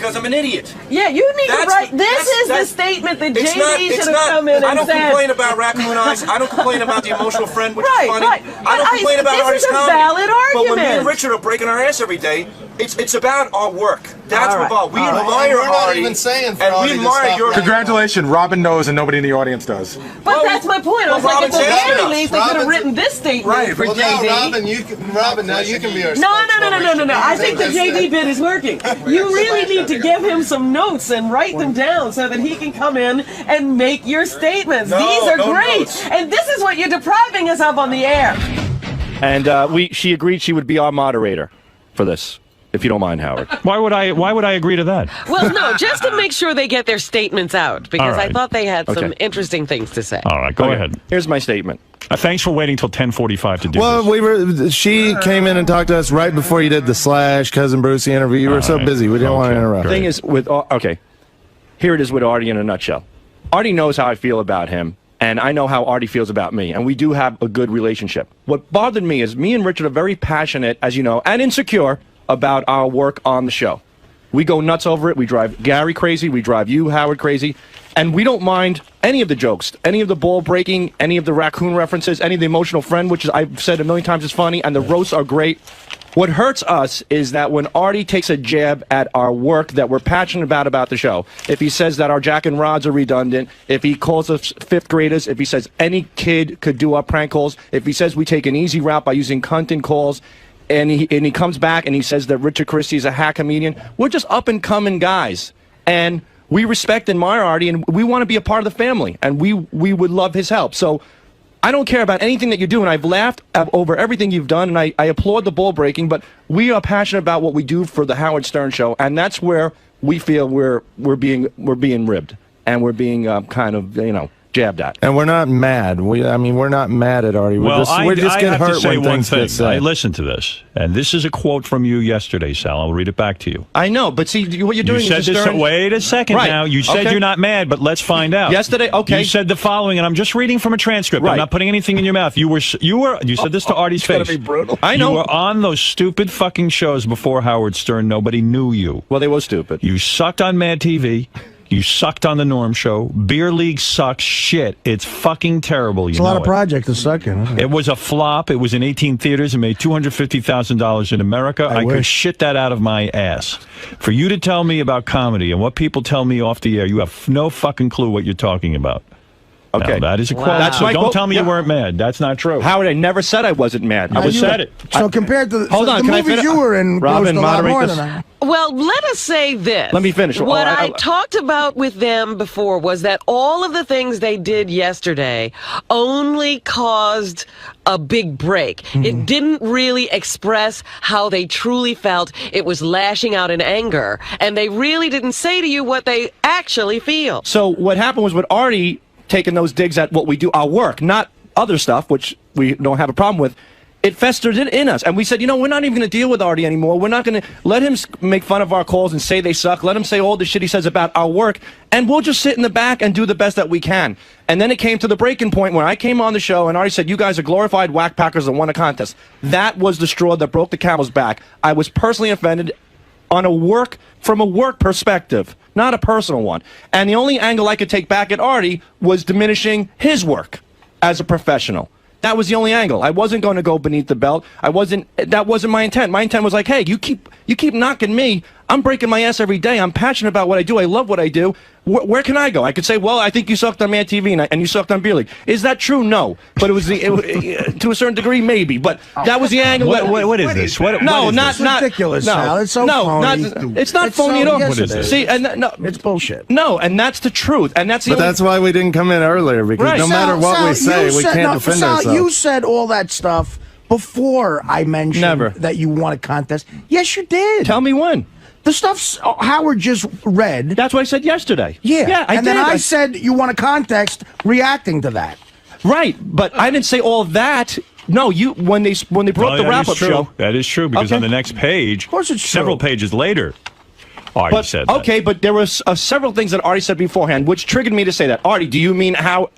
because I'm an idiot. Yeah, you need to write. This is the statement that JD should have come in and said. I don't complain about raccoon eyes. I don't complain about the emotional friend, which is funny. Right. I don't complain about artist comedy. This is a valid argument. But when me and Richard are breaking our ass every day, it's about our work. That's what we admire Artie, and we admire your. Congratulations, Robin knows and nobody in the audience does. But that's my point. I was like, at the very least, they could have written this statement for JD. Robin, now you can be our. No. I think the JD bit is working. You really need to give him some notes and write them down so that he can come in and make your statements. These are great, and this is what you're depriving us of on the air. And she agreed she would be our moderator for this. If you don't mind, Howard. Why would I agree to that? Well, no, just to make sure they get their statements out, because I thought they had some interesting things to say. All right, go ahead. Here's my statement. Thanks for waiting till 10:45 to do this. Well, she came in and talked to us right before you did the Cousin Brucey interview. You were so busy, we didn't want to interrupt. The thing is, here it is with Artie in a nutshell. Artie knows how I feel about him, and I know how Artie feels about me, and we do have a good relationship. What bothered me is me and Richard are very passionate, as you know, and insecure about our work on the show. We go nuts over it. We drive Gary crazy. We drive you, Howard, crazy. And we don't mind any of the jokes, any of the ball breaking, any of the raccoon references, any of the emotional friend, which is, I've said a million times is funny, and the roasts are great. What hurts us is that when Artie takes a jab at our work that we're passionate about the show, if he says that our Jack and Rods are redundant, if he calls us fifth graders, if he says any kid could do our prank calls, if he says we take an easy route by using cunt calls, and he comes back and he says that Richard Christie is a hack comedian. We're just up and coming guys, and we respect and admire Artie, and we want to be a part of the family, and we would love his help. So I don't care about anything that you do, and I've laughed over everything you've done, and I applaud the ball breaking, but we are passionate about what we do for the Howard Stern Show, and that's where we feel we're being ribbed, and we're being kind of jabbed at. And we're not mad. We're not mad at Artie. We're just getting hurt when things get said. I listened to this, and this is a quote from you yesterday, Sal. I'll read it back to you. I know, but see, what you're doing is wait a second now. You said you're not mad, but let's find out. Yesterday, you said the following, and I'm just reading from a transcript. I'm not putting anything in your mouth. You said this to Artie's face. Be brutal. I know. You were on those stupid fucking shows before Howard Stern. Nobody knew you. Well, they were stupid. You sucked on Mad TV. You sucked on the Norm Show. Beer League sucks shit. It's fucking terrible. It's a lot of projects to suck in. It was a flop. It was in 18 theaters. It made $250,000 in America. I could shit that out of my ass. For you to tell me about comedy and what people tell me off the air, you have no fucking clue what you're talking about. Okay, now, that is a quote. That's so don't tell me you weren't mad. That's not true. Howard, I never said I wasn't mad. I said it. So compared to the movies you were in, Robin, moderate this. Well, let us say this. Let me finish. What I talked about with them before was that all of the things they did yesterday only caused a big break. It didn't really express how they truly felt. It was lashing out in anger, and they really didn't say to you what they actually feel. So what happened was with Artie taking those digs at what we do, our work, not other stuff, which we don't have a problem with, it festered in us. And we said, we're not even going to deal with Artie anymore. We're not going to let him make fun of our calls and say they suck. Let him say all the shit he says about our work, and we'll just sit in the back and do the best that we can. And then it came to the breaking point when I came on the show and Artie said, you guys are glorified whack packers that won a contest. That was the straw that broke the camel's back. I was personally offended from a work perspective, not a personal one. And the only angle I could take back at Artie was diminishing his work as a professional. That was the only angle. I wasn't going to go beneath the belt. That wasn't my intent. My intent was like, hey, you keep knocking me. I'm breaking my ass every day. I'm passionate about what I do. I love what I do. Where can I go? I could say, well, I think you sucked on Mad TV and you sucked on Beer League. Is that true? No. But it was to a certain degree, maybe. But that was the angle. What is this? Not ridiculous. Sal. It's so phony. It's not phony at all. What is this? See, it's bullshit. No, and that's the truth. And that's that's why we didn't come in earlier, because no matter what we say, we can't defend ourselves. You said all that stuff before I mentioned that you won a contest. Yes, you did. Tell me when. The stuff Howard just read. That's what I said yesterday. Yeah, I did. Then I said you won a contest reacting to that. Right, but I didn't say all that. No, when they brought the wrap-up show. That is true, because on the next page, of course it's several pages later, Artie said that. Okay, but there was several things that Artie said beforehand, which triggered me to say that. Artie, do you mean how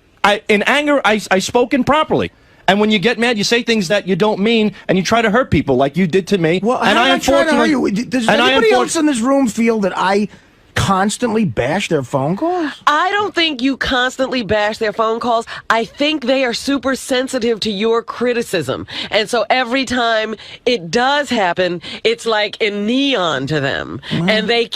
in anger I spoke improperly? And when you get mad, you say things that you don't mean, and you try to hurt people like you did to me. Well, and I'm not trying to hurt you. Does anybody else in this room feel that I constantly bash their phone calls? I don't think you constantly bash their phone calls. I think they are super sensitive to your criticism. And so every time it does happen, it's like in neon to them. And they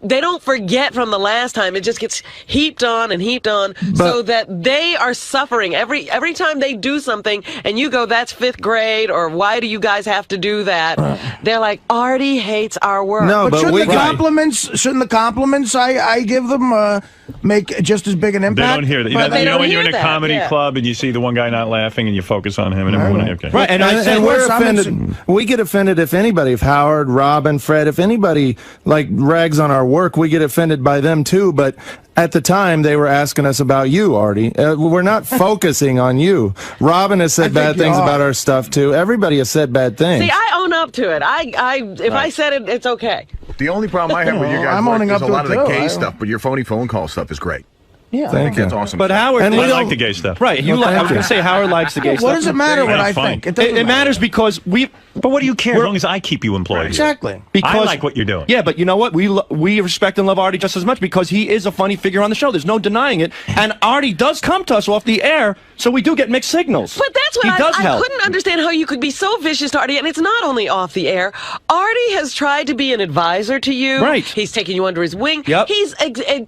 don't forget from the last time. It just gets heaped on and heaped on, so that they are suffering. Every time they do something and you go, that's 5th grade, or why do you guys have to do that? They're like, Artie hates our work. No, but shouldn't the compliments I give them make just as big an impact? They don't hear that. You know when you're in a comedy club and you see the one guy not laughing and you focus on him and everyone. Okay. Right, and we're offended. We get offended if anybody, if Howard, Robin, Fred, if anybody like rags on our work, we get offended by them too. But at the time, they were asking us about you, Artie. We're not focusing on you. Robin has said bad things about our stuff too. Everybody has said bad things. See, I own up to it. If I said it, it's okay. The only problem I have with you guys is a lot of the gay stuff, but your phony phone call stuff is great. Yeah, thank you. That's awesome. But Howard, and we like the gay stuff, right? I was going to say Howard likes the gay stuff. What does it matter what I think? It matters because we. But what do you care as long as I keep you employed? Exactly. Because I like what you're doing. Yeah, but you know what? We respect and love Artie just as much because he is a funny figure on the show. There's no denying it. And Artie does come to us off the air, so we do get mixed signals. But that's what I couldn't understand, how you could be so vicious to Artie. And it's not only off the air. Artie has tried to be an advisor to you. Right. He's taken you under his wing. Yep. He's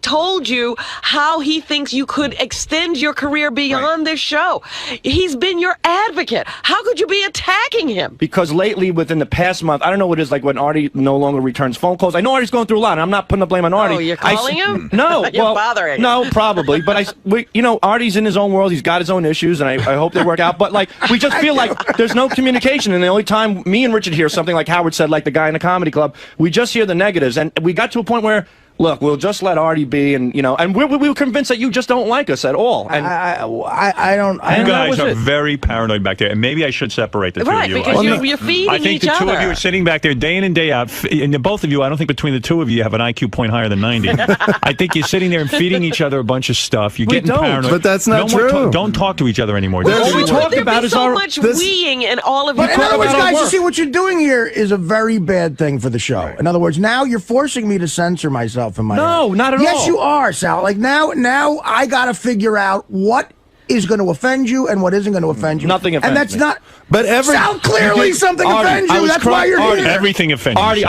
told you how he thinks you could extend your career beyond this show. He's been your advocate. How could you be attacking him? Because lately, within the past month, I don't know what it is, like when Artie no longer returns phone calls. I know Artie's going through a lot, and I'm not putting the blame on Artie. Oh, you're calling him? No. You're bothering him. No, probably. But Artie's in his own world. He's got his own issues, and I hope they work out. But like, we just feel like there's no communication, and the only time me and Richard hear something like Howard said, like the guy in the comedy club, we just hear the negatives, and we got to a point where, look, we'll just let Artie be, and and we were convinced that you just don't like us at all. And I don't. You guys are very paranoid back there, and maybe I should separate the two of you. Because you're feeding I think each the two other. of you are sitting back there day in and day out, and both of you, I don't think between the two of you have an IQ point higher than 90. I think you're sitting there and feeding each other a bunch of stuff. You're getting paranoid. But that's not true. Don't talk to each other anymore. All we talk about is so much weeing and all of you. But in other words, guys, you see what you're doing here is a very bad thing for the show. Right. In other words, now you're forcing me to censor myself in my head. Not at all. Yes, you are, Sal. Like now I got to figure out what is going to offend you and what isn't going to offend you. Nothing offends me. And that's not. But Sal, clearly something offends you. That's why you're here. Everything offends you. Artie,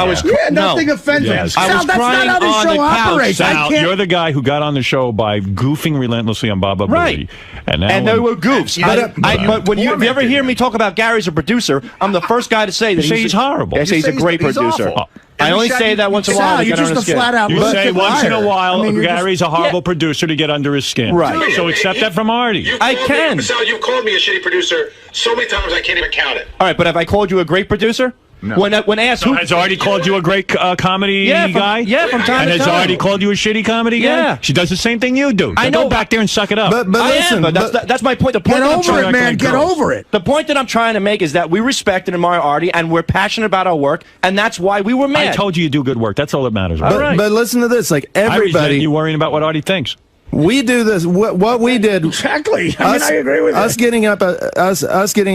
nothing offends me. Sal, that's not how the show operates. Sal, you're the guy who got on the show by goofing relentlessly on Baba Booey. And they were goofs. But when you ever hear me talk about Gary as a producer, I'm the first guy to say that he's horrible. I say he's a great producer. I only say that once in a while. You're just a flat out. You say once in a while, Gary's a horrible producer to get under his skin. Right. So accept that from Artie. I can. Sal, you've called me a shitty producer so many times I can't even count it. All right, but have I called you a great producer? No. When asked who has Artie called you a great comedy guy? Yeah, from time to time. And has Artie called you a shitty comedy guy? Yeah. She does the same thing you do. I know. Go back there and suck it up. But listen, that's my point. The point get over it, man. Get over it. The point that I'm trying to make is that we respect and admire Artie, and we're passionate about our work, and that's why we were mad. I told you do good work. That's all that matters. But listen to this. Like everybody, you worrying about what Artie thinks. We do this. What we did exactly. I agree with us. Getting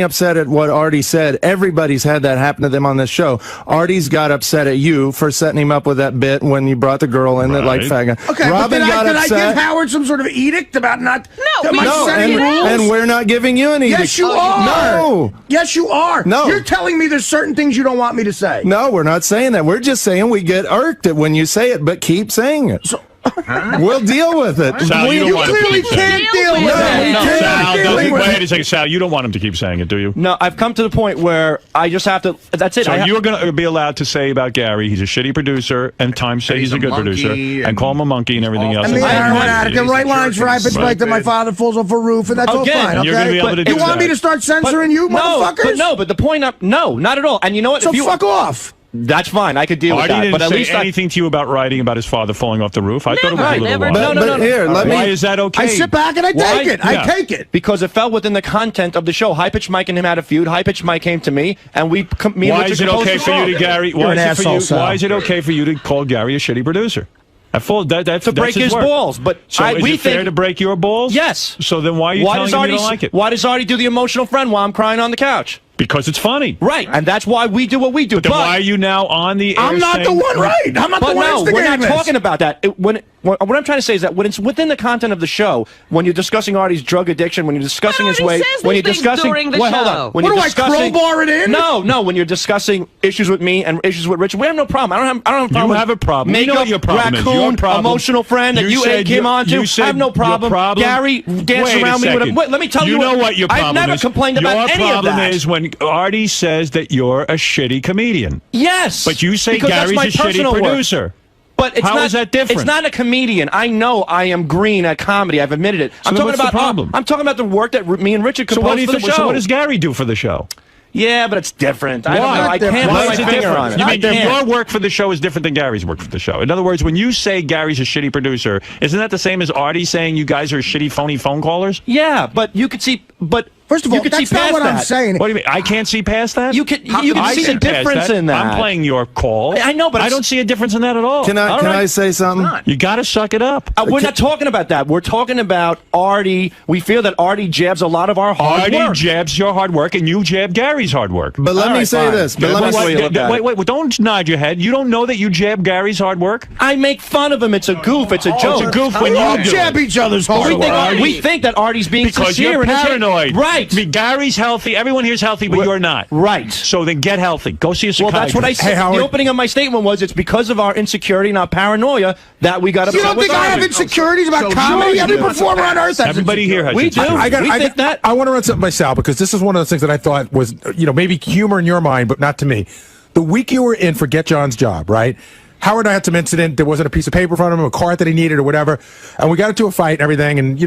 upset at what Artie said. Everybody's had that happen to them on this show. Artie's got upset at you for setting him up with that bit when you brought the girl in that like faggot. Okay, Robin got upset. Did I give Howard some sort of edict about not? No, and we're not giving you an edict. Yes, you are. No. Yes, you are. No. You're telling me there's certain things you don't want me to say. No, we're not saying that. We're just saying we get irked at when you say it, but keep saying it. We'll deal with it. Sal, you clearly can't deal with it. Wait a second, Sal. You don't want him to keep saying it, do you? No, I've come to the point where I just have to. That's it. So you're going to be allowed to say about Gary, he's a shitty producer, and times say he's a good producer, and call him a monkey and everything else. I can write lines for I pitch like that my father falls off a roof, and that's all fine. Okay? You're going to be able to do you want me to start censoring you, motherfuckers? But the point no, not at all. And you know what? So fuck off. That's fine. I could deal with that. Artie But at didn't least say anything to you about writing about his father falling off the roof. I thought it was a little wild. No. Here, why is that okay? I sit back and I take it. I take it. Because it fell within the content of the show. High Pitch Mike and him had a feud. High Pitch Mike came to me, and why is it okay for you to Gary? Why is it okay for you to call Gary a shitty producer? That's to break his balls. But so is it fair to break your balls? Yes. So then why are you telling him you don't like it? Why does Artie do the emotional friend while I'm crying on the couch? Because it's funny. Right, and that's why we do what we do. But then why are you now on the air I'm not the one, right? I'm not the one. No, we're not this. talking about that. What I'm trying to say is that when it's within the content of the show, when you're discussing Artie's drug addiction, when you're discussing his way, when you're discussing, hold on. When what you're do discussing, I crowbar it in? No. When you're discussing issues with me and issues with Richard, we have no problem. I don't have a problem. You have a problem. Makeup, you know what your problem raccoon, is. Your problem, emotional friend that you came on to. I have no problem. Gary dancing around me with a. Wait, let me tell you. You know what your problem is. I've never complained about any of that. Your problem is when Artie says that you're a shitty comedian. Yes. But you say Gary's a shitty producer. But it's How is that different? It's not a comedian. I know I am green at comedy. I've admitted it. I'm talking about the problem. I'm talking about the work that me and Richard compose for the show. So what does Gary do for the show? Yeah, but it's different. Why? I don't know. I can't Why put is my it finger different? on it. You mean your work for the show is different than Gary's work for the show? In other words, when you say Gary's a shitty producer, isn't that the same as Artie saying you guys are shitty, phony phone callers? Yeah, but you could see. But first of all, that's not what I'm saying. What do you mean? I can't see past that? You can see the difference in that. I'm playing your call. I know, but I don't see a difference in that at all. Can I say something? You got to suck it up. We're not talking about that. We're talking about Artie. We feel that Artie jabs a lot of our hard work. Artie jabs your hard work, and you jab Gary's hard work. But let me say this. Wait, don't nod your head. You don't know that you jab Gary's hard work? I make fun of him. It's a goof. It's a joke. It's a goof when you jab each other's hard work. We think that Artie's being because sincere. You're paranoid. Right. I mean, Gary's healthy. Everyone here's healthy, but you're not. Right. So then get healthy. Go see a psychiatrist. Well, that's what I said. Hey, the opening of my statement was it's because of our insecurity and our paranoia that we got upset. You don't think I have insecurities about comedy? Every performer on earth has. Everybody here has. We do. I think that. I want to run something by Sal because this is one of those things that I thought was, maybe humor in your mind, but not to me. The week you were in for Get John's Job, right? Howard and I had some incident. There wasn't a piece of paper in front of him, a cart that he needed or whatever. And we got into a fight and everything and,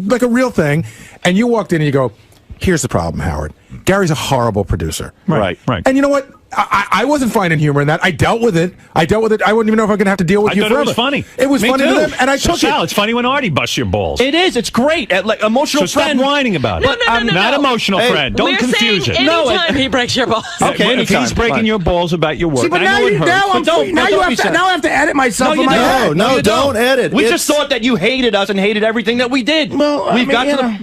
like a real thing. And you walked in and you go, here's the problem, Howard. Gary's a horrible producer. Right. And you know what? I wasn't finding humor in that. I dealt with it. I wouldn't even know if I'm going to have to deal with you forever. It was funny. It was funny to them, and I took it. Sal, it's funny when Artie busts your balls. It is. It's great. Like emotional friend. Stop whining about it. No, not emotional friend. Don't confuse it. Anytime he breaks your balls. Okay, if he's breaking your balls about your work, See, but I know it hurts. now I have to edit myself in my head. No, don't edit. We just thought that you hated us and hated everything that we did. Well,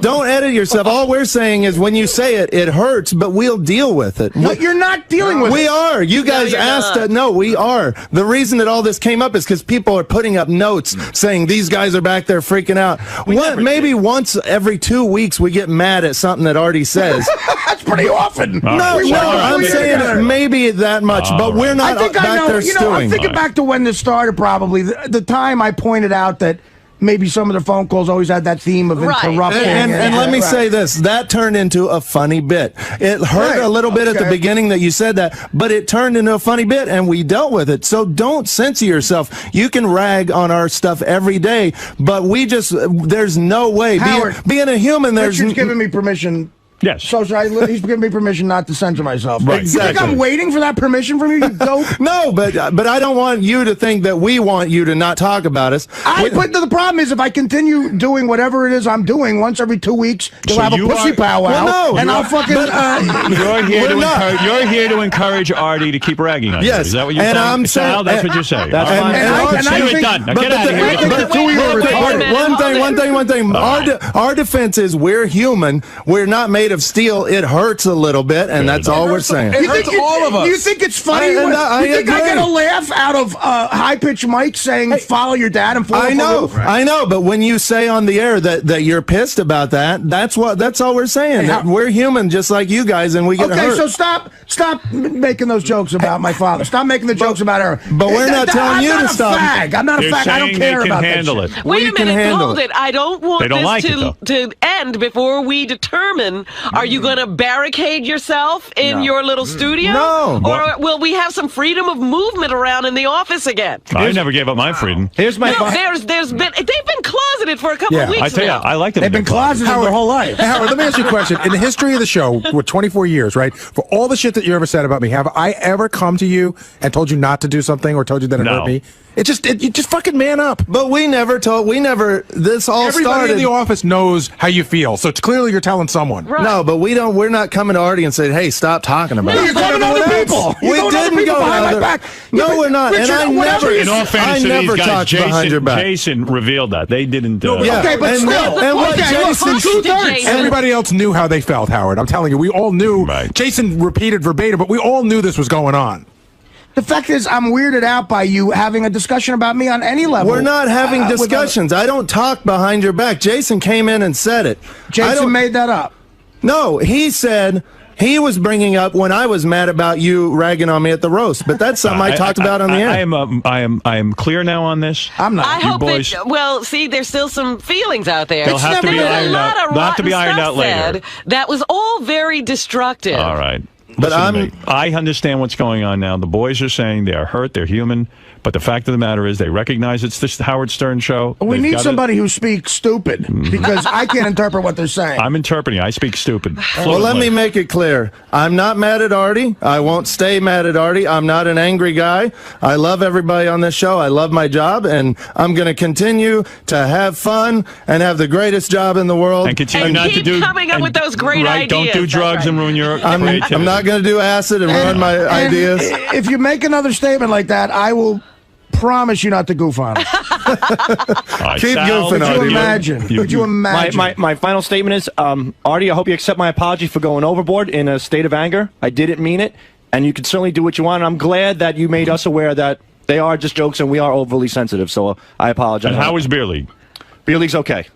don't edit yourself. All we're saying is when you say it, it hurts, but we'll deal with it. No, you're not dealing with it. We are. You guys asked us. No, we are. The reason that all this came up is because people are putting up notes saying these guys are back there freaking out. Maybe once every 2 weeks we get mad at something that Artie says. That's pretty often. I'm saying maybe that much, but we're not back there stewing. I'm thinking back to when this started, probably. The time I pointed out that maybe some of the phone calls always had that theme of interrupting. And let me say this. That turned into a funny bit. It hurt a little bit at the beginning that you said that, but it turned into a funny bit, and we dealt with it. So don't censor yourself. You can rag on our stuff every day, but there's no way. Howard, being a human, Richard's giving me permission. Yes. So he's giving me permission not to censor myself. Right. Exactly. You think I'm waiting for that permission from you, you dope? No, but I don't want you to think that we want you to not talk about us. But the problem is if I continue doing whatever it is I'm doing, once every 2 weeks, you'll have a pussy powwow, and I'll fucking... You're here to encourage Artie to keep ragging on you. Yes. Is that what you're saying? I'm Sal, that's what you're saying. That's fine. Done. Now get out of here. One thing. Our defense is we're human. We're not made of steel. It hurts a little bit, and that's all we're saying. It hurts all of us. You think it's funny? You think I get a laugh out of high-pitched Mike saying follow your dad and I know, but when you say on the air that you're pissed about that, that's all we're saying. That we're human just like you guys, and we get hurt. Okay, so stop making those jokes about my father. Stop making the jokes about her. But we're not telling you to stop. I'm not a fag. I don't care about that shit. Wait a minute, hold it. I don't want this to end before we determine, are you going to barricade yourself in your little studio? No. Or will we have some freedom of movement around in the office again? I never gave up my freedom. Here's my they've been closeted closeted for a couple of weeks I tell you, now. I like them. They've been closeted their whole life. Howard, let me ask you a question. In the history of the show, with 24 years, right, for all the shit that you ever said about me, have I ever come to you and told you not to do something or told you that it hurt me? You just fucking man up. But this all Everybody started. in the office knows how you feel, so it's clearly you're telling someone. Right. No, but we're not coming to Artie and saying, hey, stop talking about it. You're going to other people. We didn't go behind my back. No, we're not. Richard, and In all fairness to these guys, talked behind your back. Jason revealed that. They didn't. Yeah. Okay, but still. And what Jason... Everybody else knew how they felt, Howard. I'm telling you, we all knew. Right. Jason repeated verbatim, but we all knew this was going on. The fact is, I'm weirded out by you having a discussion about me on any level. We're not having discussions. I don't talk behind your back. Jason came in and said it. Jason made that up. No, he said he was bringing up when I was mad about you ragging on me at the roast, but that's something I talked about on the air. I am clear now on this. I'm not. I hope that, well, see, there's still some feelings out there. They'll have to be ironed out. They'll have to be ironed out later. That was all very destructive. All right. But I understand what's going on now. The boys are saying they are hurt, they're human, but the fact of the matter is they recognize it's this Howard Stern show. We need somebody who speaks stupid, because I can't interpret what they're saying. I'm interpreting. I speak stupid. Well, let me make it clear. I'm not mad at Artie. I won't stay mad at Artie. I'm not an angry guy. I love everybody on this show. I love my job, and I'm going to continue to have fun and have the greatest job in the world. And continue and not keep to do coming up with those great ideas. Don't do drugs and ruin your creativity. I'm not going to do acid and ruin my ideas. If you make another statement like that, I will promise you not to goof on it. Right, Keep goofing on it. Could you imagine? My final statement is, Artie, I hope you accept my apology for going overboard in a state of anger. I didn't mean it, and you can certainly do what you want. And I'm glad that you made us aware that they are just jokes and we are overly sensitive, so I apologize. And how is Beer League? Beer League's okay.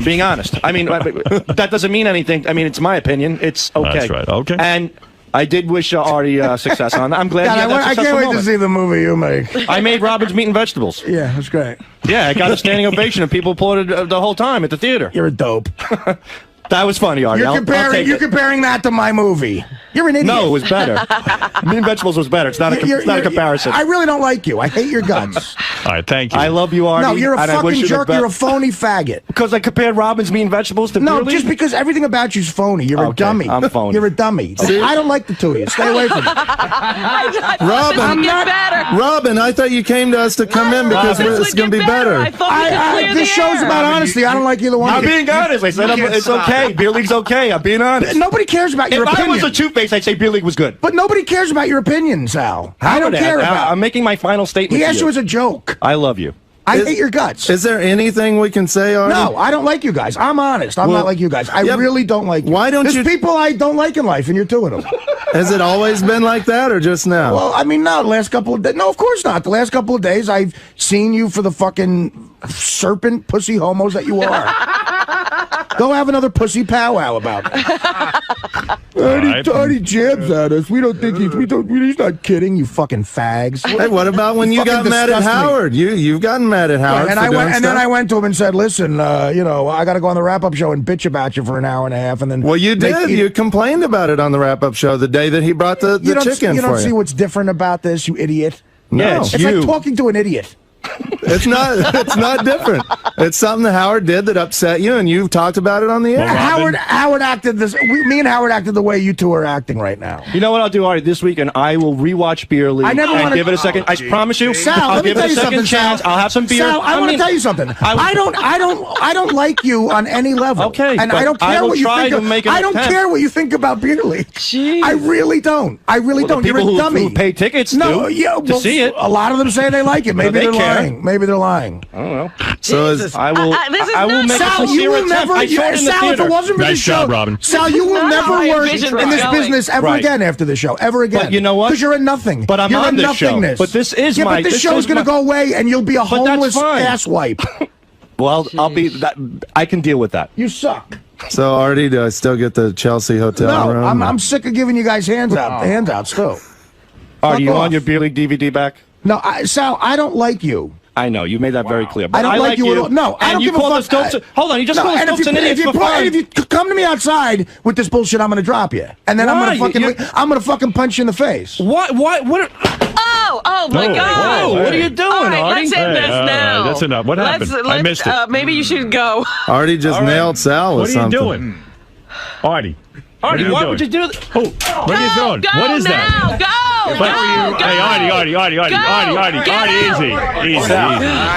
Being honest. I mean, that doesn't mean anything. I mean, it's my opinion. It's okay. That's right. Okay. And I did wish Artie success on that. I'm glad he had that I can't wait moment. to see the movie you make. I made Robin's Meat and Vegetables. Yeah, that's great. Yeah, I got a standing ovation and people applauded the whole time at the theater. You're a dope. That was funny, Artie. You're comparing that to my movie. You're an idiot. No, it was better. Meat and Vegetables was better. It's not a comparison. I really don't like you. I hate your guts. All right, thank you. I love you, Artie. No, you're a fucking jerk. You're a phony faggot. Because I compared Robin's Meat and Vegetables to No, Beer just League? because everything about you's phony. You're a dummy. I'm phony. You're a dummy. I don't like the two of you. Stay away from me. Robin, I thought you came to us to come in because it's going to be better. This show's about honesty. I don't like either one. I'm being honest. I said it's okay. Beer League's okay. I'm being honest. Nobody cares about your opinion. If I was a two-face, I'd say Beer League was good. But nobody cares about your opinion, Sal. I don't care about. I'm making my final statement. He asked you as a joke. I love you. I hate your guts. Is there anything we can say, Artie? No, I don't like you guys. I'm honest. I'm not like you guys. I really don't like you. Why don't There's people I don't like in life, and you're two of them. Has it always been like that, or just now? Well, I mean, no, the last couple of days. No, of course not. The last couple of days, I've seen you for the fucking serpent pussy homos that you are. Go have another pussy powwow about it. Artie jabs at us. We don't think he's not kidding, you fucking fags. Hey, what about when you got mad at Howard? You've gotten mad at Howard. And then I went to him and said, listen, you know, I got to go on the wrap-up show and bitch about you for an hour and a half. And then well, you did. You complained about it on the wrap-up show the day that he brought the chicken for you. You don't see what's different about this, you idiot? No. Yeah, it's like talking to an idiot. It's not different. It's something that Howard did that upset you, and you've talked about it on the air. Well, Howard acted me and Howard acted the way you two are acting right now. You know what I'll do, Artie? This weekend I will rewatch Beer League and give it a second. I promise you. Sal, I'll give it a second chance. I'll have some beer. Sal, I want to tell you something. I don't like you on any level. Okay, and I don't care what you think. I don't care what you think about Beer League. Jeez. I really don't. I really don't. You're a dummy. Who pay tickets to see it. A lot of them say they like it. Maybe they're lying. Maybe they're lying. I don't know. So I will make a sincere attempt. I saw it in the Sal, if it wasn't for nice the job, show, Robin. Sal, you will never work in this business ever again after the show. Ever again. But you know what? Because you're a nothing. But I'm on this show. But this is my... Yeah, but this show's going to go away, and you'll be a homeless asswipe. Well, I'll be... I can deal with that. You suck. So, Artie, do I still get the 𝗛cie hotel room? No, I'm sick of giving you guys handouts, too. Artie, you want your Beer League DVD back? No, Sal, I don't like you. I know, you made that very clear. But I don't like you at all. No, I don't give a fuck. Hold on, you just called us dopes and idiots for fun. If you come to me outside with this bullshit, I'm going to drop you. And then I'm going to fucking punch you in the face. What? Oh my God! Whoa, what are you doing, All right, Artie? let's end this now. that's enough. What happened? I missed it. Maybe you should go. Artie just nailed Sal with something. What are you doing? Artie. Artie, why would you do that? What are you doing? What is that? Hey,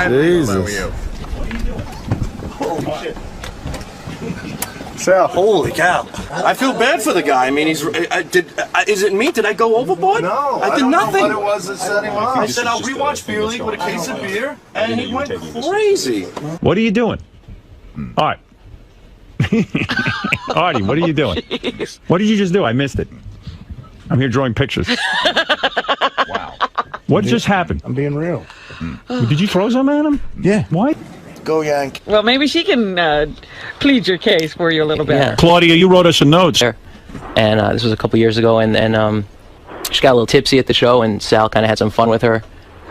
Artie, easy. Sal, holy cow! I feel bad for the guy. I mean, is it me? Did I go overboard? No, I did nothing. What it was that set him off. I said I'll rewatch Beer League with a case of beer, and he went crazy. What are you doing? All right. Artie, what are you doing? What did you just do? I missed it. I'm here drawing pictures. Wow. What just happened? I'm being real. Did you throw something at him? Yeah. Why? Go Yank. Well, maybe she can plead your case for you a little bit. Yeah. Claudia, you wrote us a note. And this was a couple years ago, and she got a little tipsy at the show, and Sal kind of had some fun with her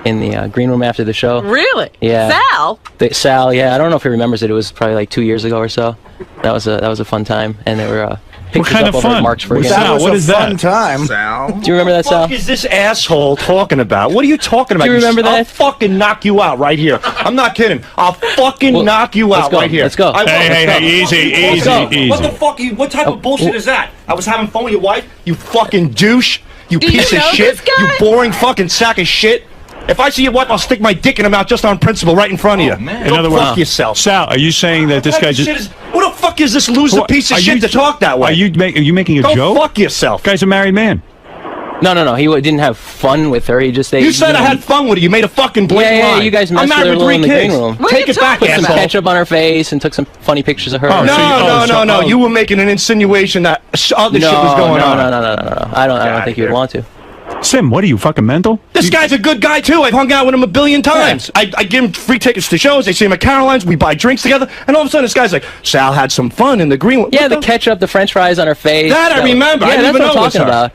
in the green room after the show. Really? Yeah. Sal? Sal, yeah. I don't know if he remembers it. It was probably like 2 years ago or so. That was a fun time, and there were pictures kind up of over fun? Mark's for Sal, what is that? Fun time. Sal. Do you remember that, Sal? What is this asshole talking about? What are you talking about? Do you remember that? I'll fucking knock you out right here. I'm not kidding. I'll fucking knock you out right here. Let's go. Hey, easy. What the fuck? What type of bullshit is that? I was having fun with your wife. You fucking douche. You piece of shit. You boring fucking sack of shit. If I see your wife, I'll stick my dick in her mouth just on principle right in front of you. In other words, fuck yourself. Sal, are you saying that this guy just... What the fuck is this loser piece of shit to talk that way? Are you making a joke? Go fuck yourself. Guy's a married man. No. He didn't have fun with her. He just... You said I had fun with her. You made a fucking blatant lie. Yeah, you guys messed with her a little in the green room. Take it back, Put some asshole. ketchup on her face and took some funny pictures of her. No. You were making an insinuation that other shit was going on. No. I don't think you would want to. Sim, what are you, fucking mental? This guy's a good guy, too. I've hung out with him a billion times. Yeah. I give him free tickets to shows. I see him at Caroline's. We buy drinks together. And all of a sudden, this guy's like, Sal had some fun in the green room. Yeah, the ketchup, the french fries on her face. That I remember. Yeah, I didn't that's even what know I'm talking about.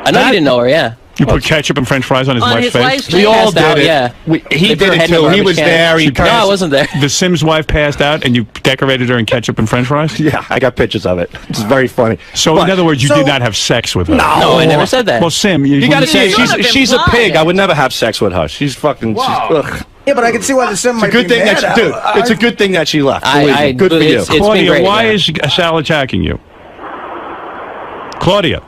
I know you didn't know her, yeah. You put ketchup and french fries on his wife's face? We all did it. Yeah. He did it, too. He was there. No, I wasn't there. The Sims wife passed out, and you decorated her in ketchup and french fries? Yeah, I got pictures of it. It's very funny. So, in other words, you did not have sex with her? No, I never said that. Well, Sim, you got to see it. She's a pig. I would never have sex with her. She's fucking... Ugh. Yeah, but I can see why the Sim might be mad at her. It's a good thing that she left. Good for you. Claudia, why is Sal attacking you? Claudia.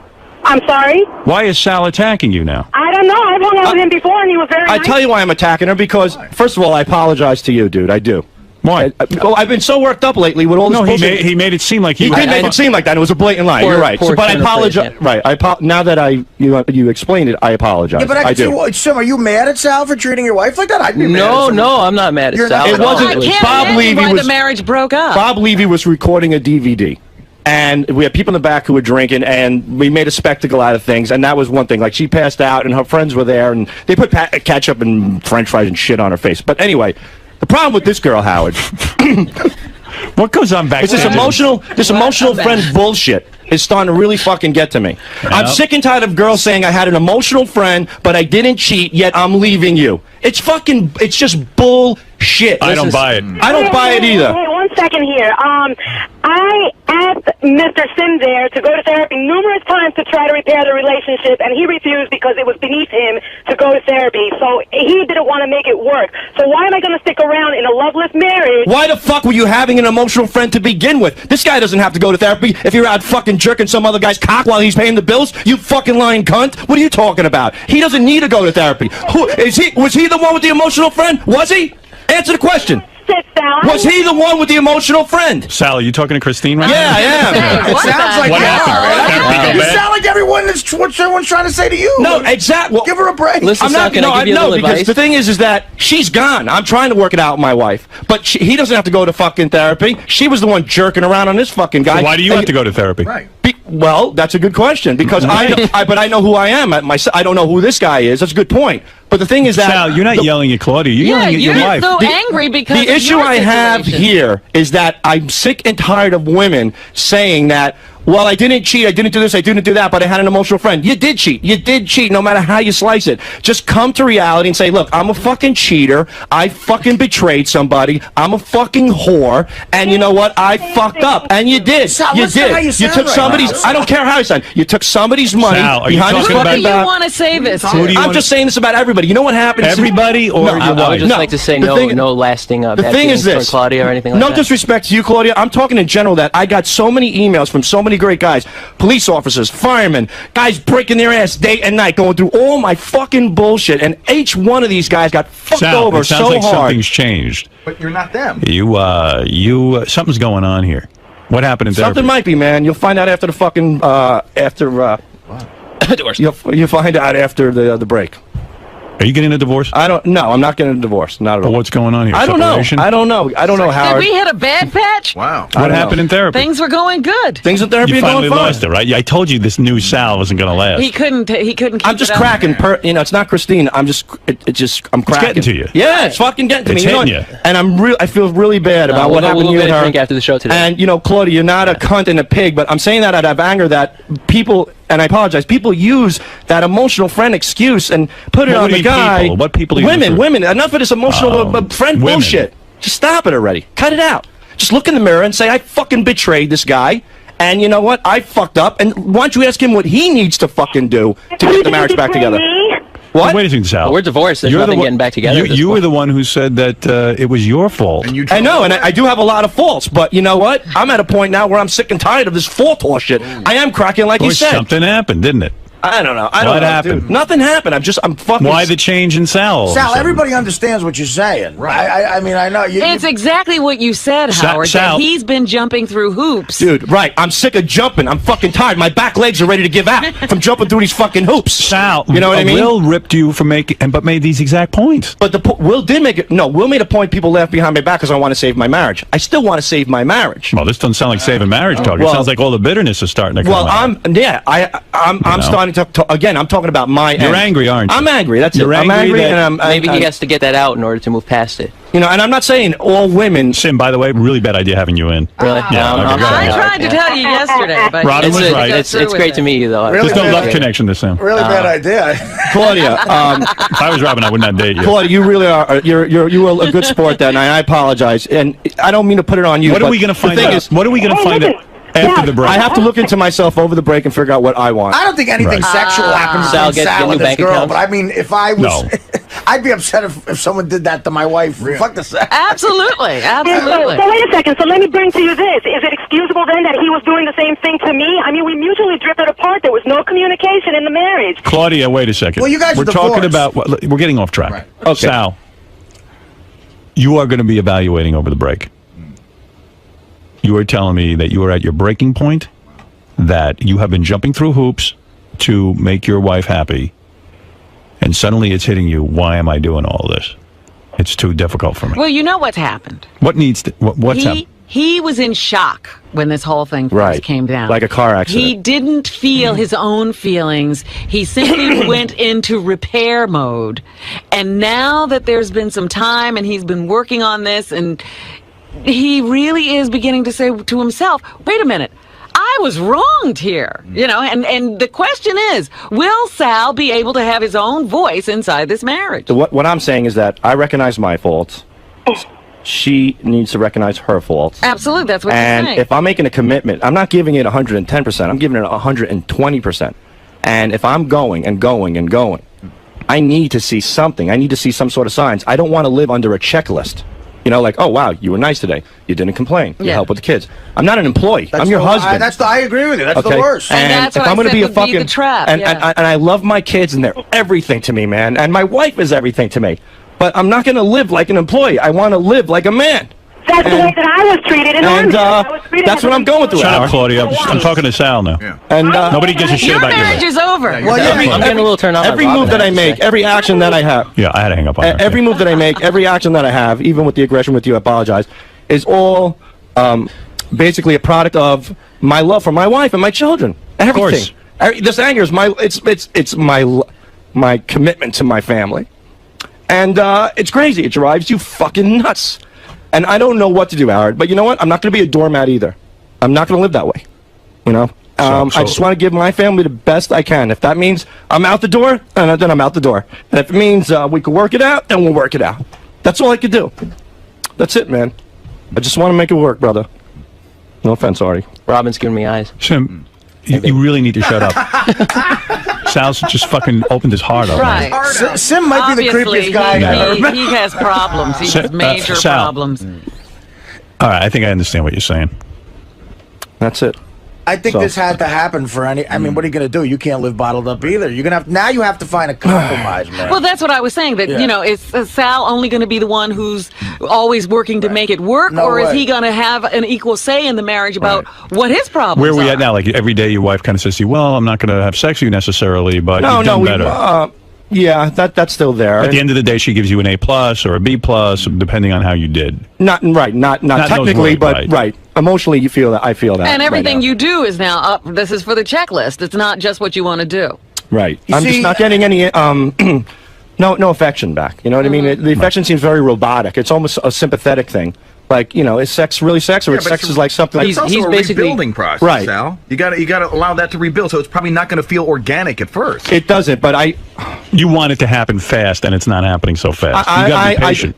I'm sorry? Why is Sal attacking you now? I don't know. I've hung out with him before, and he was very nice. I tell you why I'm attacking her, because, first of all, I apologize to you, dude. I do. Why? I've been so worked up lately with all this bullshit. He made it seem like he did make it seem like that. It was a blatant lie. You're right. But I apologize. Right. Now that you explained it, I apologize. Yeah, but I do. Sim, are you mad at Sal for treating your wife like that? I'd be mad at Sim. No, I'm not mad at Sal. It wasn't. Bob Levy why the marriage broke up. Bob Levy was recording a DVD. And we had people in the back who were drinking, and we made a spectacle out of things, and that was one thing. Like, she passed out, and her friends were there, and they put ketchup and french fries and shit on her face. But anyway, the problem with this girl, Howard... What goes on back there? This emotional friend bullshit is starting to really fucking get to me. Yep. I'm sick and tired of girls saying I had an emotional friend, but I didn't cheat, yet I'm leaving you. It's just bullshit. I don't buy it. I don't buy it either. Hey, 1 second here. I asked Mr. Sim there to go to therapy numerous times to try to repair the relationship, and he refused because it was beneath him to go to therapy. So he didn't want to make it work. So why am I going to stick around in a loveless marriage? Why the fuck were you having an emotional friend to begin with? This guy doesn't have to go to therapy if you're out fucking jerking some other guy's cock while he's paying the bills. You fucking lying cunt. What are you talking about? He doesn't need to go to therapy. Was he the one with the emotional friend? Was he? Answer the question. Was he the one with the emotional friend? Sal, are you talking to Christine right now? Yeah, I am. It sounds like what happened? You sound like everyone's trying to say to you. No, exactly. Give her a break. Listen, because the thing is that she's gone. I'm trying to work it out with my wife, but he doesn't have to go to fucking therapy. She was the one jerking around on this fucking guy. So why do you have to go to therapy? Right. Well, that's a good question, because but I know who I am. I don't know who this guy is. That's a good point. But the thing is that... Sal, you're not yelling at Claudia. You're yelling at your wife. You're so angry because the issue I have here is that I'm sick and tired of women saying that, well, I didn't cheat, I didn't do this, I didn't do that, but I had an emotional friend. You did cheat. You did cheat, no matter how you slice it. Just come to reality and say, look, I'm a fucking cheater. I fucking betrayed somebody. I'm a fucking whore. And you know what? I fucked up. And you did. You did. You took somebody's, I don't care how you sound. You took somebody's money behind his fucking back. Who do you want to say this to? I'm just saying this about everybody. You know what happens? Everybody or your wife? I would just like to say no lasting the thing is this, Claudia or anything like that. No disrespect to you, Claudia. I'm talking in general that I got so many emails from so many great guys, police officers, firemen, guys breaking their ass day and night, going through all my fucking bullshit, and each one of these guys got fucked over so hard. It sounds like something's changed. But you're not them. Something's going on here. What happened in therapy? Something might be, man. You'll find out after the fucking You'll find out after the break. Are you getting a divorce? No, I'm not getting a divorce. Not at all. What's going on here? I don't know, Howard. Did we hit a bad patch? Wow. What happened in therapy? Things were going good. Things in therapy you are going finally fine. lost it, right? I told you this new Sal wasn't going to last. He couldn't keep I'm just it cracking. It's not Christine. I'm cracking. It's getting to you. Yeah, it's fucking getting to It's me. hitting you. And I feel really bad about what happened to you and her. Drink after the show today. And Claudia, you're not a cunt and a pig, but I'm saying that out of anger that people, and I apologize, people use that emotional friend excuse and put it on the guy. People? What people? Women. Enough of this emotional friend bullshit. Just stop it already. Cut it out. Just look in the mirror and say, I fucking betrayed this guy. And you know what? I fucked up. And why don't you ask him what he needs to fucking do to get the marriage back together? What? Wait a second, Sal. Well, we're divorced. There's nothing getting back together. You were the one who said that it was your fault. I know, and I do have a lot of faults. But you know what? I'm at a point now where I'm sick and tired of this fault horse shit. I am cracking like he said. Something happened, didn't it? I don't know. What happened? Dude. Nothing happened. I'm fucking. Why the change in Sal? Sal, everybody understands what you're saying. Right. I mean, I know. It's exactly what you said, Howard. Sal, that he's been jumping through hoops. Dude, right. I'm sick of jumping. I'm fucking tired. My back legs are ready to give out from jumping through these fucking hoops. Sal, you know what I mean? Will ripped you for but made these exact points. But Will did make it. No, Will made a point. People laugh behind my back because I want to save my marriage. I still want to save my marriage. Well, this doesn't sound like saving marriage talk. It sounds like all the bitterness is starting to come out. I'm starting to again. I'm talking about my. You're angry, aren't you? I'm angry. That's it. I'm angry, and maybe he has to get that out in order to move past it. And I'm not saying all women. Sim, by the way, really bad idea having you in. Really? Yeah. I tried to tell you yesterday, but Robin was right. It's great to meet you, though. There's no love connection to Sim. Really bad idea. Claudia, if I was Robin, I would not date you. Claudia, you really are. You were a good sport then. I apologize, and I don't mean to put it on you. What are we going to find out? What are we going to find out after the break? I have to look into myself over the break and figure out what I want. I don't think anything sexual happens between Sal and this girl, account. but I mean, if I was, I'd be upset if someone did that to my wife. Really? Fuck this. Absolutely. So wait a second. So let me bring to you this. Is it excusable then that he was doing the same thing to me? I mean, we mutually drifted apart. There was no communication in the marriage. Claudia, wait a second. Well, you guys we're talking about. We're getting off track. Right. Okay. Sal, you are going to be evaluating over the break. You are telling me that you are at your breaking point, that you have been jumping through hoops to make your wife happy, and suddenly it's hitting you. Why am I doing all this? It's too difficult for me. Well, you know what's happened. What needs to? What's happened? He was in shock when this whole thing first came down. Like a car accident. He didn't feel his own feelings. He simply went into repair mode. And now that there's been some time and he's been working on this, and he really is beginning to say to himself, wait a minute, I was wronged here. And the question is, will Sal be able to have his own voice inside this marriage? So what I'm saying is that I recognize my faults. She needs to recognize her faults. Absolutely, that's what you're saying. And if I'm making a commitment, I'm not giving it 110%. I'm giving it 120%. And if I'm going and going and going, I need to see something. I need to see some sort of signs. I don't want to live under a checklist. Like, oh, wow, you were nice today. You didn't complain. You helped with the kids. I'm not an employee. I'm your husband. I agree with you. That's the worst. And that's what I said would be the trap. And I love my kids, and they're everything to me, man. And my wife is everything to me. But I'm not going to live like an employee. I want to live like a man. That's the way that I was treated in Army. That's what I'm going through. Shut up, Claudia. I'm talking to Sal now. Yeah. And nobody gives a shit about your marriage is over. I'm getting a little turned on. Every move that I make, every action that I have. Yeah, I had to hang up on her. Every move that I make, every action that I have, even with the aggression with you, I apologize, is all basically a product of my love for my wife and my children. Everything. This anger is it's my commitment to my family. And it's crazy. It drives you fucking nuts. And I don't know what to do, Howard. But you know what? I'm not going to be a doormat either. I'm not going to live that way. You know, I just want to give my family the best I can. If that means I'm out the door, then I'm out the door. And if it means we can work it out, then we'll work it out. That's all I could do. That's it, man. I just want to make it work, brother. No offense, Artie. Robin's giving me eyes. Sim, you really need to shut up. Sal's just fucking opened his heart up. Right. Sim might be the creepiest guy ever. He has problems. He has major problems. All right, I think I understand what you're saying. That's it. I think this had to happen for any. I mean, what are you going to do? You can't live bottled up either. You're gonna have now. You have to find a compromise, man. Well, that's what I was saying. That you know, is Sal only going to be the one who's always working to make it work, or is he going to have an equal say in the marriage about what his problems Where are we are? at now? Like every day, your wife kind of says to you, "Well, I'm not going to have sex with you necessarily, but you've done better." Yeah, that's still there. At the end of the day, she gives you an A+ or a B+, depending on how you did. Not technically, but right. Emotionally, you feel that. I feel that. And everything you do is now up. This is for the checklist. It's not just what you want to do. Right. I'm just not getting any no affection back. You know what I mean? The affection seems very robotic. It's almost a sympathetic thing. Like, you know, is sex really sex, or sex is like something? It's also a rebuilding process, right. Sal. You got to allow that to rebuild. So it's probably not going to feel organic at first. It doesn't, but you want it to happen fast, and it's not happening so fast. You got to be patient.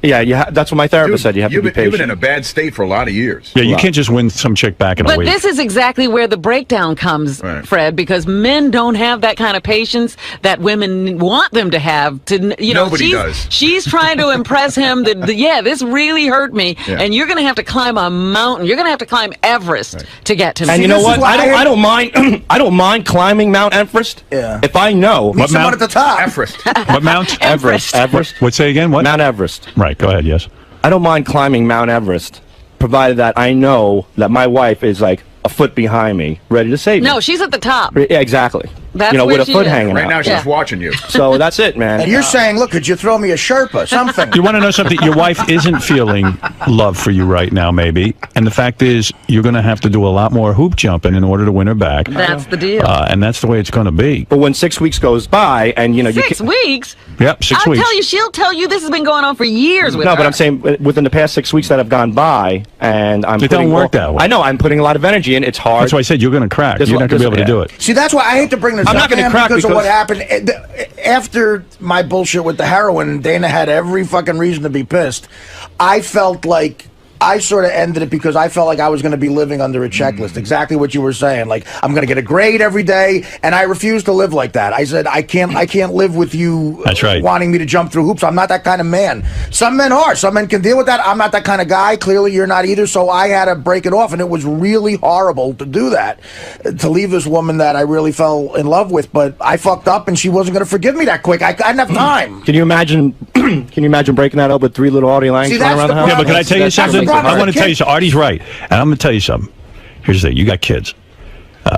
That's what my therapist said. You have to be patient. You've been in a bad state for a lot of years. Yeah, you can't just win some chick back in a week. But this is exactly where the breakdown comes, Fred, because men don't have that kind of patience that women want them to have. Nobody does. She's trying to impress him that this really hurt me, and you're going to have to climb a mountain. You're going to have to climb Everest to get to me. And you know what? I don't mind. I don't mind climbing Mount Everest. Yeah. If I know what someone at the top. Everest. What Mount? Everest. What? Say again? What? Mount Everest. Right. Go ahead. Yes. I don't mind climbing Mount Everest, provided that I know that my wife is like a foot behind me, ready to save me. No, she's at the top. Yeah, exactly. That's you know, where with a foot hanging right out. now, she's watching you. So that's it, man. And you're saying, look, could you throw me a Sherpa, something? You want to know something? Your wife isn't feeling love for you right now, maybe. And the fact is, you're going to have to do a lot more hoop jumping in order to win her back. That's the deal. And that's the way it's going to be. But when 6 weeks goes by, and you know, 6 weeks. Yep, 6 weeks. I'll tell you, she'll tell you this has been going on for years with her. No, but I'm saying within the past 6 weeks that have gone by, and it don't work that way. I know I'm putting a lot of energy in. It's hard. That's why I said you're going to crack. You're not going to be able to do it. See, that's why I hate to bring this up. I'm not going to crack because of what happened after my bullshit with the heroin. Dana had every fucking reason to be pissed. I felt like I sort of ended it because I felt like I was going to be living under a checklist. Exactly what you were saying. Like, I'm going to get a grade every day, and I refused to live like that. I said, I can't live with you wanting me to jump through hoops. I'm not that kind of man. Some men are. Some men can deal with that. I'm not that kind of guy. Clearly, you're not either, so I had to break it off, and it was really horrible to do that, to leave this woman that I really fell in love with, but I fucked up, and she wasn't going to forgive me that quick. I didn't have time. Can you imagine breaking that up with 3 little Artie Langs running around the house? Yeah, but can I tell you something? I want to tell you something. Artie's right. And I'm going to tell you something. Here's the thing. You got kids.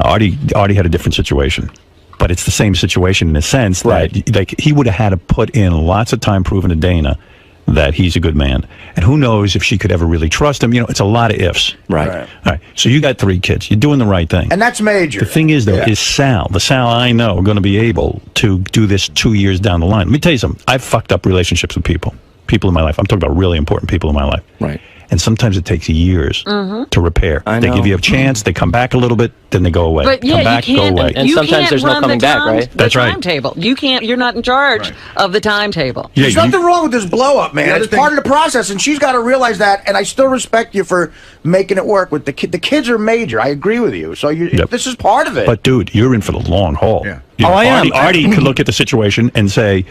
Artie had a different situation. But it's the same situation in a sense that like he would have had to put in lots of time proving to Dana that he's a good man. And who knows if she could ever really trust him. You know, it's a lot of ifs. Right. All right. So you got 3 kids. You're doing the right thing. And that's major. The thing is, though, is the Sal I know, going to be able to do this 2 years down the line. Let me tell you something. I've fucked up relationships with people in my life. I'm talking about really important people in my life. Right. And sometimes it takes years to repair. They give you a chance, they come back a little bit, then they go away. But come back, go away. And sometimes there's no coming back, right? That's right. Timetable. You can't. You're not in charge of the timetable. There's nothing wrong with this blow up, man. It's part of the process, and she's got to realize that. And I still respect you for making it work with the kid. The kids are major. I agree with you. So this is part of it. But dude, you're in for the long haul. Yeah. I am. Artie could look at the situation and say,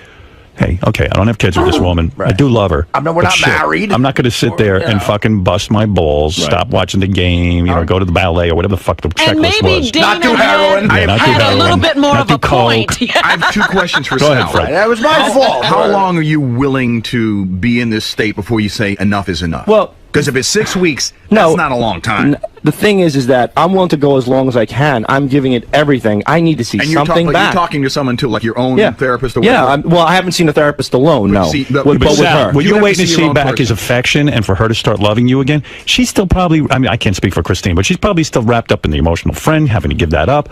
hey, okay, I don't have kids with this woman. I do love her. We're not married. I'm not going to sit there and fucking bust my balls, stop watching the game, go to the ballet or whatever the fuck the checklist was. And maybe Dana had a little bit more of a point. I have 2 questions for Go Sal. ahead, Fred. That was my fault. How long are you willing to be in this state before you say enough is enough? Well, because if it's 6 weeks, that's not a long time. The thing is that I'm willing to go as long as I can. I'm giving it everything. I need to see something back. You're talking to someone too, like your own therapist or whatever? Yeah, well, I haven't seen a therapist alone, but with her. What you're waiting to see back is affection and for her to start loving you again. She's still probably, I mean, I can't speak for Christine, but she's probably still wrapped up in the emotional friend, having to give that up.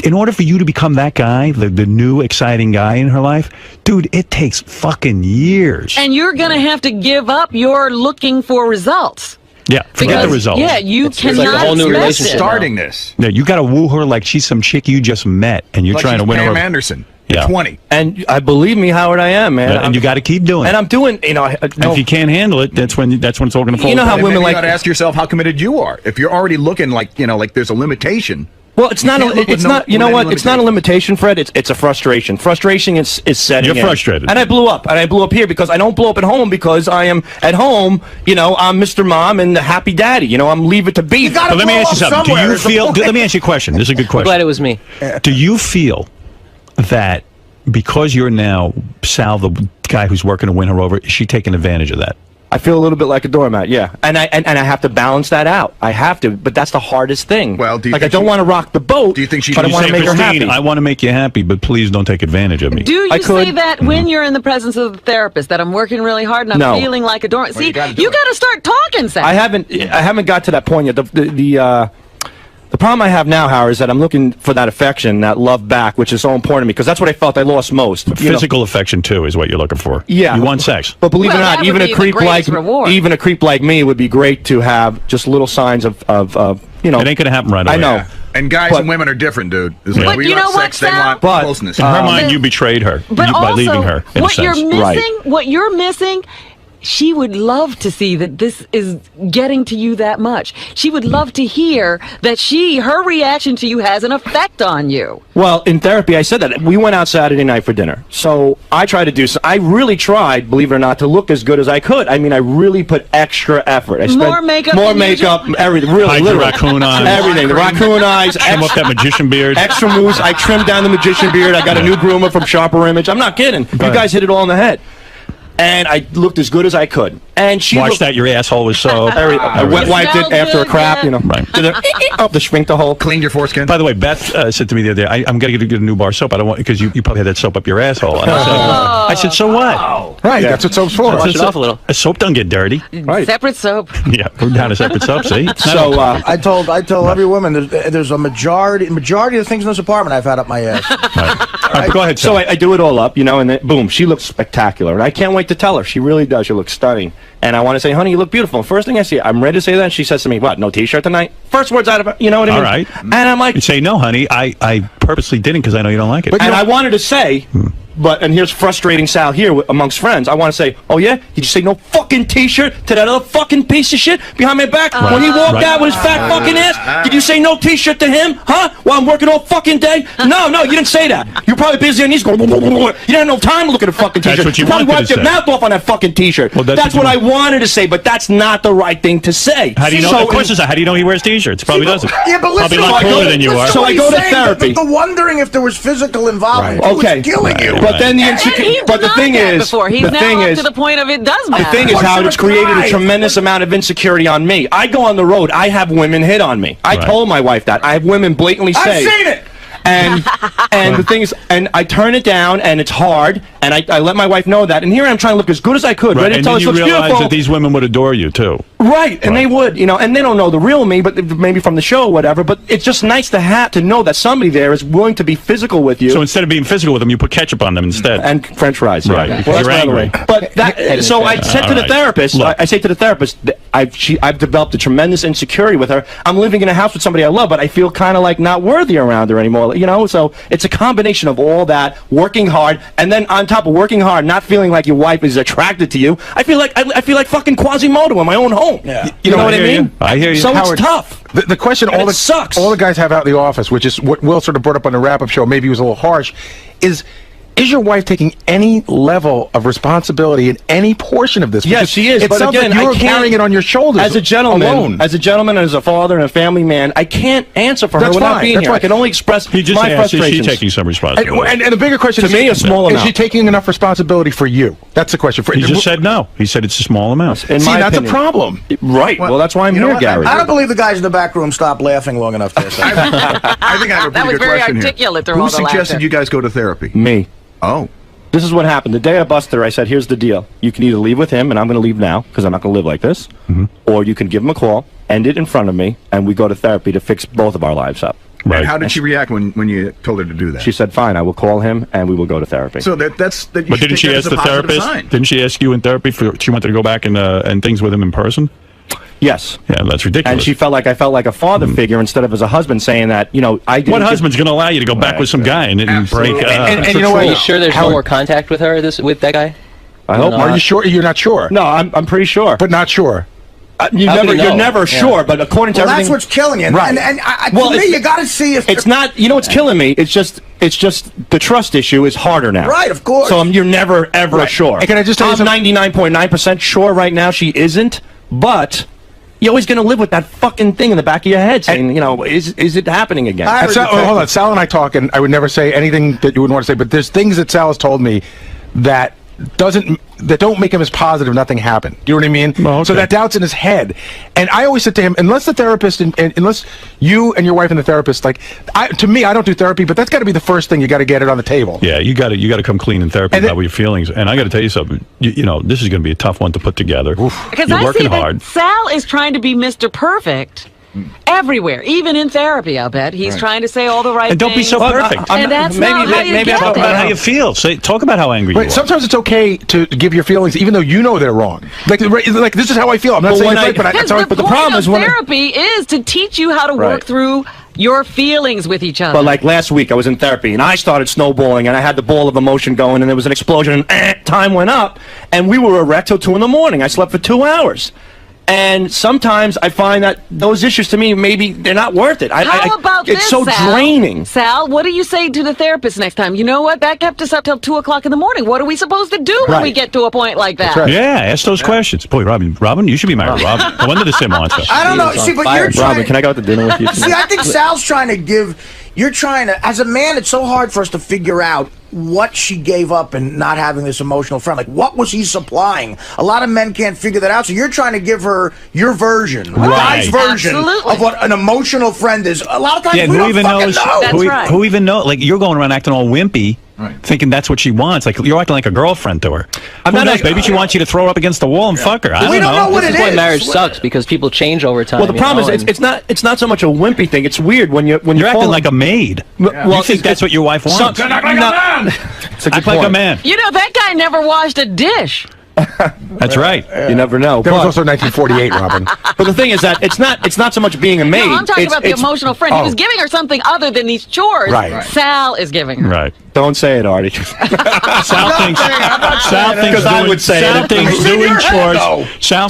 In order for you to become that guy, the new exciting guy in her life, dude, it takes fucking years. And you're going to have to give up your looking for results. Yeah, forget the results. Yeah, you cannot like a whole new relationship. Starting this. Yeah, you got to woo her like she's some chick you just met, and you're Like trying to win Pam her. Anderson. Yeah. 20. And believe me, Howard, I am, man. And you got to keep doing it. And I'm doing, you know. If you can't handle it, that's when it's all going to fall. You know how apart. women you like got to ask yourself how committed you are. If you're already looking like, you know, like there's a limitation. Well, it's not. It's not. You know what? It's not a limitation, Fred. It's a frustration. Frustration is setting in. You're frustrated. And I blew up. And I blew up here because I don't blow up at home because I am at home. You know, I'm Mr. Mom and the happy daddy. You know, I'm leave it to be. But let me ask you something. Do you feel? Let me ask you a question. This is a good question. I'm glad it was me. Do you feel that because you're now Sal, the guy who's working to win her over, is she taking advantage of that? I feel a little bit like a doormat, yeah, and I have to balance that out. I have to, but that's the hardest thing. Well, do you like think I don't want to rock the boat? Do you think she? But I want to make her happy. I want to make you happy, but please don't take advantage of me. Do you say that when you're in the presence of the therapist that I'm working really hard and I'm feeling like a doormat? See, you got to start talking, Sal. I haven't got to that point yet. The problem I have now, Howard, is that I'm looking for that affection, that love back, which is so important to me, because that's what I felt I lost most. Physical affection too is what you're looking for. Yeah, you want sex. But believe it or not, even a creep like me would be great to have just little signs of you know. It ain't gonna happen right away. I know. And guys and women are different, dude. It's like, but you know what, Sal? They want closeness. In her mind, you betrayed her by leaving her. In What a sense. you're missing. She would love to see that this is getting to you that much. She would love to hear that her reaction to you has an effect on you. Well, in therapy, I said that. We went out Saturday night for dinner. So I tried to do so. I really tried, believe it or not, to look as good as I could. I mean, I really put extra effort. I spent more makeup, everything. Really, Hide literally. the raccoon eyes. Everything. The raccoon eyes. Trim up that magician beard. Extra moves. I trimmed down the magician beard. I got a new groomer from Sharper Image. I'm not kidding. You guys hit it all on the head. And I looked as good as I could. And she watched that your asshole was so. I wet wiped it after a crap, you know. Right. Up the sphincter hole. Cleaned your foreskin. By the way, Beth said to me the other day, I'm going to get a new bar soap. I don't want because you probably had that soap up your asshole. And I said, so what? Right, that's what soap's for. Wash it off a little. A soap don't get dirty. Right. Separate soap. Yeah, we're down to separate soap. See. So I told every woman there's a majority of the things in this apartment I've had up my ass. Right. Go ahead. So I do it all up, you know, and then boom, she looks spectacular, and I can't wait to tell her. She really does. She looks stunning, and I want to say, honey, you look beautiful. And first thing I see, I'm ready to say that, and she says to me, what? No T-shirt tonight? First words out of her, you know what I mean? All right. And I'm like, you say no, honey. I purposely didn't because I know you don't like it. And I wanted to say. And here's frustrating Sal here amongst friends. I want to say, oh yeah, did you say no fucking T-shirt to that other fucking piece of shit behind my back when he walked out with his fat fucking ass? Did you say no T-shirt to him, huh? While I'm working all fucking day? No, you didn't say that. You're probably busy on these going. You didn't have no time to look at a fucking T-shirt. That's what you probably wanted wiped to your say. mouth off on that fucking T-shirt. Well, that's what I wanted to say, but that's not the right thing to say. How do you know? Of course, it's how do you know he wears T-shirts? Probably doesn't. Yeah, but listen, probably a lot cooler than you are. So I go to therapy. The wondering if there was physical involvement. Okay, was killing you. But then the insecurity. But the thing is, he's now up to the point of it does matter. The thing is how it's created a tremendous amount of insecurity on me. I go on the road. I have women hit on me. I told my wife that. I have women blatantly say. I've seen it. And the thing is, and I turn it down, and it's hard, and I let my wife know that. And here I'm trying to look as good as I could, ready to tell her she looks beautiful. And then you realize that these women would adore you too. Right, and they would, you know, and they don't know the real me, but maybe from the show or whatever. But it's just nice to know that somebody there is willing to be physical with you. So instead of being physical with them, you put ketchup on them instead. And French fries, right? Yeah. Because you're angry. But that, so I said to the therapist, I say to the therapist, I've developed a tremendous insecurity with her. I'm living in a house with somebody I love, but I feel kind of like not worthy around her anymore, you know. So it's a combination of all that, working hard, and then on top of working hard, not feeling like your wife is attracted to you. I feel like fucking Quasimodo in my own home. Yeah. You know what I mean? I hear you. So Howard, it's tough. The question all the guys have out in the office, which is what Will sort of brought up on the wrap-up show, maybe it was a little harsh, is your wife taking any level of responsibility in any portion of this? Yes, she is. It but sounds again, like you're I can't, carrying it on your shoulders as a gentleman, alone. As a gentleman, as a father, and a family man, I can't answer for her without being here. I can only express my frustrations. Is she taking some responsibility? And the bigger question to me, a small amount. Is she taking enough responsibility for you? That's the question. He just said no. He said it's a small amount. See, that's a problem. Right. Well, that's why I'm here, Gary. I don't believe the guys in the back room stopped laughing long enough there. I think I have a pretty good question here. Who suggested you guys go to therapy? Me. Oh. This is what happened. The day I busted her, I said, here's the deal. You can either leave with him, and I'm going to leave now, because I'm not going to live like this, or you can give him a call, end it in front of me, and we go to therapy to fix both of our lives up. Right. And how did she react when you told her to do that? She said, fine, I will call him, and we will go to therapy. So that's... But didn't she ask the therapist? Didn't she ask you in therapy she wanted to go back and things with him in person? Yes. Yeah, that's ridiculous. And she felt like I felt like a father figure instead of as a husband, saying that, you know, I didn't. What husband's going to allow you to go back with some guy and then break up? And you know what? Are you sure there's no more contact with her, with that guy? I hope not. Are you sure? You're not sure? No, I'm pretty sure. But not sure. You're never sure, but according to everything, that's what's killing it. Right. And to me, you got to see if it's not. You know what's killing me? It's just the trust issue is harder now. Right, of course. So you're never ever sure. And can I just tell you I'm 99.9% sure right now she isn't, but you're always going to live with that fucking thing in the back of your head saying, you know, is it happening again? Hold on, Sal and I talk, and I would never say anything that you wouldn't want to say, but there's things that Sal has told me that don't make him as positive nothing happened. Do you know what I mean? Oh, okay. So that doubt's in his head. And I always said to him, unless the therapist, unless you and your wife and the therapist, like, to me, I don't do therapy, but that's got to be the first thing. You got to get it on the table. Yeah, you got to come clean in therapy about your feelings. And I got to tell you something. You know, this is going to be a tough one to put together. Because You're I working see that hard. Sal is trying to be Mr. Perfect. Everywhere, even in therapy, I'll bet he's trying to say all the right And don't be things. so perfect. And that's not how you get talk there. about how you feel. Talk about how angry you are. Sometimes it's okay to give your feelings, even though you know they're wrong. Like this is how I feel. I'm not saying it's right, but that's how. But the problem is, therapy is to teach you how to work through your feelings with each other. But like last week, I was in therapy, and I started snowballing, and I had the ball of emotion going, and there was an explosion, and time went up, and we were erect till 2 in the morning. I slept for 2 hours. And sometimes I find that those issues to me, maybe they're not worth it. How about this, it's so Sal? draining. Sal, what do you say to the therapist next time? You know what? That kept us up till 2 o'clock in the morning. What are we supposed to do when we get to a point like that? Yeah, ask those questions. Boy, Robin, you should be married. Robin, no wonder the sim wants us. I don't know. See, but you're trying. Robin, can I go out to dinner with you? See, I think Sal's trying to give. You're trying to, as a man, it's so hard for us to figure out what she gave up and not having this emotional friend. Like, what was he supplying? A lot of men can't figure that out. So you're trying to give her your version, a guy's version of what an emotional friend is. A lot of times we don't fucking know. Who even knows? Like, you're going around acting all wimpy. Thinking that's what she wants. Like, you're acting like a girlfriend to her. Maybe she wants you to throw her up against the wall and fuck her. I don't know. This is why marriage sucks, because people change over time. Well, the problem is it's not so much a wimpy thing. It's weird when you're acting like a maid. Well, you think that's what your wife wants? Act like a man. Act like a man. You know, that guy never washed a dish. That's right. You never know. That was also 1948, Robin. But the thing is that it's not so much being a maid. No, I'm talking about the emotional friend. He was giving her something other than these chores. Right. Sal is giving her. Right. Don't say it, Artie. Sal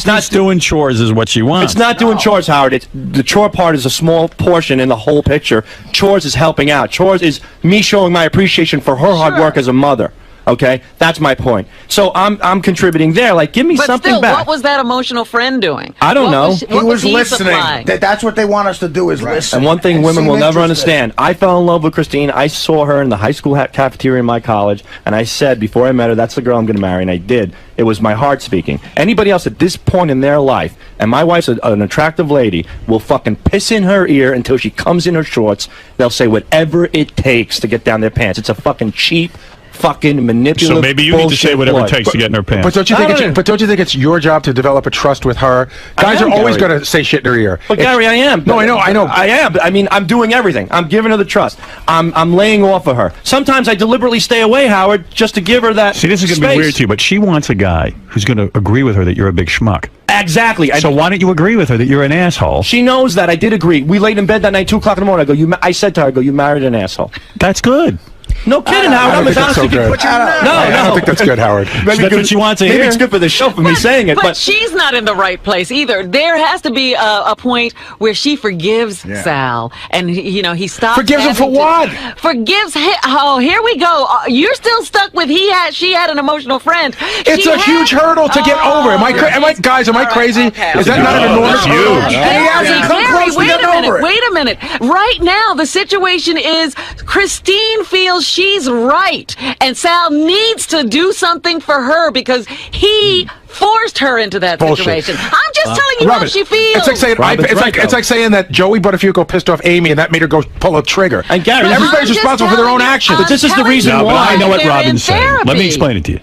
thinks doing chores is what she wants. It's not doing chores, Howard. The chore part is a small portion in the whole picture. Chores is helping out. Chores is me showing my appreciation for her hard work as a mother. Okay, that's my point. So I'm contributing there. Like, give me something still, back. What was that emotional friend doing? I don't know. He was listening. That's what they want us to do is listen. And one thing women will never understand. I fell in love with Christine. I saw her in the high school cafeteria in my college, and I said before I met her, that's the girl I'm going to marry, and I did. It was my heart speaking. Anybody else at this point in their life, and my wife's an attractive lady, will fucking piss in her ear until she comes in her shorts. They'll say whatever it takes to get down their pants. It's a fucking cheap, fucking manipulative. So maybe you need to say whatever it takes to get in her pants. But don't you think it's your job to develop a trust with her? Guys are always going to say shit in her ear. But Gary, I am. No, I know. I am. I mean, I'm doing everything. I'm giving her the trust. I'm laying off of her. Sometimes I deliberately stay away, Howard, just to give her that. See, this is going to be weird to you, but she wants a guy who's going to agree with her that you're a big schmuck. Exactly. So why don't you agree with her that you're an asshole? She knows that. I did agree. We laid in bed that night, 2 o'clock in the morning. I said to her, you married an asshole. That's good. No kidding, Howard. I don't think that's so good. I don't think that's good, Howard. That's what she wants to hear. Maybe it's good for the show for me saying it. But she's not in the right place either. There has to be a point where she forgives Sal, and he stops. Forgives him for what? Forgives him. Oh, here we go. You're still stuck with she had an emotional friend. It's a huge hurdle to get over. Am I guys? Am I crazy? Okay. Is that not an enormous hurdle? Gary, wait a minute. Right now, the situation is Christine feels she's right, and Sal needs to do something for her because he forced her into that situation. I'm just telling you how she feels. It's like saying that Joey Buttafuoco pissed off Amy and that made her go pull a trigger. And Gary, everybody's responsible for their own actions. But this is the reason why. I know what Robin's saying. Let me explain it to you.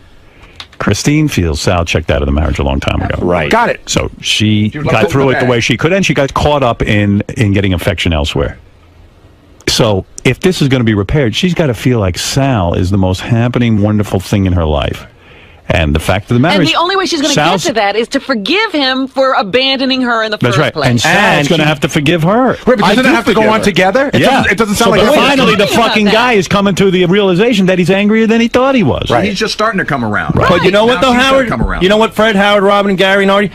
Christine feels Sal checked out of the marriage a long time ago. Right. Got it. So she got through it the way she could, and she got caught up in getting affection elsewhere. So if this is going to be repaired, she's got to feel like Sal is the most happening, wonderful thing in her life. And the fact of the matter and is, the only way she's going to get to that is to forgive him for abandoning her in the first place. And Sal's going to have to forgive her. Right, but doesn't it have to go on together? It doesn't sound like finally the fucking guy is coming to the realization that he's angrier than he thought he was. Right. He's just starting to come around. Right. But you know what, though, Howard? You know what, Fred, Howard, Robin, and Gary, and Artie?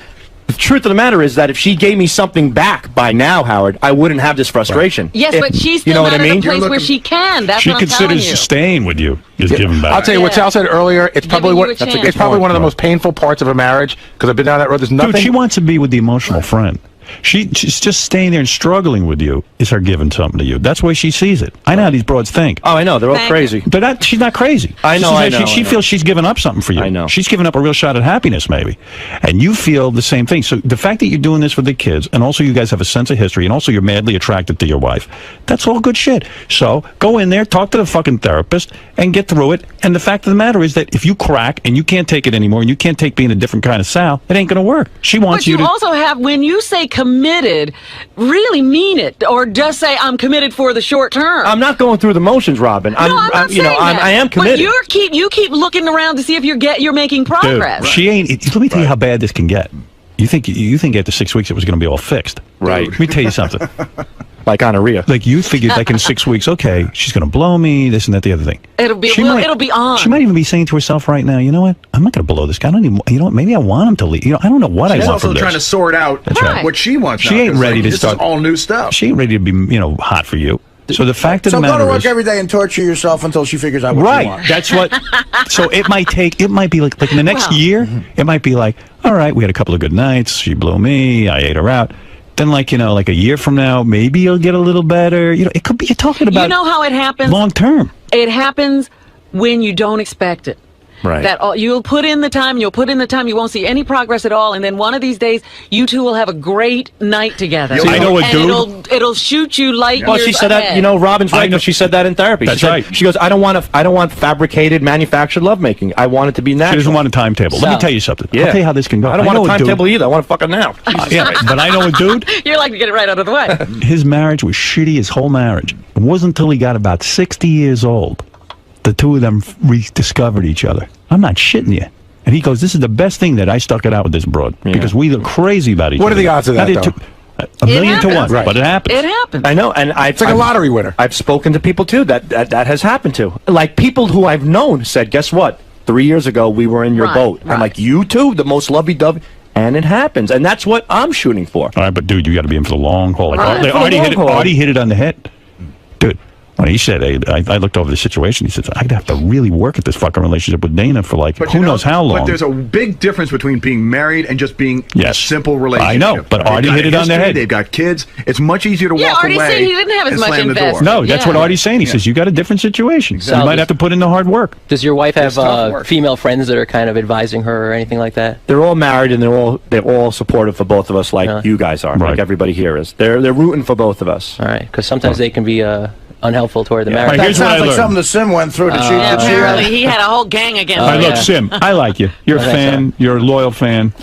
The truth of the matter is that if she gave me something back by now, Howard, I wouldn't have this frustration. Yes, but she's still not in a place where she can. That's she what I'm telling you. considers staying with you is giving back. I'll tell you what Sal said earlier. It's probably one of the most painful parts of a marriage because I've been down that road. There's nothing. Dude, she wants to be with the emotional friend. She's just staying there and struggling with you is her giving something to you. That's the way she sees it. I know how these broads think. Oh, I know. They're all crazy. But she's not crazy. I know. She feels she's given up something for you. I know. She's given up a real shot at happiness, maybe. And you feel the same thing. So the fact that you're doing this with the kids, and also you guys have a sense of history, and also you're madly attracted to your wife, that's all good shit. So go in there, talk to the fucking therapist, and get through it. And the fact of the matter is that if you crack and you can't take it anymore, and you can't take being a different kind of Sal, it ain't going to work. She wants you to... But you also have, when you say committed, really mean it, or just say I'm committed for the short term. I'm not going through the motions, Robin. I'm not saying that. I am committed. But you keep looking around to see if you're making progress. Dude, she ain't. Let me tell you how bad this can get. You think after 6 weeks it was going to be all fixed, right? Let me tell you something. Like gonorrhea. Like you figured, like in 6 weeks, okay, she's going to blow me, this and that, the other thing. It'll be on. She might even be saying to herself right now, you know what? I'm not going to blow this guy. I don't even. You know what? Maybe I want him to leave. You know, I don't know what I want from this. She's also trying to sort out what she wants. She ain't ready to start. This is all new stuff. She ain't ready to be, hot for you. So the fact of the matter is, go to work every day and torture yourself until she figures out what you want. That's what. So it might be like in the next year, it might be like, all right, we had a couple of good nights. She blew me. I ate her out. Then, like a year from now, maybe you'll get a little better. It could be. You're talking about. You know how it happens? Long term. It happens when you don't expect it. Right. That you'll put in the time, you won't see any progress at all, and then one of these days, you two will have a great night together. I know a dude. It'll shoot you light years she said ahead. that. Robin's right. She said that in therapy. That's right. She goes, I don't want fabricated, manufactured lovemaking. I want it to be natural. She doesn't want a timetable. Let me tell you something. Yeah. I'll tell you how this can go. I don't want a timetable either. I want to fuck it now. Yeah, but I know a dude. You like to get it right out of the way. His marriage was shitty. His whole marriage. It wasn't until he got about 60 years old, the two of them rediscovered each other. I'm not shitting you. And he goes, this is the best thing that I stuck it out with this broad. Because we look crazy about each other. What are the odds of that, though? A million to one, but it happens. It happens. I know, and it's like a lottery winner. I've spoken to people, too, that has happened to. Like, people who I've known said, guess what? 3 years ago, we were in your boat. I'm like, you two? The most lovey-dovey? And it happens. And that's what I'm shooting for. All right, but, dude, you got to be in for the long haul. Like, Artie hit it on the head. Dude. When he said, I looked over the situation, he said, I'd have to really work at this fucking relationship with Dana for who knows how long. But there's a big difference between being married and just being a simple relationship. I know, but Artie hit it on the head. They've got kids. It's much easier to walk away. Artie said he didn't have as much investment. No, that's what Artie's saying. He says, you got a different situation. Exactly. You might have to put in the hard work. Does your wife have female friends that are kind of advising her or anything like that? They're all married and they're all supportive for both of us like you guys are, like everybody here is. They're rooting for both of us. All right, because sometimes they can be... unhelpful toward the marriage. That sounds like something the Sim went through. Apparently, he had a whole gang against him. Look, Sim, I like you. You're a fan. You're a loyal fan.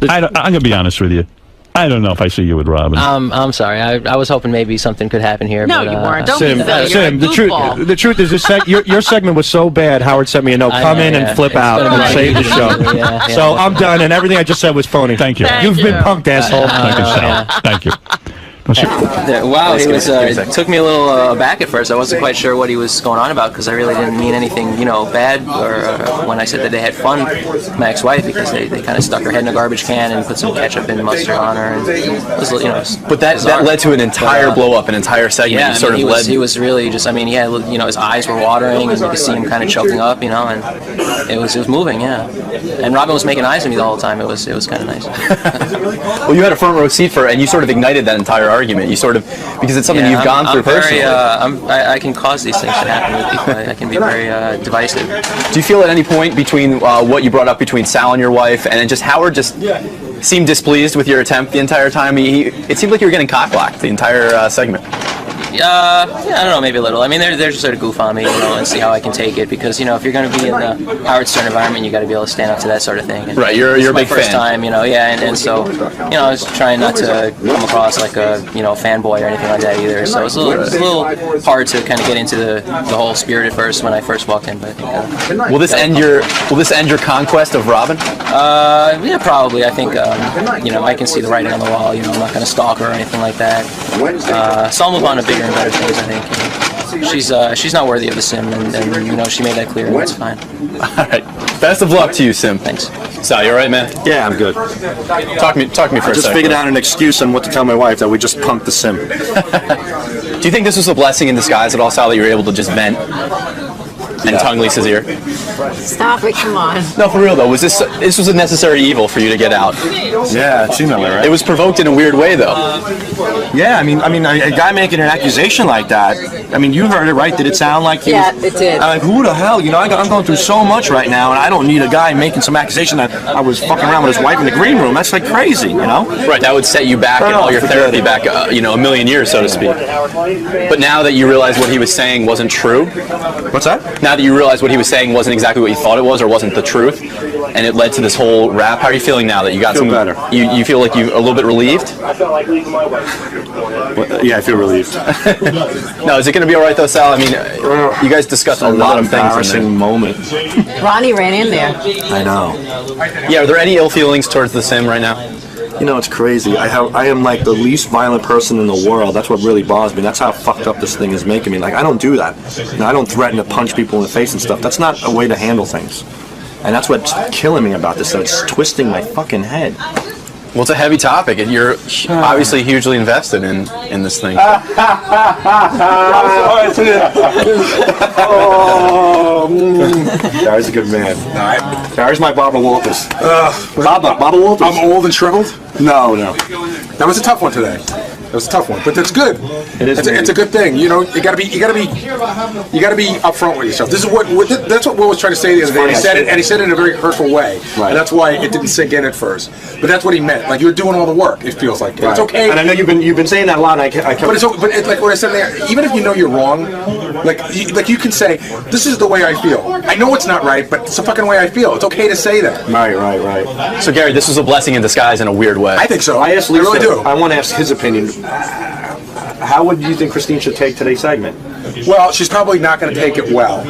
I'm going to be honest with you. I don't know if I see you with Robin. I'm sorry. I was hoping maybe something could happen here. No, but, you weren't. Don't Sim, be silly. Sim, the truth is, your segment was so bad, Howard sent me a note. Come in and flip out and save the show. So I'm done, and everything I just said was phony. Thank you. You've been punked, asshole. Thank you, Sal. Thank you. Wow, he was. It took me a little aback at first. I wasn't quite sure what he was going on about because I really didn't mean anything, bad. Or when I said that they had fun, my ex-wife, because they kind of stuck her head in a garbage can and put some ketchup and mustard on her, and it was, But that led to an entire blow up, an entire segment. Yeah, he was really just. His eyes were watering, and you could see him kind of choking up, and it was moving, yeah. And Robin was making eyes at me the whole time. It was kind of nice. Well, you had a front row seat for it, and you sort of ignited that entire argument. You sort of, because it's something you've gone through personally. I can cause these things to happen with people. I can be very divisive. Do you feel at any point between what you brought up between Sal and your wife, and just Howard just seemed displeased with your attempt the entire time? It seemed like you were getting cock-blocked the entire segment. I don't know, maybe a little. I mean, they're just sort of goof on me, and see how I can take it. Because if you're going to be in the Howard Stern environment, you got to be able to stand up to that sort of thing. And right, you're a big first fan. Time, and so I was trying not to come across like a fanboy or anything like that either. So it's a little hard to kind of get into the whole spirit at first when I first walked in. But will this end your conquest of Robin? Yeah, probably. I think I can see the writing on the wall. I'm not going to stalk her or anything like that. So I'll move on to bigger and better things, I think. She's not worthy of the sim, and she made that clear, and that's fine. All right. Best of luck to you, Sim. Thanks. Sal, you all right, man? Yeah, I'm good. Talk to me for a second. I just figured out an excuse on what to tell my wife that we just punked the sim. Do you think this was a blessing in disguise at all, Sal, that you were able to just vent and tongue Lisa's ear? Stop it, come on. No, for real though, this was a necessary evil for you to get out? Yeah, it seemed that way, right? It was provoked in a weird way though. Yeah, I mean, a guy making an accusation like that, I mean, you heard it, right? Did it sound like he Yeah, was, it did. I'm like, who the hell? I'm going through so much right now, and I don't need a guy making some accusation that I was fucking around with his wife in the green room. That's like crazy, Right, that would set you back and all your therapy back, a million years, so to speak. But now that you realize what he was saying wasn't true. What's that? Now that you realize what he was saying wasn't exactly what you thought it was, or wasn't the truth, and it led to this whole rap. How are you feeling now that you got feel better? You feel like you a little bit relieved? Yeah, I feel relieved. No, is it going to be all right though, Sal? I mean, you guys discussed a lot of things. Embarrassing moment. Ronnie ran in there. I know. Yeah, are there any ill feelings towards the sim right now? It's crazy. I am like the least violent person in the world. That's what really bothers me. That's how fucked up this thing is making me. Like, I don't do that. I don't threaten to punch people in the face and stuff. That's not a way to handle things. And that's what's killing me about this. So it's twisting my fucking head. Well, it's a heavy topic, and you're obviously hugely invested in this thing. Gary's a good man. Gary's my Baba Walters. Baba Walters. I'm old and shriveled? No. That was a tough one today. It was a tough one, but that's good. It is. It's a good thing. You gotta be upfront with yourself. This is that's what Will was trying to say the other day. And he said it, and he said it in a very hurtful way. Right. And that's why it didn't sink in at first. But that's what he meant. Like, you're doing all the work. It feels like it's okay. And I know you've been saying that a lot. And but it's like what I said there. Even if you know you're wrong, like you can say, "This is the way I feel." I know it's not right, but it's the fucking way I feel. It's okay to say that. Right. So, Gary, this was a blessing in disguise in a weird way. I think so. I asked Lisa, really do. I want to ask his opinion. How would you think Christine should take today's segment? Well, she's probably not going to take it well,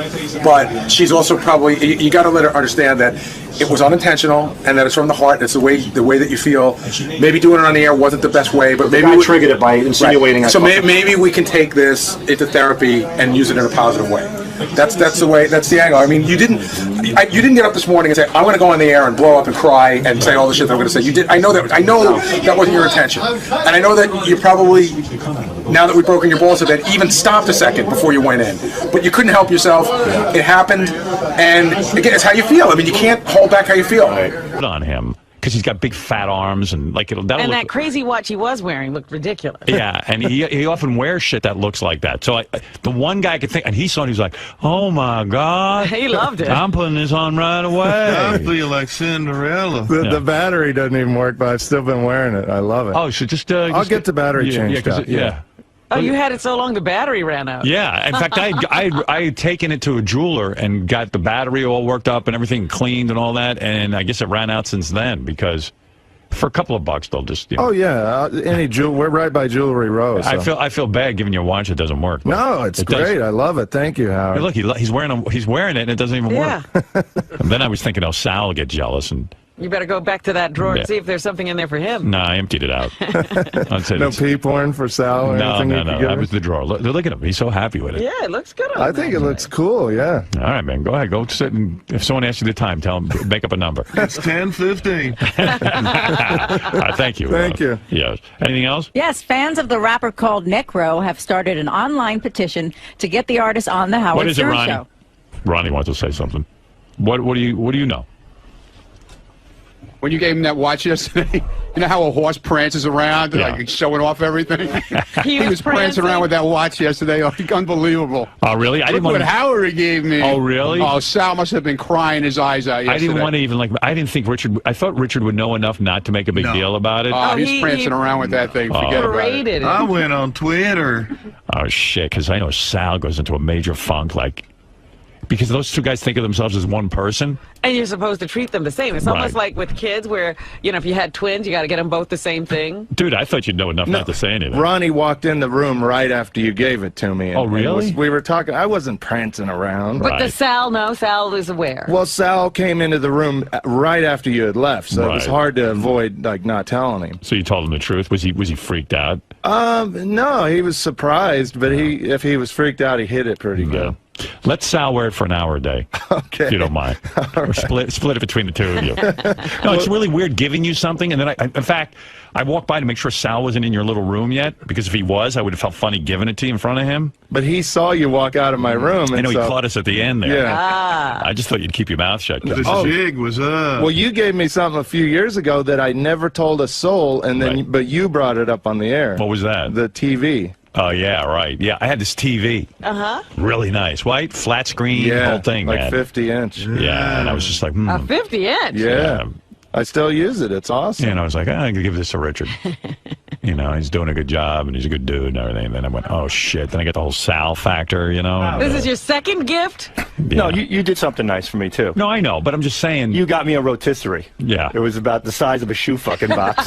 but she's also probably, you got to let her understand that it was unintentional and that it's from the heart. It's the way that you feel. Maybe doing it on the air wasn't the best way, but maybe we triggered it by insinuating. Right. So maybe we can take this into therapy and use it in a positive way. That's the way. That's the angle. I mean, you didn't get up this morning and say, "I'm going to go on the air and blow up and cry and say all the shit that I'm going to say." You did. I know that wasn't your intention, and I know that you probably, now that we've broken your balls a bit, even stopped a second before you went in. But you couldn't help yourself. It happened, and again, it's how you feel. I mean, you can't hold back how you feel. On him. Because he's got big fat arms and that crazy watch he was wearing looked ridiculous. Yeah, and he often wears shit that looks like that. So the one guy I could think, and he saw it, he was like, "Oh my God, he loved it. I'm putting this on right away." I feel like Cinderella. The battery doesn't even work, but I've still been wearing it. I love it. Oh, so just I'll get the battery changed out. Yeah. Oh, you had it so long the battery ran out. Yeah, in fact, I had taken it to a jeweler and got the battery all worked up and everything cleaned and all that, and I guess it ran out since then because for a couple of bucks they'll just. Oh yeah, we're right by Jewelry Row. So. I feel bad giving you a watch that doesn't work. No, it's great. I love it. Thank you, Howard. Hey, look, he's wearing it and it doesn't even work. And then I was thinking, Sal will get jealous and. You better go back to that drawer and see if there's something in there for him. No, I emptied it out. No pee porn for Sal or anything? No. That was the drawer. Look at him. He's so happy with it. Yeah, it looks good on I think it looks cool, yeah. All right, man. Go ahead. Go sit and if someone asks you the time, tell them, make up a number. It's 10:15. Thank you. Thank you. Yes. Anything else? Yes, fans of the rapper called 𝗦𝗄𝗿𝗍 have started an online petition to get the artist on the Howard Stern Show. Ronnie wants to say something. What do you know? When you gave him that watch yesterday, you know how a horse prances around, like showing off everything? He was prancing around with that watch yesterday. Unbelievable. Oh, really? Look what Howard gave me. Oh, really? Oh, Sal must have been crying his eyes out yesterday. I didn't want to even, I didn't think I thought Richard would know enough not to make a big deal about it. Oh, he's prancing around with that thing. Forget about it. I went on Twitter. Oh, shit, because I know Sal goes into a major funk, like, because those two guys think of themselves as one person. And you're supposed to treat them the same. It's almost like with kids where, you know, if you had twins, you got to get them both the same thing. Dude, I thought you'd know enough not to say anything. Ronnie walked in the room right after you gave it to me. Oh, really? We were talking. I wasn't prancing around. But does Sal know? Sal is aware. Well, Sal came into the room right after you had left, so it was hard to avoid, like, not telling him. So you told him the truth? Was he freaked out? No, he was surprised, but if he was freaked out, he hid it pretty good. Let Sal wear it for an hour a day, if you don't mind. Or split it between the two of you. No, it's really weird giving you something, and then in fact, I walked by to make sure Sal wasn't in your little room yet, because if he was, I would have felt funny giving it to you in front of him. But he saw you walk out of my room. I know, he caught us at the end there. Yeah. I just thought you'd keep your mouth shut. The jig was up. Well, you gave me something a few years ago that I never told a soul, and then but you brought it up on the air. What was that? The TV. Oh, yeah, right. Yeah, I had this TV. Uh-huh. Really nice. White, flat screen, whole thing, like man. 50-inch. Yeah, and I was just like, A 50-inch? Yeah. I still use it. It's awesome. And I was like, I'm going to give this to Richard. You know, he's doing a good job, and he's a good dude and everything. And then I went, oh, shit. Then I got the whole Sal factor, you know. This is your second gift? Yeah. No, you did something nice for me, too. No, I know, but I'm just saying. You got me a rotisserie. Yeah. It was about the size of a shoe fucking box.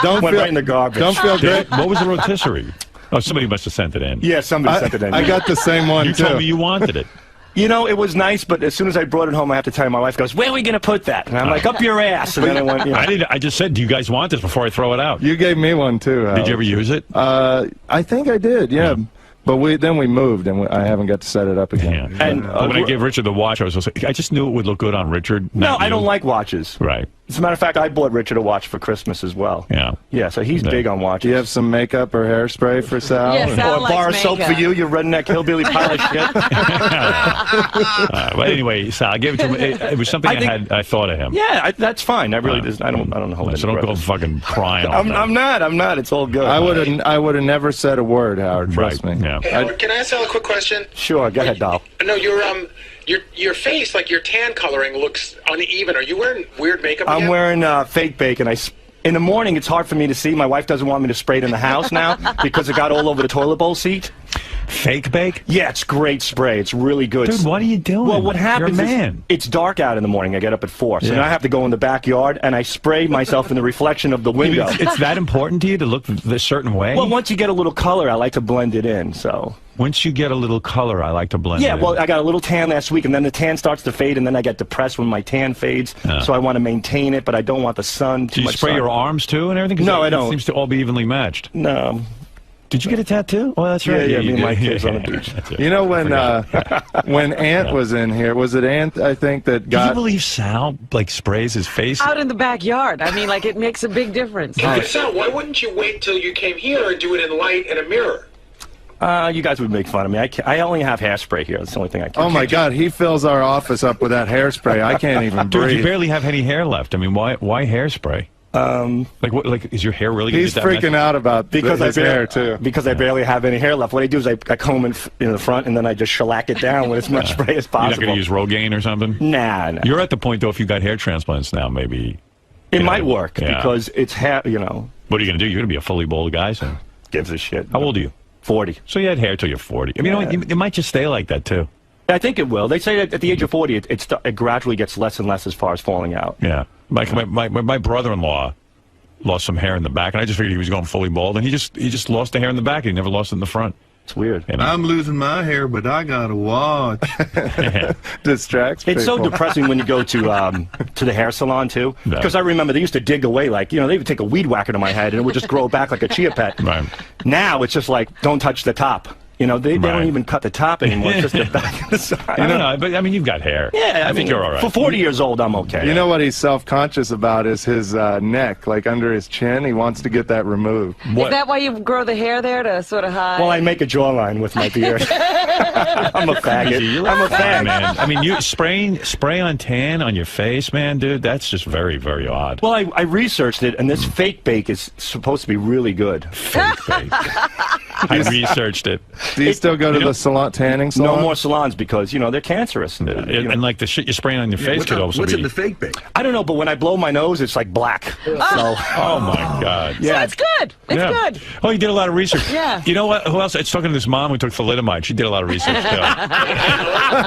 Don't Went feel, right in the garbage. Don't feel great. What was the rotisserie? Oh, somebody must have sent it in. Yeah, somebody sent it in. I got the same one, You too. told me you wanted it. You know, it was nice, but as soon as I brought it home, I have to tell you, my wife goes, where are we going to put that? And I'm like, up your ass. And then I went, you know. I just said, do you guys want this before I throw it out? You gave me one, too. Did you ever use it? I think I did, yeah. But then we moved, and I haven't got to set it up again. Yeah. And when I gave Richard the watch, I just knew it would look good on Richard. No, I don't like watches. Right. As a matter of fact, I bought Richard a watch for Christmas as well. Yeah. Yeah, so he's big on watches. Do you have some makeup or hairspray for Sal? Yeah, Sal or a bar of likes soap makeup. for you, you redneck hillbilly pile of shit. But anyway, Sal, I gave it to him. It was something I thought of him. Yeah, that's fine. I really I don't hold it. So don't go fucking crying. I'm not. It's all good. I would have never said a word, Howard. Trust me. Yeah. Hey, can I ask Sal a quick question? Sure, go ahead, doll. No, your face, like your tan coloring, looks uneven. Are you wearing weird makeup again? I'm wearing fake bacon. In the morning, it's hard for me to see. My wife doesn't want me to spray it in the house now because it got all over the toilet bowl seat. Fake bake? Yeah, it's great spray. It's really good. Dude, what are you doing? Well, what happens You're a man. is it's dark out in the morning. I get up at 4, so now I have to go in the backyard and I spray myself in the reflection of the window. It's that important to you to look this certain way? Well, once you get a little color, I like to blend it in. So once you get a little color, I like to blend it in. Yeah, well, I got a little tan last week, and then the tan starts to fade, and then I get depressed when my tan fades. So I want to maintain it, but I don't want the sun too much. Do you spray your arms too and everything? No, I don't. It seems to all be evenly matched. No. Did you get a tattoo? Oh, that's right. Yeah, me and my kids on the beach. You know, when Ant was in here, was it Ant, I think, that got... Do you believe Sal, like, sprays his face? Out in the backyard. I mean, like, it makes a big difference. Sal, why wouldn't you wait till you came here and do it in light and a mirror? You guys would make fun of me. I only have hairspray here. That's the only thing I can. Oh, my God. He fills our office up with that hairspray. I can't even breathe. Dude, you barely have any hair left. I mean, why hairspray? Like, is your hair really going to He's freaking out about his hair, too. Because I barely have any hair left. What I do is I comb in the front, and then I just shellac it down with as much spray as possible. You're not going to use Rogaine or something? Nah. You're at the point, though, if you got hair transplants now, maybe... It might work, because it's hair, you know. What are you going to do? You're going to be a fully bald guy, so... Gives a shit. How old are you? 40. So you had hair till you're 40. I mean, you know, it might just stay like that, too. I think it will. They say that at the age of 40, it gradually gets less and less as far as falling out. Yeah. Like my brother-in-law lost some hair in the back, and I just figured he was going fully bald, and he just lost the hair in the back. He never lost it in the front. It's weird. You know? I'm losing my hair, but I got a watch. Distracts people. It's so depressing when you go to the hair salon, too. Because I remember they used to dig away, like, you know, they would take a weed whacker to my head, and it would just grow back like a chia pet. Right. Now it's just like, don't touch the top. You know, they don't even cut the top anymore. It's just the back and the side. I don't know, but I mean, you've got hair. Yeah, I think you're all right. For 40 years old, I'm okay. You know what he's self-conscious about is his neck, like under his chin. He wants to get that removed. Is that why you grow the hair there, to sort of hide? Well, I make a jawline with my beard. I'm a faggot. I'm a fag, man. I mean, you spray on tan on your face, man, dude. That's just very, very odd. Well, I researched it, and this fake bake is supposed to be really good. Fake bake. I researched it. Do you still go to the salon, tanning salon? No more salons because, you know, they're cancerous. And like the shit you're spraying on your face could also what's be... in the fake bait? I don't know, but when I blow my nose, it's like black. So, oh, my God. Yeah. So it's good. It's good. Oh, you did a lot of research. Yeah. You know what? Who else? It's talking to this mom who took thalidomide. She did a lot of research, too.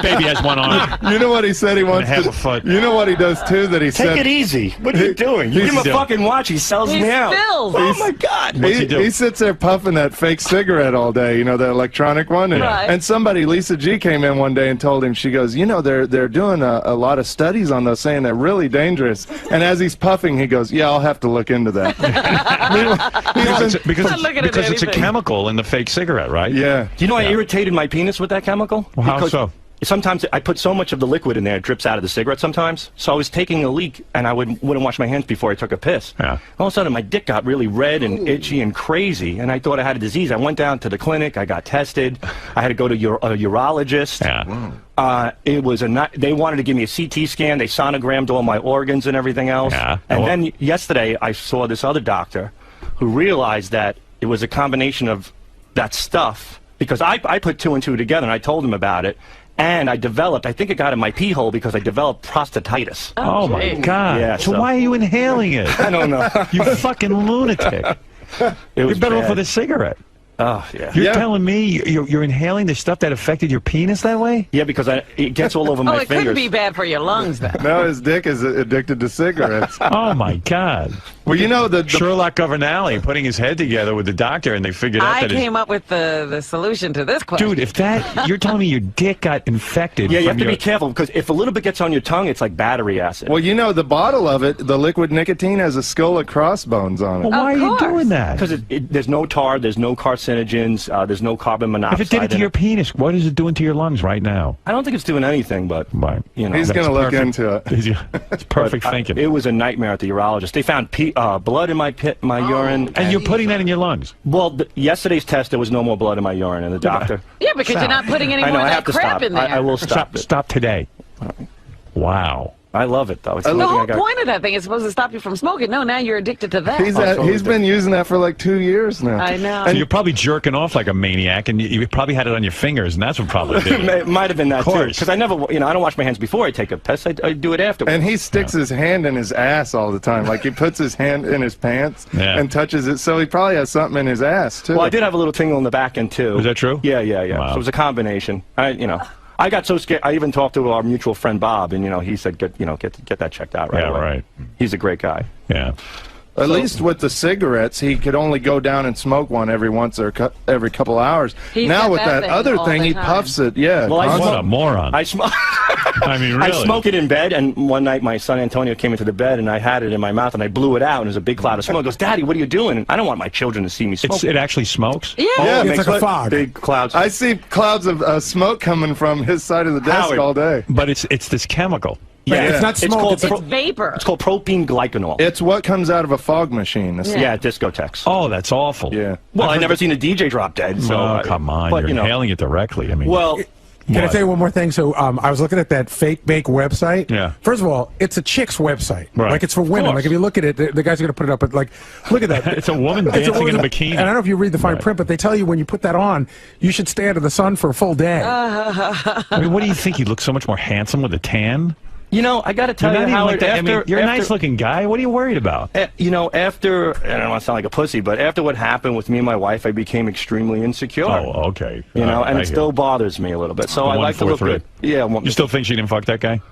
Baby has one arm. You know what he said he wants half to... a foot. You know what he does, too, that he said... Take it easy. What are you doing? You give him a fucking watch, he sells me out. Oh, my God. He sits there puffing that fake cigarette all day, you know, the electronic one. And somebody, Lisa G, came in one day and told him, she goes, you know, they're doing a lot of studies on those, saying they're really dangerous. And as he's puffing, he goes, yeah, I'll have to look into that. because it's a chemical in the fake cigarette, right? Yeah. Do you know I irritated my penis with that chemical? Well, how so? Sometimes I put so much of the liquid in there, it drips out of the cigarette sometimes. So I was taking a leak, and I wouldn't wash my hands before I took a piss. Yeah. All of a sudden, my dick got really red and itchy and crazy, and I thought I had a disease. I went down to the clinic. I got tested. I had to go to a urologist. Yeah. It was they wanted to give me a CT scan. They sonogrammed all my organs and everything else. Yeah. And then yesterday, I saw this other doctor who realized that it was a combination of that stuff, because I put 2 and 2 together, and I told him about it. And I developed, I think it got in my pee hole because I developed prostatitis. Oh, my God. Yeah, so why are you inhaling it? I don't know. You fucking lunatic. You're better off with a cigarette. Oh, yeah. You're telling me you're inhaling the stuff that affected your penis that way? Yeah, because it gets all over my it fingers. could be bad for your lungs, then. No, his dick is addicted to cigarettes. Oh, my God. Well, you know, the Sherlock Governale putting his head together with the doctor, and they figured out I that came up with the solution to this question. Dude, if you're telling me your dick got infected. Yeah, you have to be careful, because if a little bit gets on your tongue, it's like battery acid. Well, you know, the bottle of it, the liquid nicotine, has a skull of crossbones on it. Well, why are you doing that? Because there's no tar, there's no carcinogens, there's no carbon monoxide. If it did it to your penis, what is it doing to your lungs right now? I don't think it's doing anything, but you know, he's going to look into it. It's perfect thinking. It was a nightmare at the urologist. They found blood in my urine. And you're putting that in your lungs? Well, yesterday's test, there was no more blood in my urine, and the doctor... Yeah, because you're not putting any more of that crap in there. I will stop. Stop today. Wow. I love it, though. It's the whole point of that thing is supposed to stop you from smoking. No, now you're addicted to that. He's been using that for like 2 years now. I know. So you're probably jerking off like a maniac, and you probably had it on your fingers, and that's what probably did it. It might have been that, too. Because I never, I don't wash my hands before I take a piss. I do it afterwards. And he sticks his hand in his ass all the time. Like, he puts his hand in his pants and touches it. So he probably has something in his ass, too. Well, I did have a little tingle in the back end, too. Is that true? Yeah. Wow. So it was a combination. I got so scared. I even talked to our mutual friend Bob, and he said, "Get that checked out right away." Right. He's a great guy. Yeah. At least with the cigarettes, he could only go down and smoke one every once or every couple hours. Now with that other thing, he puffs it. Yeah. Well, what a moron! I smoke. I mean, really. I smoke it in bed, and one night my son Antonio came into the bed, and I had it in my mouth, and I blew it out, and there's a big cloud of smoke. He goes, "Daddy, what are you doing?" And I don't want my children to see me smoke. It actually smokes? Yeah. Yeah, it's like a fog. Big clouds. I see clouds of smoke coming from his side of the desk all day. But it's this chemical. Yeah, it's not smoke. It's vapor. It's called propene glycanol. It's what comes out of a fog machine. Yeah, discotheques. Oh, that's awful. Yeah. Well, I never seen a DJ drop dead. So come on, but, you're inhaling it directly. I mean, well. Can I tell you one more thing? So I was looking at that fake bake website. Yeah. First of all, it's a chick's website. Right. Like, it's for women. Like, if you look at it, the guys are going to put it up. But, like, look at that. It's a woman dancing in a bikini. And I don't know if you read the fine print, but they tell you when you put that on, you should stand in the sun for a full day. I mean, what do you think? You look so much more handsome with a tan? I got to tell you, Howard, you're a nice-looking guy. What are you worried about? After, I don't want to sound like a pussy, but after what happened with me and my wife, I became extremely insecure. Oh, okay. And it still bothers me a little bit. So I like to look good. Yeah. You still think she didn't fuck that guy?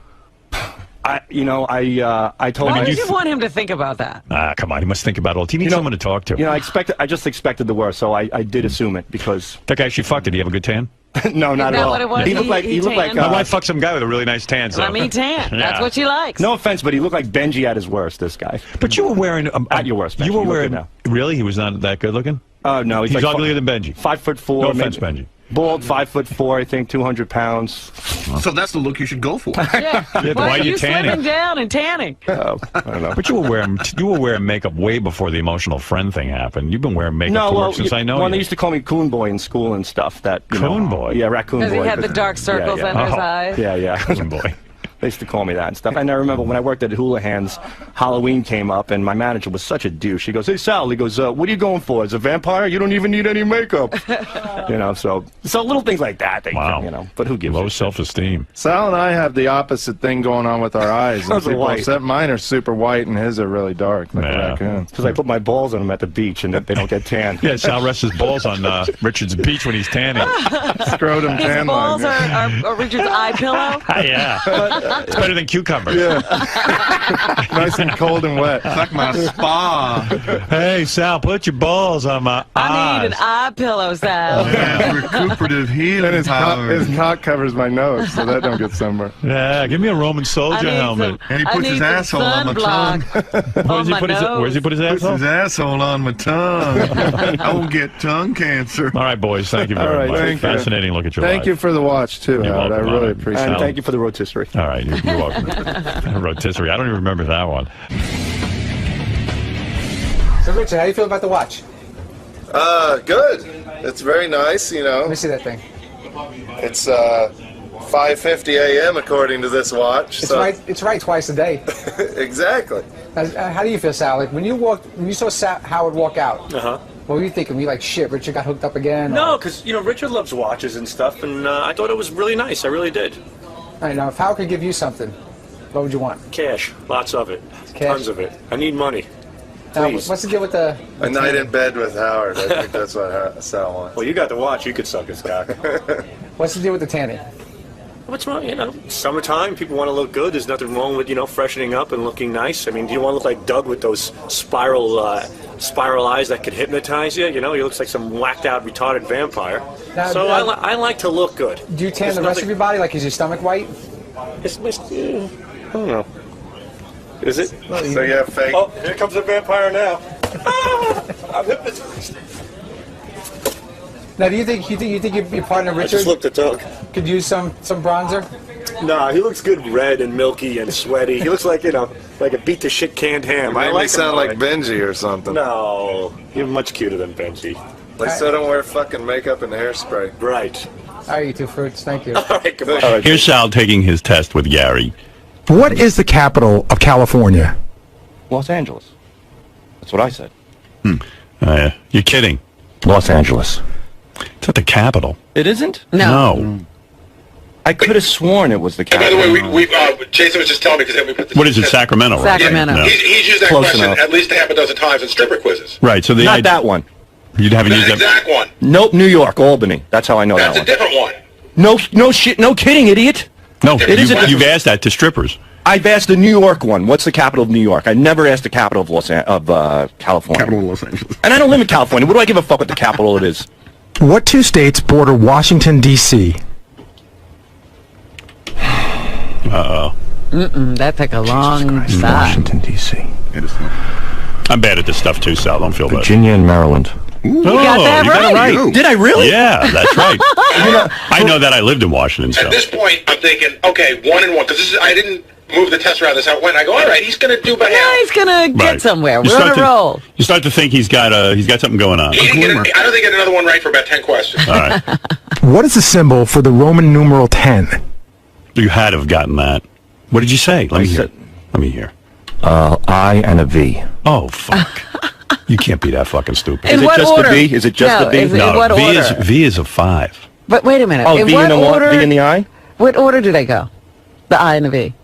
I told him. Why did you want him to think about that? Come on, he must think about it all. He needs someone to talk to. I just expected the worst, so I did assume it because that guy she fucked. Did he have a good tan? No, not at all. What it was? He looked like my wife fucked some guy with a really nice tan. So. Let me tan. That's what she likes. No offense, but he looked like Benji at his worst. This guy. But you were wearing at your worst. Benji. You were wearing. Really, he was not that good looking. No, he's like uglier than Benji. 5'4". No offense, Benji. Bald, 5'4", I think, 200 pounds. So that's the look you should go for. Yeah. Why are you slimming down and tanning? I don't know. But you were wearing makeup way before the emotional friend thing happened. You've been wearing makeup to work since I know you. Well, they used to call me Coon Boy in school and stuff. That Coon Boy? Yeah, Raccoon Boy. Because he had the dark circles under his eyes. Yeah. Coon Boy. They used to call me that and stuff. And I remember when I worked at Houlihan's, Halloween came up, and my manager was such a douche. He goes, "Hey, Sal," he goes, "what are you going for? As a vampire? You don't even need any makeup." You know, so little things like that. Wow. You know, but who gives? Low self-esteem. Sal and I have the opposite thing going on with our eyes. Those are white. Except mine are super white, and his are really dark, like a raccoon. Because I put my balls on them at the beach, and they don't get tan. Yeah, Sal rests his balls on Richard's beach when he's tanning. Scrotum His tan balls line. are Richard's eye pillow. Yeah. It's better than cucumbers. Yeah. Nice and cold and wet. It's like my spa. Hey, Sal, put your balls on my I eyes. need an eye pillow, Sal. Yeah, recuperative healing And his power. cock covers my nose, so that don't get sunburned. Yeah, give me a Roman soldier helmet. And he puts his asshole on my tongue. Where's he put his Puts asshole? his asshole on my tongue. I will get tongue cancer. All right, boys. Thank you very much. Thank you. Fascinating look at your Thank life. you for the watch, too, You're Howard. I welcome, really Howard. appreciate it. And thank you for the rotisserie. All right, you're welcome. Rotisserie. I don't even remember that one. So, Richard, how do you feel about the watch? Good. It's very nice, you know. Let me see that thing. It's 5:50 a.m. according to this watch. It's right twice a day. Exactly. How do you feel, Sal? Like when you saw Howard walk out, what were you thinking? Were you like, shit, Richard got hooked up again? No, because, you know, Richard loves watches and stuff, and I thought it was really nice. I really did. All right, now, if Howard could give you something, what would you want? Cash. Lots of it. Cash? Tons of it. I need money. Now, Please. what's the deal with the... A night in bed with Howard. I think that's what Sal wants. Well, you got the watch. You could suck his cock. What's the deal with the tanning? What's wrong? You know, summertime, people want to look good. There's nothing wrong with, you know, freshening up and looking nice. I mean, do you want to look like Doug with those spiral eyes that could hypnotize you? You know, he looks like some whacked out, retarded vampire. So I like to look good. Do you tan the rest of your body? Like, is your stomach white? I don't know. Is it? So you have fake... Oh, here comes the vampire now. I'm hypnotized. Now, do you think your partner Richard? I just looked at Doug. Could use some bronzer? Nah, he looks good, red and milky and sweaty. He looks like, you know, like a beat to shit canned ham. I like sound like Benji or something. No, you're much cuter than Benji. They still don't wear fucking makeup and hairspray. Right. All right, you two fruits. Thank you. All right, goodbye. All right, here's Sal taking his test with Gary. What is the capital of California? Los Angeles. That's what I said. You're kidding. Los Angeles. It's not the capital. It isn't? No. I could have sworn it was the capital. By the way, Jason was just telling me because then we put the... What is it, Sacramento? Right? Sacramento. Yeah. He's used that Close question enough. at least a half a dozen times in stripper quizzes. Right, so Not that one. You haven't That used that. exact one. Nope, New York, Albany. That's how I know That's that a different one. No shit, no kidding, idiot. No, You've asked that to strippers. I've asked the New York one. What's the capital of New York? I never asked the capital of California. Capital of Los Angeles. And I don't live in California. What do I give a fuck what the capital it is? What two states border Washington, D.C.? Uh-oh. That took a long shot. Washington, D.C. It is I'm bad at this stuff too, Sal. Don't feel bad. Virginia and Maryland. You got that you got it right. right. Did I really? Yeah, that's right. I know that I lived in Washington, so. At this point, I'm thinking, okay, 1 and 1, because I didn't move the test around. This how it went. I go, all right, he's going to do about half. Yeah, he's gonna get Right. somewhere. You We're on start a to- roll. You start to think he's got something going on. I don't think I get another one right for about 10 questions. All right. What is the symbol for the Roman numeral 10? You had to have gotten that. What did you say? Let me hear. Let me hear. I and a V. Oh, fuck. You can't be that fucking stupid. In Is it what just order? the V? Is it just No, the V? is it- in No, what V order? V is a 5. But wait a minute. Oh, in V what in the order? V in the I? What order do they go? The I and the V.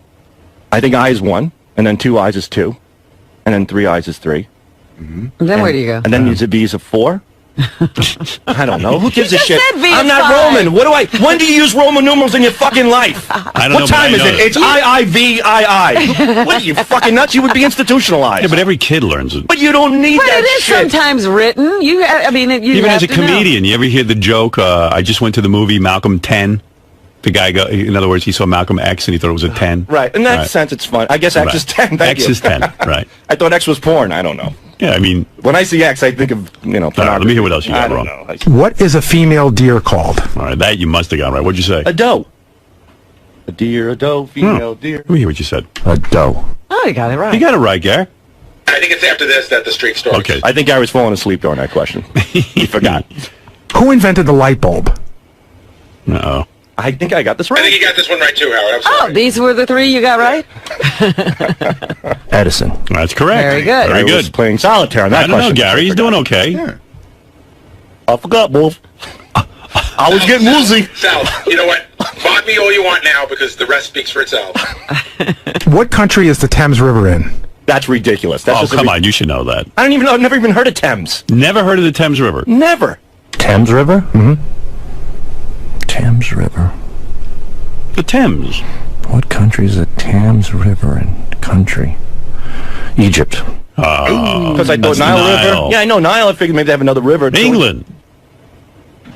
I think I is 1, and then 2 I's is 2, and then 3 I's is 3. And then where do you go? And then is a V is a 4? I don't know. Who gives a just shit? said V I'm is not 5. Roman. What do I? When do you use Roman numerals in your fucking life? I don't What know, but time I is know it? that. It's I. What are you fucking nuts? You would be institutionalized. Yeah, but every kid learns it. But you don't need But that it is shit. sometimes written. You, I mean, you Even have as a to know. comedian, you ever hear the joke, I just went to the movie Malcolm 10? The guy, in other words, he saw Malcolm X and he thought it was a 10. Right. In that Right. sense, it's fun. I guess X Right. is 10. Thank X you. is 10, right. I thought X was porn. I don't know. Yeah, I mean... When I see X, I think of, let me hear what else you got I don't wrong. know. What is a female deer called? All right, that you must have got right. What'd you say? A doe. A deer, a doe, female deer. Let me hear what you said. A doe. Oh, you got it right. You got it right, Gary. I think it's after this that the streak starts. Okay. I think I was falling asleep during that question. He forgot. Who invented the light bulb? Uh-oh. I think I got this right. I think you got this one right too, Howard. I'm sorry. Oh, these were the three you got right? Edison. That's correct. Very good. Very I was good. playing solitaire on that I don't know, question. Gary. He's doing okay. Yeah. I forgot, Wolf. I was getting woozy. Sal, you know what? Mock me all you want now because the rest speaks for itself. What country is the Thames River in? That's ridiculous. That's just come on. You should know that. I don't even know. I've never even heard of Thames. Never heard of the Thames River? Never. Thames River? Mm-hmm. Thames River. The Thames. What country is the Thames River in? Country. Egypt. Because I thought Nile River. Yeah, I know Nile. I figured maybe they have another river. England.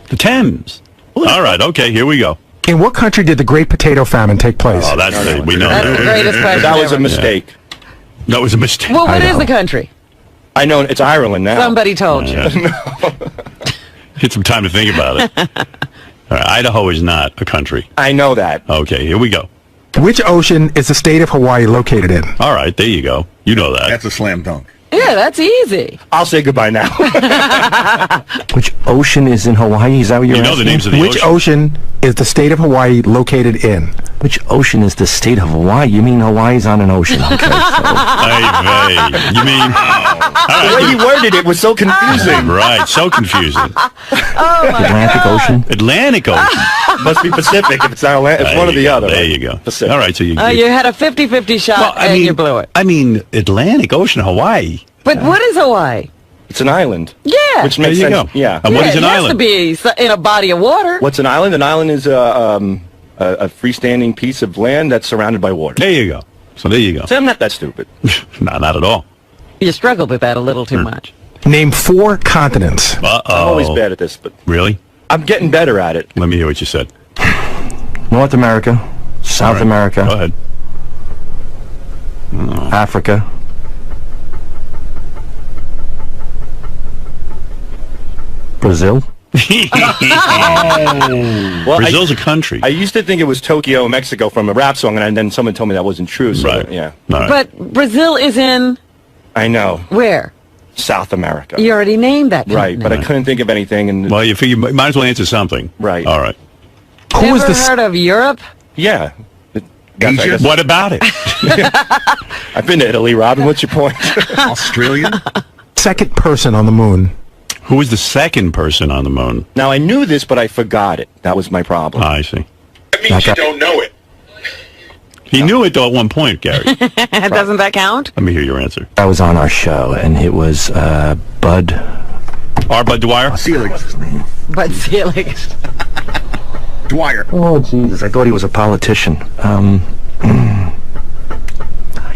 The Thames. All right. Okay. Here we go. In what country did the Great Potato Famine take place? Oh, that's we know. That's the greatest question That was a ever. mistake. Yeah. That was a mistake. Well, what is the country? I know it's Ireland now. Somebody told you. Get some time to think about it. All right, Idaho is not a country. I know that. Okay, here we go. Which ocean is the state of Hawaii located in? All right, there you go. You know that. That's a slam dunk. Yeah, that's easy. I'll say goodbye now. Which ocean is in Hawaii? Is that what you're You know asking? the names of the Which ocean is the state of Hawaii located in? Which ocean is the state of Hawaii? You mean Hawaii's on an ocean? Okay, so. You mean... The way he worded it was so confusing. Right, so confusing. Atlantic Ocean? Atlantic Ocean. Must be Pacific if it's not Atlantic. It's one or the other. There you go. Pacific. All right, so you... You had a 50-50 shot and you blew it. I mean, Atlantic Ocean, Hawaii. But what is Hawaii? It's an island. Yeah. Which makes There you sense. go. Yeah. And what is an It island? has to be in a body of water. What's an island? An island is a freestanding piece of land that's surrounded by water. There you go. So there you go. So I'm not that stupid. No, not at all. You struggled with that a little too much. Name 4 continents. Uh-oh. I'm always bad at this, but Really? I'm getting better at it. Let me hear what you said. North America, South All right. America, Go ahead. Africa, Brazil. Well, Brazil's a country. I used to think it was Tokyo, Mexico from a rap song, and then someone told me that wasn't true. So, Right. yeah. All right. But Brazil is in I know. where? South America. You already named that. Right, but I couldn't think of anything. And Well, you figure you might as well answer something. Right. All right. Who was Never the heard of Europe? Yeah. Asia? What about it? I've been to Italy, Robin. What's your point? Australian? second person on the moon? Who was the second person on the moon? Now, I knew this, but I forgot it. That was my problem. I see. That means you don't know it. He knew it, though, at one point, Gary. Doesn't that count? Let me hear your answer. I was on our show, and it was Bud. Our Bud Dwyer? Selig's his name. But Felix. Dwyer. Oh, Jesus. I thought he was a politician. I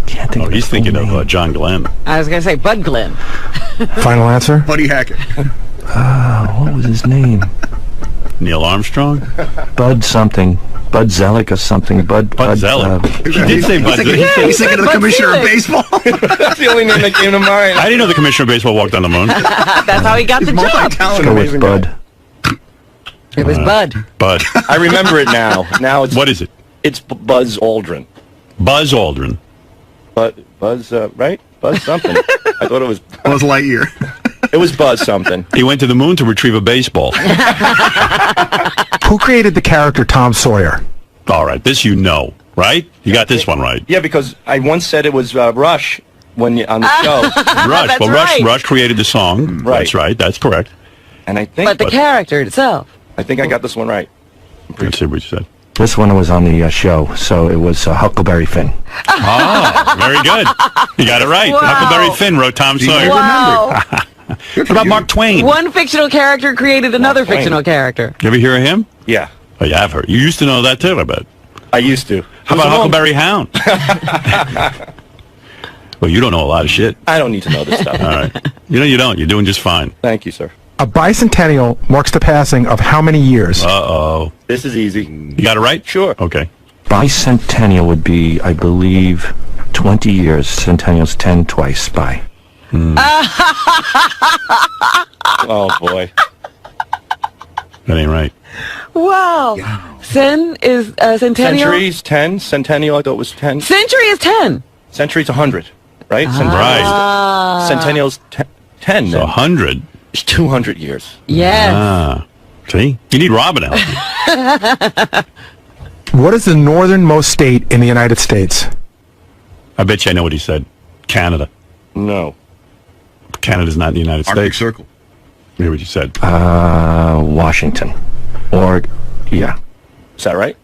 can't think Oh, of he's his thinking full name. of John Glenn. I was going to say Bud Glenn. Final answer? Buddy Hackett. What was his name? Neil Armstrong? Bud something. Bud Zellick or something. Bud Zellick. He did say Bud Zellick. He's thinking of the commissioner of baseball. That's the only name that came to mind. I didn't know the commissioner of baseball walked on the moon. That's how he got the job. Let's go with Bud. It was Bud. Bud. I remember it now. Now it's What is it? It's Buzz Aldrin. Buzz Aldrin. Buzz, right? Buzz something. I thought it was. Buzz Lightyear. It was Buzz something. He went to the moon to retrieve a baseball. Who created the character Tom Sawyer? All right, this you know, right? You got this one right. Yeah, because I once said it was Rush when on the show. Rush. That's Well, right. Rush created the song. Right. That's right. That's correct. And I think But the character itself. I think I got this one right. Let's see what you said. This one was on the show, so it was Huckleberry Finn. Oh, very good. You got it right. Wow. Huckleberry Finn wrote Tom Sawyer. Wow. What about Mark Twain? One fictional character created another Twain. fictional character. You ever hear of him? Yeah, Oh, yeah, I've heard. You used to know that too, I bet. I used to. How about Huckleberry Hound? Well, you don't know a lot of shit. I don't need to know this stuff. All right. You know you don't. You're doing just fine. Thank you, sir. A bicentennial marks the passing of how many years? Uh-oh. This is easy. You got it right? Sure. Okay. Bicentennial would be, I believe, 20 years. Centennial's 10 twice by. Oh boy. That ain't right. Wow. Cen is centennial. Centuries 10. Centennial I thought was 10. Century is 10. Century's 100, right? Right. Centennial's 10. So Then. 100. It's 200 years. Yes. Ah. See? You need Robin out. What is the northernmost state in the United States? I bet you I know what he said. Canada. No. Canada's not in the United Arctic States. Circle. Hear what you said. Washington. Or, yeah. Is that right?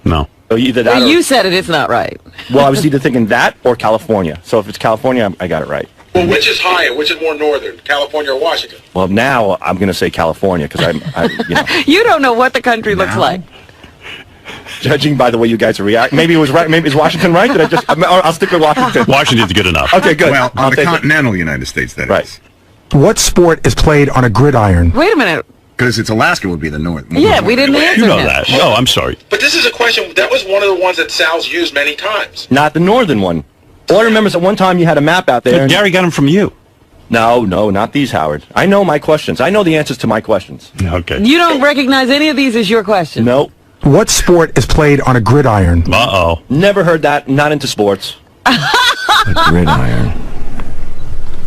No. So either that Well, or, you said it. It's not right. well, I was either thinking that or California. So if it's California, I got it right. Well, which is higher? Which is more northern, California or Washington? Well, now I'm going to say California because You don't know what the country looks like. Judging by the way you guys are reacting, maybe it was right. Maybe is Washington right? I'll stick with Washington. Washington's good enough. Okay, good. Well, I'll on the take it. continental United States, that Right. is. What sport is played on a gridiron? Wait a minute. Because it's Alaska would be the north. Yeah, we didn't answer You know that. that. No, I'm sorry. But this is a question, that was one of the ones that Sal's used many times. Not the northern one. All I remember is at one time you had a map out there. Gary got them from you. No, not these, Howard. I know my questions. I know the answers to my questions. Okay. You don't recognize any of these as your question. No. What sport is played on a gridiron? Uh-oh. Never heard that. Not into sports. A gridiron.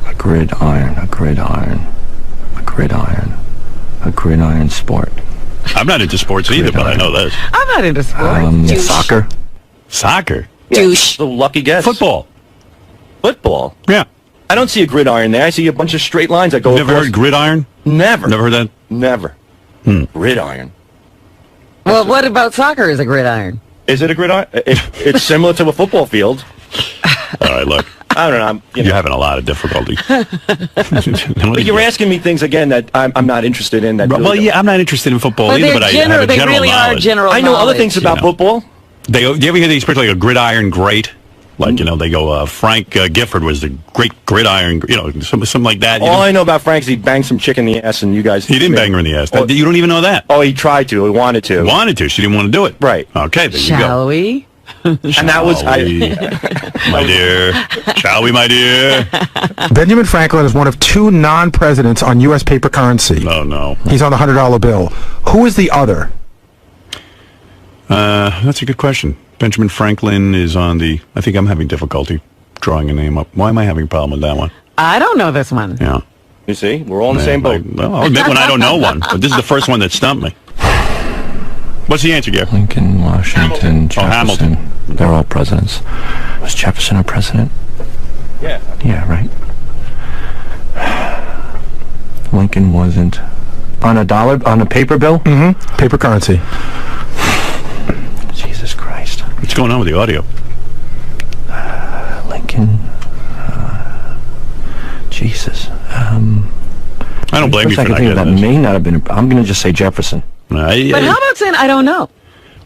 A gridiron. A gridiron. A gridiron. A gridiron sport. I'm not into sports either, but I know this. I'm not into sports. Soccer. Soccer? Douche. So lucky guess. Football. Football? Yeah. I don't see a gridiron there. I see a bunch of straight lines that go Never across. heard gridiron? Never. Never heard that? Never. Gridiron. Well, what about soccer as a gridiron? Is it a gridiron? It's similar to a football field. All right, look. I don't know. You're having a lot of difficulty. But you're asking me things again that I'm not interested in. That Well, yeah, I'm not interested in football But either, they're but I general- have a they general really are knowledge. general I know other knowledge. things about football. Do you ever hear the expression like a gridiron great? Like, they go, Frank Gifford was the great gridiron, something like that. All I know about Frank is he banged some chick in the ass, and you guys... He didn't bang her in the ass. You don't even know that. Oh, he tried to. He wanted to. He wanted to. She didn't want to do it. Right. Okay, there you go. Shall we? And that was... My dear. Shall we, my dear? Benjamin Franklin is one of 2 non-presidents on U.S. paper currency. No. He's on the $100 bill. Who is the other? That's a good question. Benjamin Franklin is on the... I think I'm having difficulty drawing a name up. Why am I having a problem with that one? I don't know this one. Yeah. You see? We're all in the same boat. I'll admit when I don't know one, but this is the first one that stumped me. What's the answer, Gary? Lincoln, Washington, Jefferson. Hamilton. They're all presidents. Was Jefferson a president? Yeah. Yeah, right. Lincoln wasn't. On a paper bill? Mm-hmm. Paper currency. Jesus Christ. What's going on with the audio? Lincoln. Jesus. I don't blame you for not getting that this. may not have been. I'm going to just say Jefferson. But how about saying I don't know?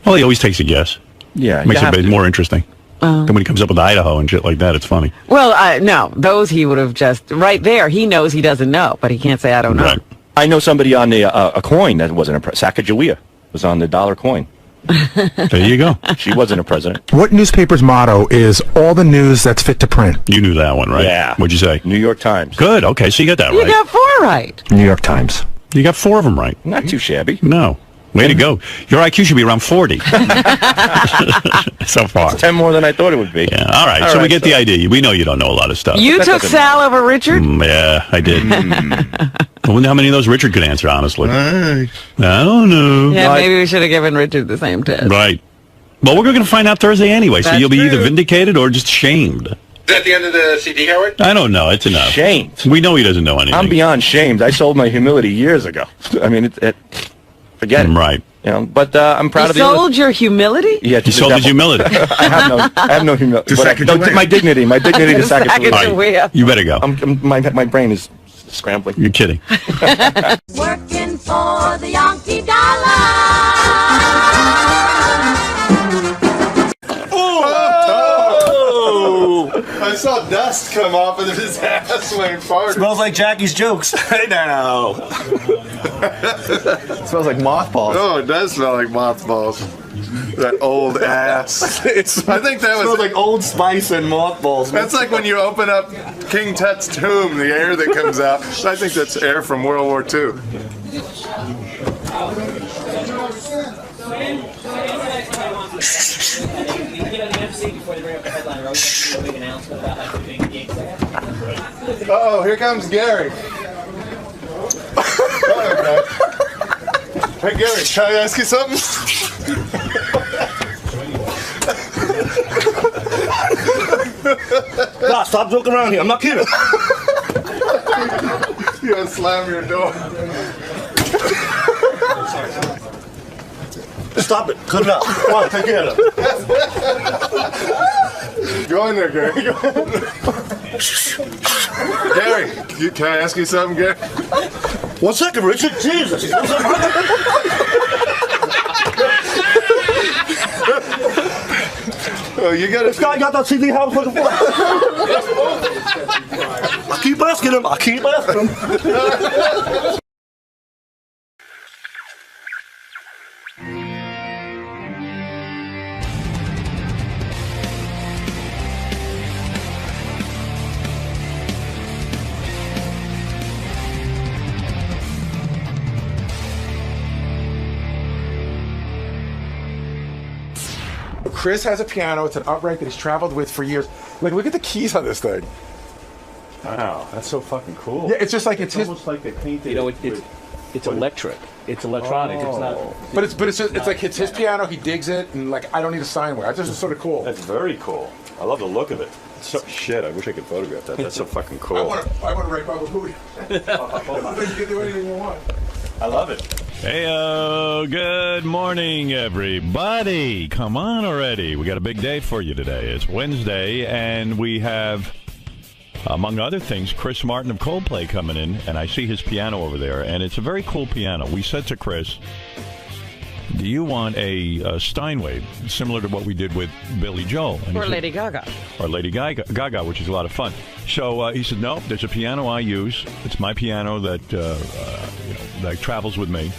Well, he always takes a guess. Yeah. Makes it a bit more interesting. Then when he comes up with Idaho and shit like that, it's funny. Well, no. Those he would have just... Right there, he knows he doesn't know, but he can't say I don't know. Right. I know somebody on the a coin that wasn't a president. Sacagawea was on the dollar coin. There you go. She wasn't a president. What newspaper's motto is all the news that's fit to print? You knew that one, right? Yeah. What'd you say? New York Times. Good. Okay, so you got that You right. got 4 right. New York Times. You got 4 of them right. Not too shabby. No. Way to go. Your IQ should be around 40. So far. It's 10 more than I thought it would be. Yeah. All right. So we get the idea. We know you don't know a lot of stuff. You took Sal over Richard? Yeah, I did. I wonder how many of those Richard could answer, honestly. I don't know. Yeah, maybe we should have given Richard the same test. Right. Well, we're going to find out Thursday anyway, so That's you'll be either true. vindicated or just shamed. Is that the end of the CD, Howard? I don't know. It's enough. Shamed. We know he doesn't know anything. I'm beyond shamed. I sold my humility years ago. I mean, forget it. Right. But I'm proud You of sold your humility? Yeah, You sold his humility. I have no humility. To Sacagawea. My dignity to Sacagawea. All right. You better go. My brain is scrambling. You're kidding. Working for the Yankee dollar. I saw dust come off of his ass when he farted. Smells like Jackie's jokes. Hey now. Smells like mothballs. Oh, it does smell like mothballs. That old ass. I think that smells like Old Spice and mothballs. That's like when you open up King Tut's tomb, the air that comes out. I think that's air from World War II. Uh-oh, here comes Gary. Hey Gary, can I ask you something? God, stop joking around here. I'm not kidding. You gotta slam your door. Stop it. Cut it out. Come on, take care of it. Go in there, Gary. Gary, can I ask you something, Gary? 1 second, Richard. Jesus. Oh, you got this guy got that CD house looking for. I keep asking him. Chris has a piano. It's an upright that he's traveled with for years. Like, look at the keys on this thing. Wow, that's so fucking cool. Yeah, it's just like it's his. Almost like they painted. You know, it's electric. It's electronic. It's not. But it's like it's his piano. He digs it, and like I don't need a Steinway. I just is sort of cool. That's very cool. I love the look of it. So, shit, I wish I could photograph that. That's so fucking cool. I want to write Baba Booty. You can do anything you want. I love it. Hey, good morning, everybody. Come on already. We got a big day for you today. It's Wednesday, and we have, among other things, Chris Martin of Coldplay coming in, and I see his piano over there, and it's a very cool piano. We said to Chris, do you want a Steinway, similar to what we did with Billy Joel? Or Lady Gaga. Or Lady Gaga, which is a lot of fun. So he said, no, there's a piano I use. It's my piano that that travels with me.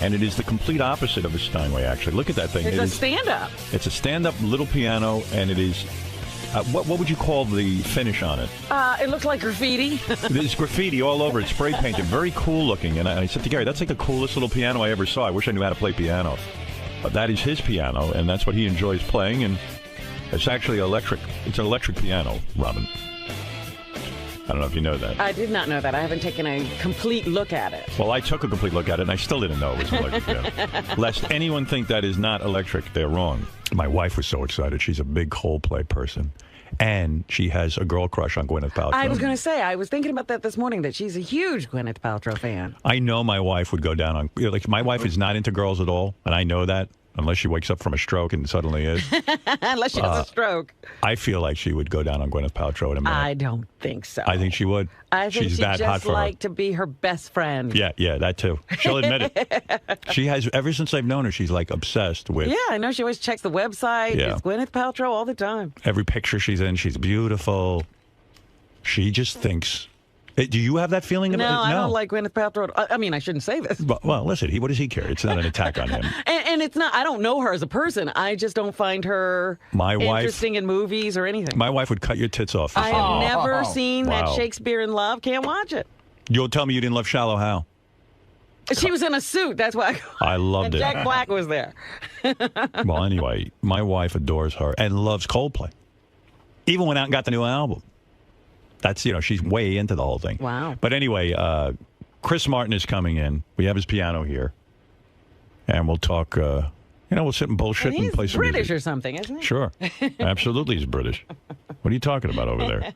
And it is the complete opposite of a Steinway, actually. Look at that thing. It's a stand-up. It's a stand-up little piano, and it is... what would you call the finish on it? It looks like graffiti. There's graffiti all over it, spray painted, very cool looking. And I said to Gary, that's like the coolest little piano I ever saw. I wish I knew how to play piano. But that is his piano, and that's what he enjoys playing. And it's actually electric. It's an electric piano, Robin. I don't know if you know that. I did not know that. I haven't taken a complete look at it. Well, I took a complete look at it, and I still didn't know it was electric piano. Lest anyone think that is not electric, they're wrong. My wife was so excited. She's a big Coldplay person. And she has a girl crush on Gwyneth Paltrow. I was going to say, I was thinking about that this morning, that she's a huge Gwyneth Paltrow fan. I know my wife would go down on... like, my wife is not into girls at all, and I know that. Unless she wakes up from a stroke and suddenly is. Unless she has a stroke. I feel like she would go down on Gwyneth Paltrow in a minute. I don't think so. I think she would. I think she's that hot for like her. to be her best friend. Yeah, that too. She'll admit it. She has, ever since I've known her, she's like obsessed with. Yeah, I know. She always checks the website. Yeah. It's Gwyneth Paltrow all the time. Every picture she's in, she's beautiful. She just thinks... Do you have that feeling about it? No, I don't like Gwyneth Paltrow. I mean, I shouldn't say this. Well, listen, what does he care? It's not an attack on him. And it's not, I don't know her as a person. I just don't find her interesting in movies or anything. My wife would cut your tits off. I have never seen that Shakespeare in Love. Can't watch it. You'll tell me you didn't love Shallow Hal. She was in a suit. That's why I loved it. Jack Black was there. Well, anyway, my wife adores her and loves Coldplay. Even went out and got the new album. That's, she's way into the whole thing. Wow. But anyway, Chris Martin is coming in. We have his piano here. And we'll talk, we'll sit and bullshit and play some music. He's British or something, isn't he? Sure. Absolutely he's British. What are you talking about over there?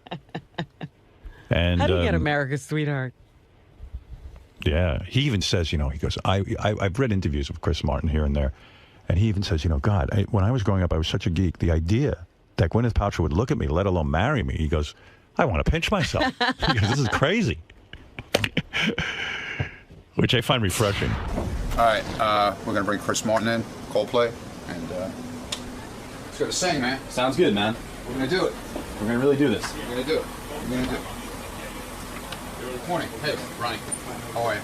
And how do you get America's sweetheart? Yeah. He even says, he goes, I've read interviews with Chris Martin here and there. And he even says, God, when I was growing up, I was such a geek. The idea that Gwyneth Paltrow would look at me, let alone marry me, he goes, I want to pinch myself. Because this is crazy. Which I find refreshing. All right, we're going to bring Chris Martin in, Coldplay, and let's go to sing, man. Sounds good, man. We're going to do it. We're going to really do this. We're going to do it. We're going to do it. Good morning. Hey, Ronnie. How are you?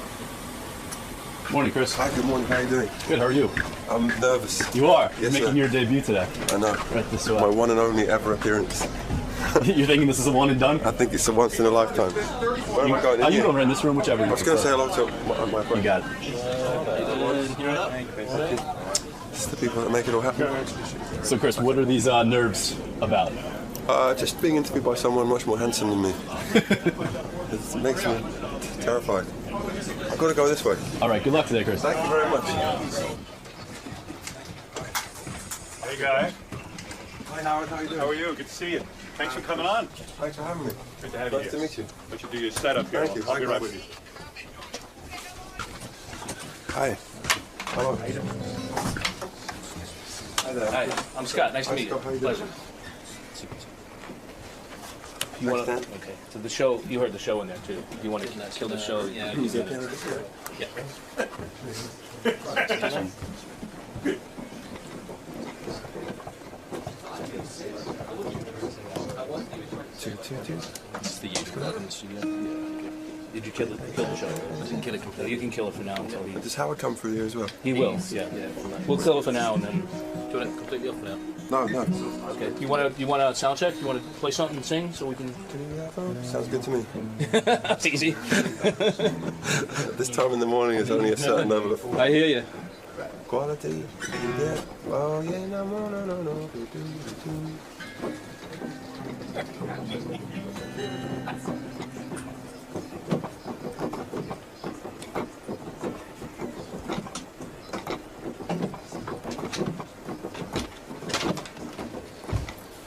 Morning, Chris. Hi, good morning. How are you doing? Good, how are you? I'm nervous. You are? Yes, You're making your debut today. I know. Right this My one and only ever appearance. You're thinking this is a one and done? I think it's a once in a lifetime. Where am I going? You go in this room, whichever you I was going to say hello to my friend. You got it. It's the people that make it all happen. So, Chris, what are these nerves about? Just being interviewed by someone much more handsome than me. It makes me terrified. I've got to go this way. All right, good luck today, Chris. Thank you very much. Hey, guy. Hi, Howard. How you doing? How are you? Good to see you. Thanks for coming on. Thanks for having me. Good to have you. Nice to meet you. Let you do your setup here. Thank you. I'll be right with you. Hi. Hello. Hi there. Hi, I'm Scott. Nice to meet you. Scott, how you Pleasure. doing? You want to? Okay. So the show, you heard the show in there too. You want to kill the show? Yeah. Is that Canada? Yeah. Two. It's the youth club in the studio. Yeah. Did you kill the show? I didn't kill it completely. You can kill it for now until he. Does Howard come through here as well? He will. Yeah. We'll kill it for now and then. Do you want to completely off for now? No. Okay. You want to sound check? You want to play something and sing so we can? Sounds good to me. That's easy. This time in the morning is only a certain level of. I hear you. Quality. Yeah. Oh yeah. No.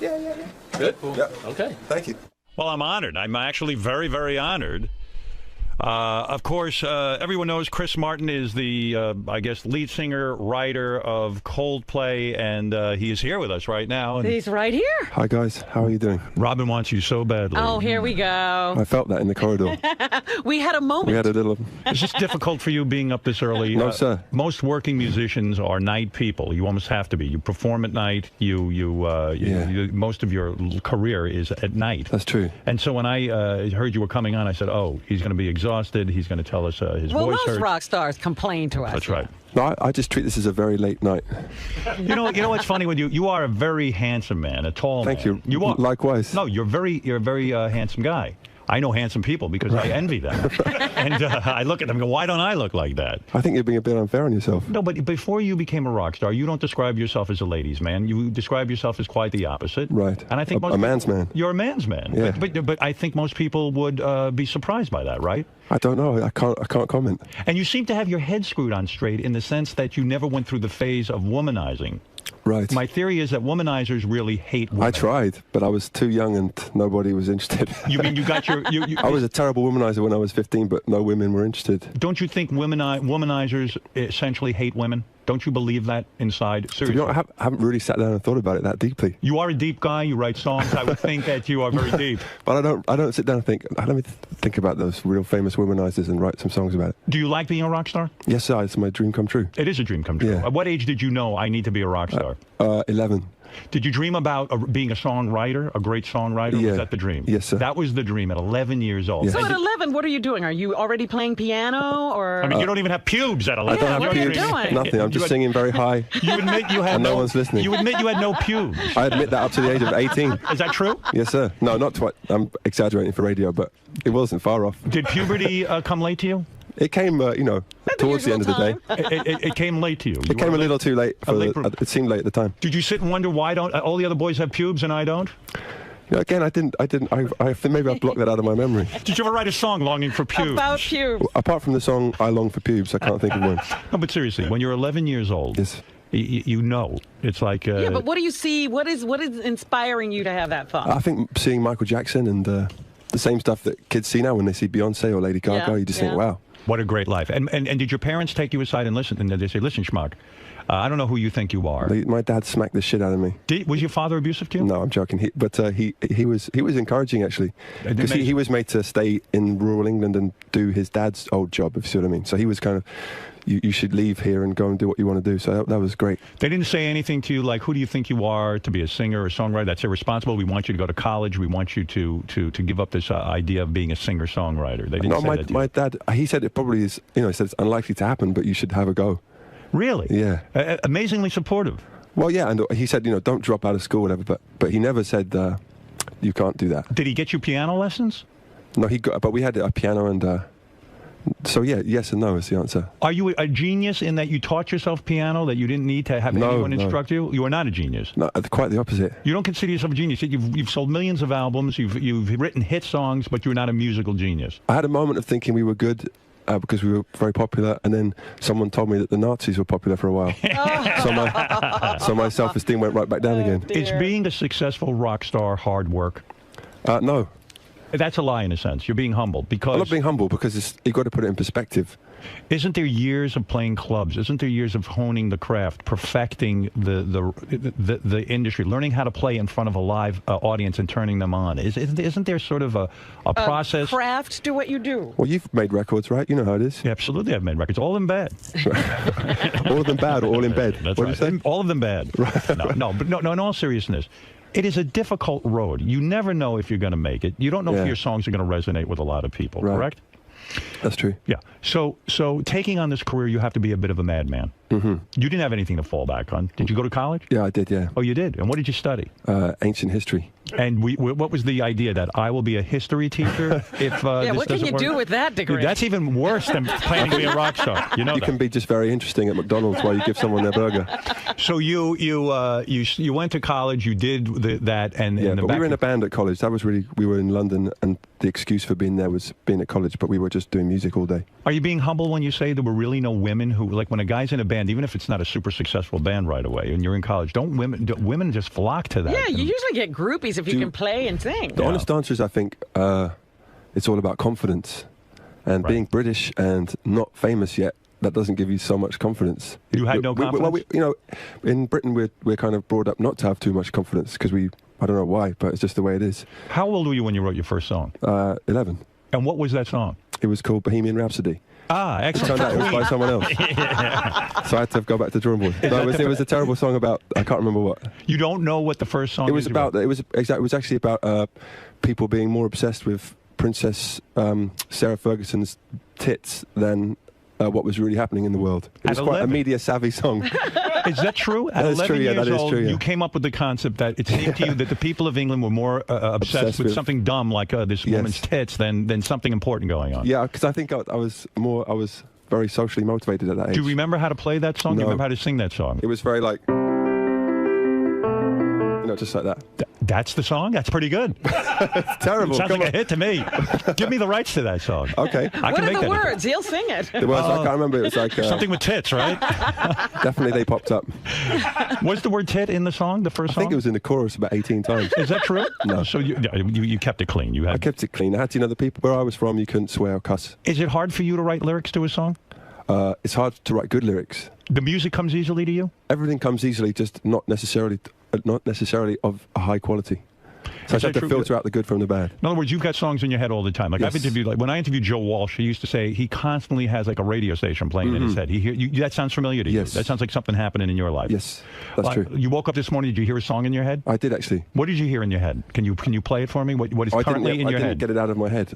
Yeah. Good? Yeah. Okay. Thank you. Well, I'm honored. I'm actually very, very honored. Of course, everyone knows Chris Martin is the, I guess, lead singer, writer of Coldplay, and he is here with us right now. And He's right here. Hi guys, how are you doing? Robin wants you so badly. Oh, here we go. I felt that in the corridor. We had a moment. We had a little. Is this difficult for you being up this early? No, sir. Most working musicians are night people. You almost have to be. You perform at night. Most of your career is at night. That's true. And so when I heard you were coming on, I said, "Oh, he's going to be exhausted. He's going to tell us his voice most hurts." rock stars complain to us. That's right. No, I just treat this as a very late night. You know what's funny with you? You are a very handsome man, a tall man. Thank you. You are. Likewise. No, you're a very handsome guy. I know handsome people because I envy them. And I look at them and go, why don't I look like that? I think you're being a bit unfair on yourself. No, but before you became a rock star, you don't describe yourself as a ladies' man. You describe yourself as quite the opposite. Right. And I think a man's man. You're a man's man. Yeah. But I think most people would be surprised by that, right? I don't know. I can't comment. And you seem to have your head screwed on straight in the sense that you never went through the phase of womanizing. Right. My theory is that womanizers really hate women. I tried, but I was too young and nobody was interested. You mean you got your... I was a terrible womanizer when I was 15, but no women were interested. Don't you think womanizers essentially hate women? Don't you believe that inside? Seriously. To be honest, I haven't really sat down and thought about it that deeply. You are a deep guy. You write songs. I would think that you are very deep. But I don't sit down and think. Let me think about those real famous womanizers and write some songs about it. Do you like being a rock star? Yes, sir. It's my dream come true. It is a dream come true. Yeah. At what age did you know I need to be a rock star? 11. Did you dream about being a songwriter, a great songwriter? Yeah. Was that the dream? Yes, sir. That was the dream at 11 years old. Yes. So at 11, what are you doing? Are you already playing piano, or? I mean, you don't even have pubes at 11. I don't have pubes. Nothing. I'm just singing very high. You admit you had and no one's listening. You admit you had no pubes. I admit that up to the age of 18. Is that true? Yes, sir. No, not quite. I'm exaggerating for radio, but it wasn't far off. Did puberty come late to you? It came, towards the end of the day. It came late to you. It came a little too late. It seemed late at the time. Did you sit and wonder why don't all the other boys have pubes and I don't? Again, I didn't. I think maybe I blocked that out of my memory. Did you ever write a song longing for pubes? About pubes. Apart from the song "I Long for Pubes," I can't think of one. No, but seriously, when you're 11 years old, yes. You know, it's like. Yeah, but what do you see? What is inspiring you to have that thought? I think seeing Michael Jackson and the same stuff that kids see now when they see Beyonce or Lady Gaga, you just think, wow. What a great life. And did your parents take you aside and listen? And they say, listen, schmuck, I don't know who you think you are. My dad smacked the shit out of me. Was your father abusive to you? No, I'm joking. He was encouraging, actually. Because he was made to stay in rural England and do his dad's old job, if you see what I mean. So he was kind of, you should leave here and go and do what you want to do. So that was great. They didn't say anything to you like, who do you think you are to be a singer or songwriter? That's irresponsible. We want you to go to college. We want you to give up this idea of being a singer-songwriter. They didn't say that to you. My dad, he said it probably is, he said it's unlikely to happen, but you should have a go. Really? Yeah. Amazingly supportive. Well, yeah, and he said, don't drop out of school, whatever, but he never said you can't do that. Did he get you piano lessons? No, but we had a piano and... So yeah, yes and no is the answer. Are you a genius in that you taught yourself piano, that you didn't need to have anyone instruct you? You are not a genius. No, quite the opposite. You don't consider yourself a genius. You've sold millions of albums. You've written hit songs, but you're not a musical genius. I had a moment of thinking we were good because we were very popular, and then someone told me that the Nazis were popular for a while. So my self-esteem went right back down again. Is being a successful rock star hard work? No. That's a lie in a sense. You're being humble because... I'm not being humble because you've got to put it in perspective. Isn't there years of playing clubs? Isn't there years of honing the craft, perfecting the industry, learning how to play in front of a live audience and turning them on? Isn't there sort of a process? Craft to what you do. Well, you've made records, right? You know how it is. Yeah, absolutely, I've made records. All of them bad. All of them bad or all in bed? That's what right. do you say? All of them bad. Right. No, in all seriousness, it is a difficult road. You never know if you're going to make it. You don't know if your songs are going to resonate with a lot of people, correct? That's true. Yeah. So taking on this career, you have to be a bit of a madman. Mm-hmm. You didn't have anything to fall back on. Did you go to college? Yeah, I did, yeah. Oh, you did? And what did you study? Ancient history. And what was the idea that I will be a history teacher if yeah, what can you do with that degree? Dude, that's even worse than planning to be a rock star. You know you can be just very interesting at McDonald's while you give someone their burger. So you went to college, you did that, and yeah, but we were in a band at college. That was really, we were in London, and the excuse for being there was being at college, but we were just doing music all day. Are you being humble when you say there were really no women who, like when a guy's in a band, even if it's not a super successful band right away, and you're in college, don't women just flock to that? Yeah, you usually get groupies if you can play and sing. The honest answer is, I think it's all about confidence, and being British and not famous yet. That doesn't give you so much confidence. You had no confidence? Well, in Britain, we're kind of brought up not to have too much confidence because I don't know why, but it's just the way it is. How old were you when you wrote your first song? 11. And what was that song? It was called 𝗵𝗵 Rhapsody. Ah, excellent. It turned out it was by someone else. So I had to go back to the drawing board. No, it was a terrible song about, I can't remember what. You don't know what the first song is? It was actually about people being more obsessed with Princess Sarah Ferguson's tits than what was really happening in the world. It was quite a media-savvy song. Is that true? At 11 years old, you came up with the concept that it seemed to you that the people of England were more obsessed with something dumb like this woman's tits than something important going on. Yeah, because I think I was very socially motivated at that age. Do you remember how to play that song? No. Do you remember how to sing that song? It was very like... just like that. That's the song? That's pretty good. It's terrible. It sounds like a hit to me. Give me the rights to that song. Okay. What are the words? He'll sing it. The words, I can't remember. It was like... something with tits, right? Definitely they popped up. Was the word tit in the song, the first song? I think it was in the chorus about 18 times. Is that true? No. So you kept it clean. I kept it clean. I had to, the people where I was from, you couldn't swear or cuss. Is it hard for you to write lyrics to a song? It's hard to write good lyrics. The music comes easily to you? Everything comes easily, just not necessarily of a high quality. So I have to filter out the good from the bad. In other words, you've got songs in your head all the time. Like I've interviewed, when I interviewed Joe Walsh, he used to say he constantly has like a radio station playing in his head. That sounds familiar to you. That sounds like something happening in your life. Yes, that's true. You woke up this morning. Did you hear a song in your head? I did actually. What did you hear in your head? Can you play it for me? What is currently in your head? I didn't get it out of my head.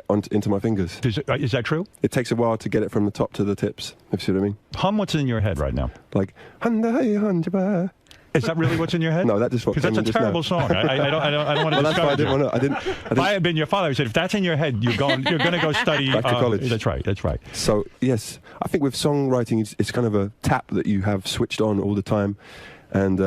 Into my fingers. Is that true? It takes a while to get it from the top to the tips. If you see what I mean. Hum what's in your head right now. Like Is that really what's in your head? No, that just because that's a terrible song. I don't want to discourage you. If I had been your father, I said, if that's in your head, you're going to go study back to college. That's right. So yes, I think with songwriting, it's kind of a tap that you have switched on all the time, and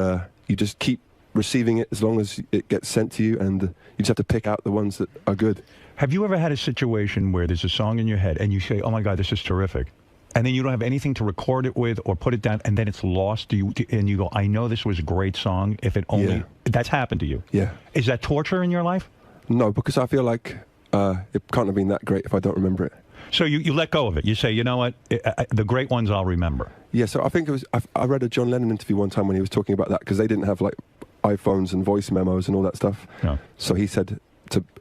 you just keep receiving it as long as it gets sent to you, and you just have to pick out the ones that are good. Have you ever had a situation where there's a song in your head and you say, "Oh my God, this is terrific," and then you don't have anything to record it with or put it down, and then it's lost to you, and you go, "I know this was a great song. If it only..." That's happened to you. Yeah. Is that torture in your life? No, because I feel like it can't have been that great if I don't remember it. So you let go of it. You say, you know what, the great ones I'll remember. Yeah, so I think it was... I read a John Lennon interview one time when he was talking about that, because they didn't have like iPhones and voice memos and all that stuff. No. So he said,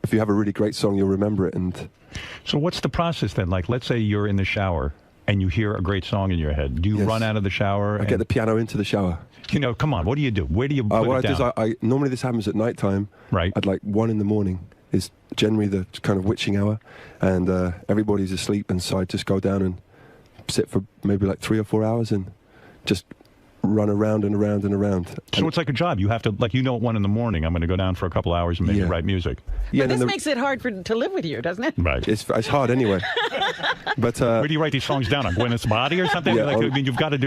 if you have a really great song, you'll remember it. And so what's the process then? Like, let's say you're in the shower and you hear a great song in your head. Do you run out of the shower? I get the piano into the shower. Come on, what do you do? Where do you put it down? What I do is normally this happens at night time. Right. At like 1 in the morning is generally the kind of witching hour, and everybody's asleep, and so I just go down and sit for maybe like 3 or 4 hours and just run around and around and around. So it's like a job. You have to, like, at 1 in the morning, I'm going to go down for a couple hours and maybe write music. But this makes it hard to live with you, doesn't it? Right. It's hard anyway. But where do you write these songs down, on gwyneth's body or something? Yeah, I mean, you've got to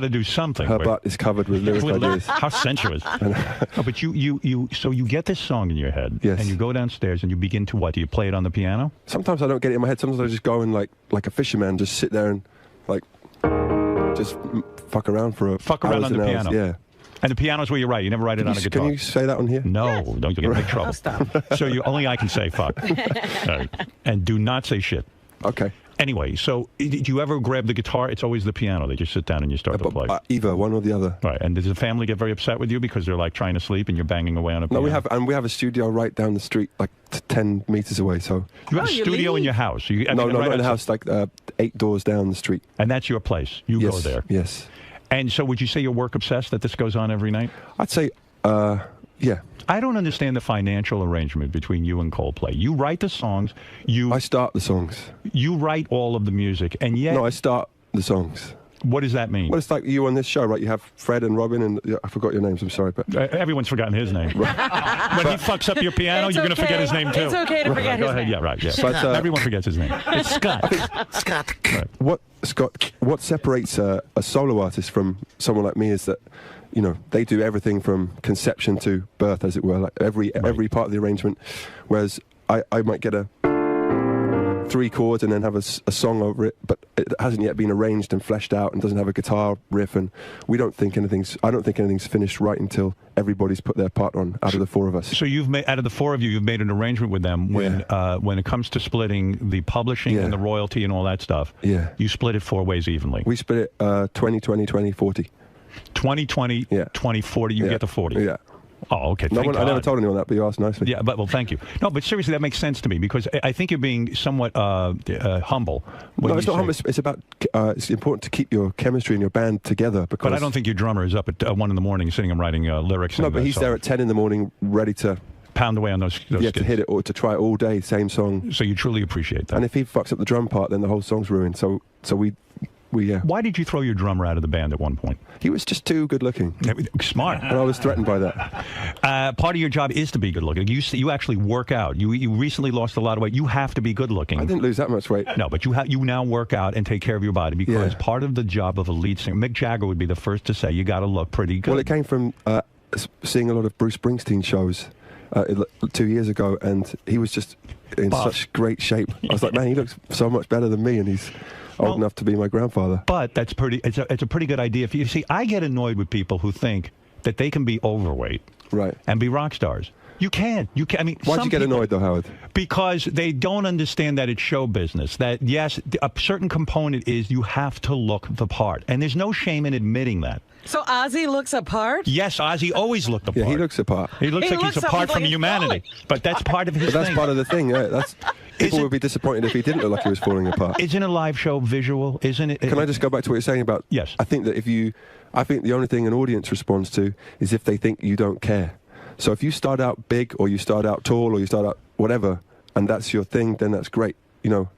do something. Her butt is covered with lyric ideas. How sensuous. No, but so you get this song in your head, and you go downstairs and you begin to what? Do you play it on the piano? Sometimes I don't get it in my head. Sometimes I just go and like a fisherman, just sit there and like just fuck around for fuck around on the piano. Yeah. And the piano's where you write. You never write it on a guitar. Can you say that on here? No, don't get in big trouble. Oh, stop. So only I can say fuck. And do not say shit. Okay. Anyway, so did you ever grab the guitar? It's always the piano that you sit down and you start to play. Either one or the other. Right. And does the family get very upset with you because they're like trying to sleep and you're banging away on a piano? No, we have a studio right down the street, like 10 meters away. So you have a studio in your house? No, not in the house. Like 8 doors down the street. And that's your place. You go there. Yes. And so would you say you're work obsessed, that this goes on every night? I'd say, yeah. I don't understand the financial arrangement between you and Coldplay. You write the songs. I start the songs. You write all of the music, and yet... No, I start the songs. What does that mean? Well, it's like you on this show, right? You have Fred and Robin, and I forgot your names. I'm sorry, but everyone's forgotten his name. When he fucks up your piano, you're going to forget his name too. It's okay to forget his name. Yeah, right. Yeah. But, everyone forgets his name. It's Scott. Scott. Right. What separates a solo artist from someone like me is that, you know, they do everything from conception to birth, as it were, like every part of the arrangement. Whereas I might get 3 chords and then have a song over it, but it hasn't yet been arranged and fleshed out and doesn't have a guitar riff, and I don't think anything's finished right until everybody's put their part on out of the 4 of us. So out of the 4 of you, you've made an arrangement with them when it comes to splitting the publishing and the royalty and all that stuff. Yeah. You split it 4 ways evenly. We split it 20-20, 20-40. 20-20, 20-40, you get the 40. Yeah. Oh, okay. I never told anyone that, but you asked nicely. Yeah, well, thank you. No, but seriously, that makes sense to me, because I think you're being somewhat humble. No, it's not humble. It's about it's important to keep your chemistry and your band together. Because but I don't think your drummer is up at 1 in the morning sitting and writing lyrics. No, but he's there at 10 in the morning, ready to pound away on those to hit it or to try it all day, same song. So you truly appreciate that. And if he fucks up the drum part, then the whole song's ruined. So we. Why did you throw your drummer out of the band at one point? He was just too good looking. Smart. And I was threatened by that. Part of your job is to be good looking. You actually work out. You recently lost a lot of weight. You have to be good looking. I didn't lose that much weight. No, but you now work out and take care of your body, because part of the job of a lead singer, Mick Jagger would be the first to say, you got to look pretty good. Well, it came from seeing a lot of Bruce Springsteen shows 2 years ago, and he was just in such great shape. I was like, man, he looks so much better than me, and he's old enough to be my grandfather. But that's it's a pretty good idea. You see, I get annoyed with people who think that they can be overweight, and be rock stars. You can't. I mean, why'd you get annoyed though, Howard? Because they don't understand that it's show business. That yes, a certain component is you have to look the part, and there's no shame in admitting that. So Ozzy looks apart? Yes, Ozzy always looked apart. Yeah, he looks apart. He looks like he's apart from humanity. But that's part of his thing. That's part of the thing, yeah. People would be disappointed if he didn't look like he was falling apart. Isn't a live show visual? Isn't it? Can I just go back to what you're saying about... Yes. I think that I think the only thing an audience responds to is if they think you don't care. So if you start out big, or you start out tall, or you start out whatever, and that's your thing, then that's great, you know.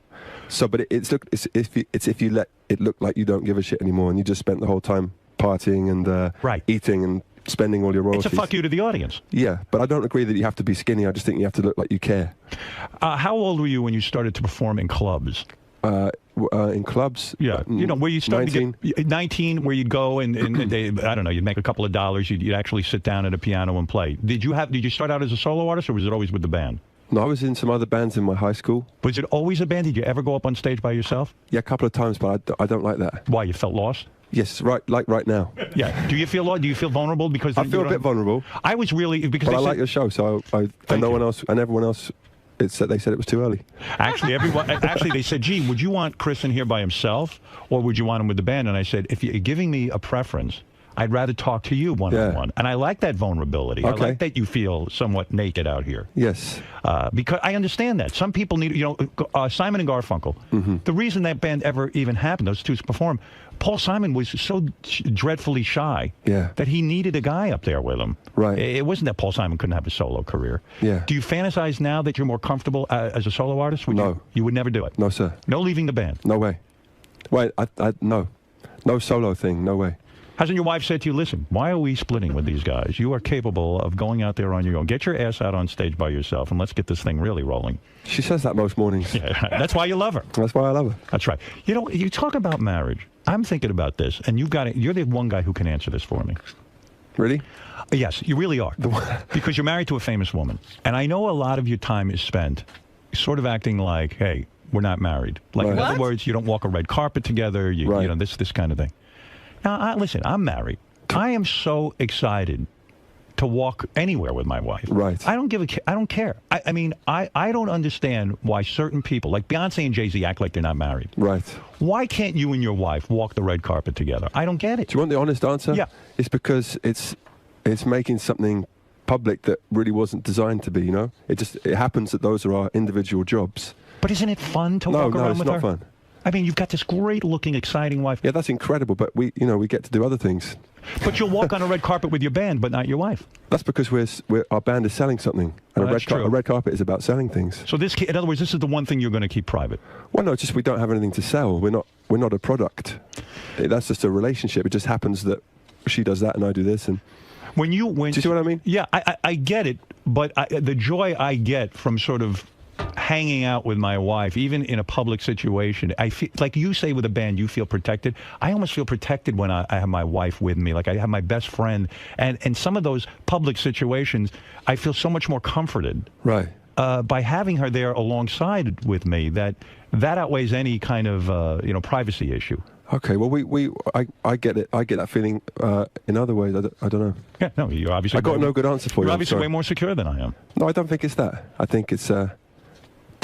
So, but it's if you let it look like you don't give a shit anymore, and you just spent the whole time partying and eating and spending all your royalties. It's a fuck you to the audience. Yeah, but I don't agree that you have to be skinny. I just think you have to look like you care. How old were you when you started to perform in clubs? In clubs? Yeah, you know, where you started 19, where you'd go and they, I don't know, you'd make a couple of dollars, you'd actually sit down at a piano and play. Did you start out as a solo artist, or was it always with the band? No, I was in some other bands in my high school. Was it always a band? Did you ever go up on stage by yourself? Yeah, a couple of times, but I don't like that. Why, you felt lost? Yes, right now. Yeah. Do you feel vulnerable? Because I feel a bit vulnerable. I was really, because but I like your show, so everyone else. They said it was too early. Actually, they said, gee, would you want Chris in here by himself, or would you want him with the band? And I said, if you're giving me a preference, I'd rather talk to you one-on-one. And I like that vulnerability. Okay. I like that you feel somewhat naked out here. Yes. Because I understand that. Some people need, Simon and Garfunkel, the reason that band ever even happened, those two performed, Paul Simon was so dreadfully shy that he needed a guy up there with him. Right. It wasn't that Paul Simon couldn't have a solo career. Yeah. Do you fantasize now that you're more comfortable as a solo artist? No. You would never do it? No, sir. No leaving the band? No way. Wait, no. No solo thing, no way. Hasn't your wife said to you, listen, why are we splitting with these guys? You are capable of going out there on your own. Get your ass out on stage by yourself, and let's get this thing really rolling. She says that most mornings. Yeah, that's why you love her. That's why I love her. That's right. You know, you talk about marriage. I'm thinking about this, and you're the one guy who can answer this for me. Really? Yes, you really are. Because you're married to a famous woman. And I know a lot of your time is spent sort of acting like, hey, we're not married. Like, in other words, you don't walk a red carpet together, you know, this kind of thing. Now, listen, I'm married. I am so excited to walk anywhere with my wife. Right. I don't care. I mean, I don't understand why certain people, like Beyonce and Jay-Z, act like they're not married. Right. Why can't you and your wife walk the red carpet together? I don't get it. Do you want the honest answer? Yeah. It's because it's making something public that really wasn't designed to be, you know? It happens that those are our individual jobs. But isn't it fun to walk around with her? No, it's not fun. I mean, you've got this great-looking, exciting wife. Yeah, that's incredible, but we get to do other things. But you'll walk on a red carpet with your band, but not your wife. That's because our band is selling something, and a red carpet is about selling things. So in other words, this is the one thing you're going to keep private. Well, no, it's just we don't have anything to sell. We're not a product. That's just a relationship. It just happens that she does that and I do this, and. Do you see what I mean? Yeah, I get it, but the joy I get from sort of hanging out with my wife, even in a public situation, I feel like you say with a band, you feel protected. I almost feel protected when I have my wife with me. Like I have my best friend, and some of those public situations, I feel so much more comforted. Right. By having her there alongside with me, that outweighs any kind of privacy issue. Okay, well, I get it. I get that feeling in other ways. I don't know. Yeah, no, you're obviously. I got no good answer for you. You're obviously way more secure than I am. No, I don't think it's that. I think it's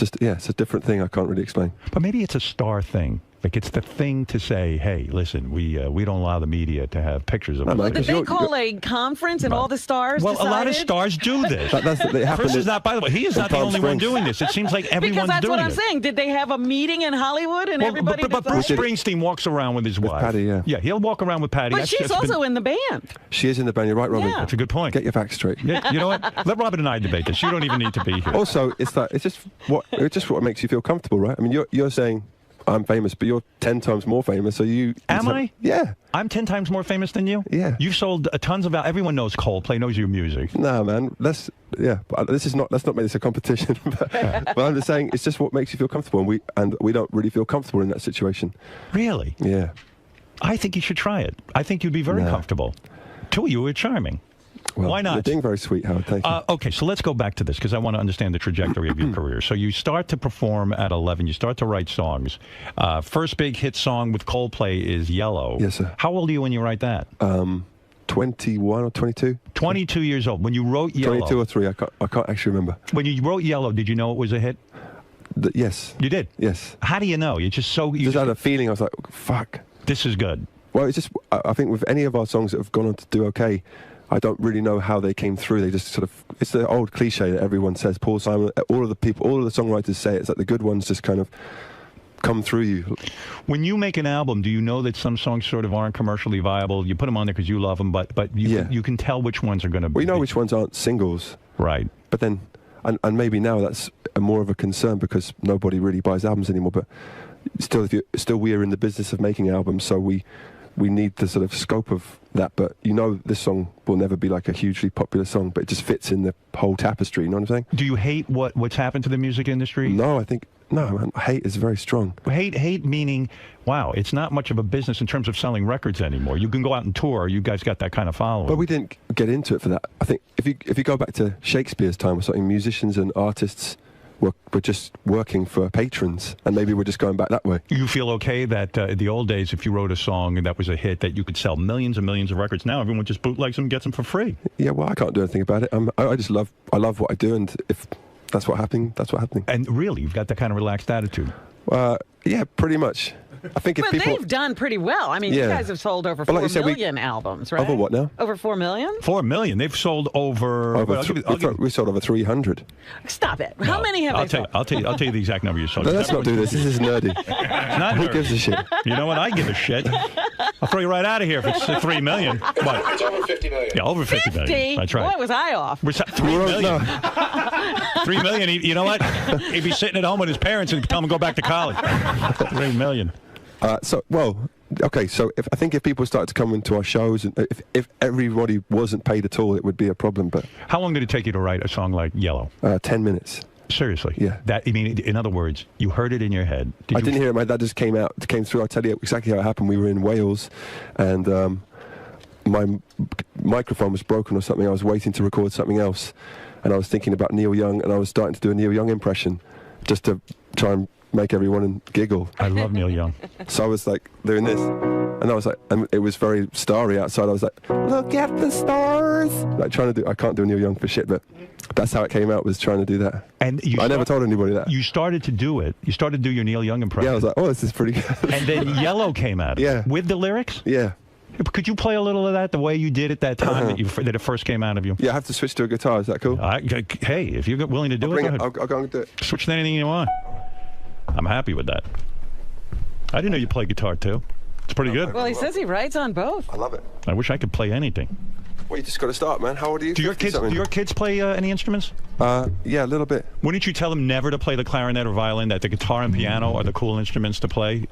it's a different thing. I can't really explain. But maybe it's a star thing. Like it's the thing to say, hey, listen, we don't allow the media to have pictures of us. Did they call a conference and all the stars decided? A lot of stars do this. Chris is not, by the way, he is not the only one doing this. It seems like everyone's doing it. Because that's what I'm saying. Did they have a meeting in Hollywood and everybody But Bruce Springsteen walks around with his wife. Patty, yeah. Yeah, he'll walk around with Patty. But she's also in the band. She is in the band. You're right, Robin. Yeah. That's a good point. Get your facts straight. Yeah, you know what? Let Robin and I debate this. You don't even need to be here. Also, it's just what makes you feel comfortable, right? I mean, you're saying I'm famous, but you're 10 times more famous, so you... Am I? Yeah. I'm 10 times more famous than you? Yeah. You've sold tons of... Everyone knows Coldplay, knows your music. Nah, man. Let's not make this a competition. but I'm just saying, it's just what makes you feel comfortable, and we don't really feel comfortable in that situation. Really? Yeah. I think you should try it. I think you'd be very comfortable. Two of you are charming. Well, why not? You're being very sweet, Howard. Thank you. Okay, so let's go back to this because I want to understand the trajectory of your career. So you start to perform at 11. You start to write songs. First big hit song with Coldplay is Yellow. Yes, sir. How old are you when you write that? 21 or 22. 22 years old. When you wrote Yellow. 22 or 3. I can't actually remember. When you wrote Yellow, did you know it was a hit? Yes. You did? Yes. How do you know? You just had a feeling. I was like, fuck. This is good. Well, it's just, I think with any of our songs that have gone on to do okay, I don't really know how they came through. They just sort of, it's the old cliche that everyone says. Paul Simon, all of the songwriters say it. It's like the good ones just kind of come through you. When you make an album, do you know that some songs sort of aren't commercially viable? You put them on there because you love them, but you can tell which ones are going to be. We know which ones aren't singles. Right. But then, and maybe now that's more of a concern because nobody really buys albums anymore, but still we are in the business of making albums, so we need the sort of scope of that. But this song will never be like a hugely popular song, but it just fits in the whole tapestry. You know what I'm saying? Do you hate what's happened to the music industry? No, man, hate is very strong. Hate meaning, wow, it's not much of a business in terms of selling records anymore. You can go out and tour. You guys got that kind of following. But we didn't get into it for that. I think if you go back to Shakespeare's time or something, musicians and artists were just working for patrons, and maybe we're just going back that way. You feel okay that in the old days, if you wrote a song and that was a hit, that you could sell millions and millions of records? Now everyone just bootlegs them and gets them for free. Yeah, well, I can't do anything about it. I love what I do, and if that's what happened, that's what happened. And really, you've got that kind of relaxed attitude. Yeah, pretty much. I think if people... they've done pretty well. I mean, you guys have sold over 4 million albums, right? Over what now? Over 4 million? 4 million. They've sold over... we sold over 300. Stop it. How many have they sold? I'll tell you the exact number you sold. No, let's not do this. This is nerdy. It's not Who gives a shit? You know what? I give a shit. I'll throw you right out of here if it's 3 million. What? It's over 50 million. Yeah, over 50 million. That's right. Boy, was I off. We're 3 million. 3 million. You know what? He'd be sitting at home with his parents and tell him to go back to college. 3 million. Okay, so I think if people started to come into our shows, and if everybody wasn't paid at all, it would be a problem. But how long did it take you to write a song like Yellow? 10 minutes. Seriously? Yeah. I mean, in other words, you heard it in your head. I didn't hear it. My dad just came through. I'll tell you exactly how it happened. We were in Wales, and my microphone was broken or something. I was waiting to record something else, and I was thinking about Neil Young, and I was starting to do a Neil Young impression, just to try and make everyone giggle. I love Neil Young. So I was like doing this, and I was like, and it was very starry outside. I was like, look at the stars. Like trying to do. I can't do Neil Young for shit, but that's how it came out. Was trying to do that. And I never told anybody that. You started to do it. You started to do your Neil Young impression. Yeah, I was like, oh, this is pretty good. And then Yellow came out. Yeah. With the lyrics. Yeah. Could you play a little of that the way you did at that time that it first came out of you? Yeah, I have to switch to a guitar. Is that cool? Hey, if you're willing to do it, go ahead. I'll go and do it. Switch to anything you want. I'm happy with that. I didn't know you play guitar too. It's pretty good. Well, he says he writes on both. I love it. I wish I could play anything. Well, you just got to start, man. How old are you? Do your kids play any instruments? Yeah, a little bit. Wouldn't you tell them never to play the clarinet or violin, that the guitar and piano are the cool instruments to play?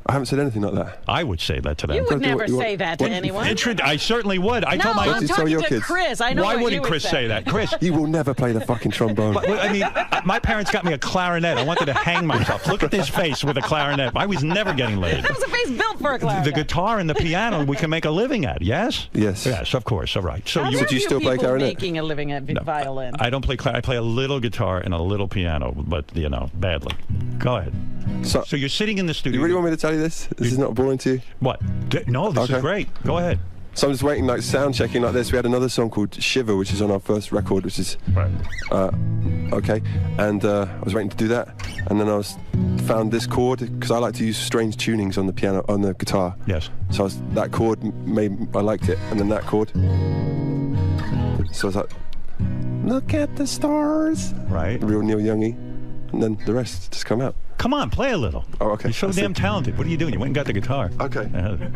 I haven't said anything like that. I would say that to them. You would never say that to anyone. I certainly would. I told my I'm talking to Chris. I know Why what wouldn't you would Chris say that? Chris, you will never play the fucking trombone. But, I mean, my parents got me a clarinet. I wanted to hang myself. Look at this face with a clarinet. I was never getting laid. That was a face built for a clarinet. The guitar and the piano we can make a living at. Yes. Yes. Yes, of course. All right. So do you still play clarinet? Making a living at violin. I don't play clarinet. I play a little guitar and a little piano, but badly. Go ahead. So you're sitting in the studio. You really want me to tell you this? This is not boring to you? What? No, this is great. Go ahead. So I'm just waiting, like sound checking like this. We had another song called 𝗪𝗻, which is on our first record, which is okay. And I was waiting to do that, and then I found this chord because I like to use strange tunings on the piano, on the guitar. Yes. So that chord I liked it, and then that chord. So I was like, look at the stars. Right. Real Neil Youngy, and then the rest just come out. Come on, play a little. Oh, okay. You're so damn talented. What are you doing? You went and got the guitar. Okay.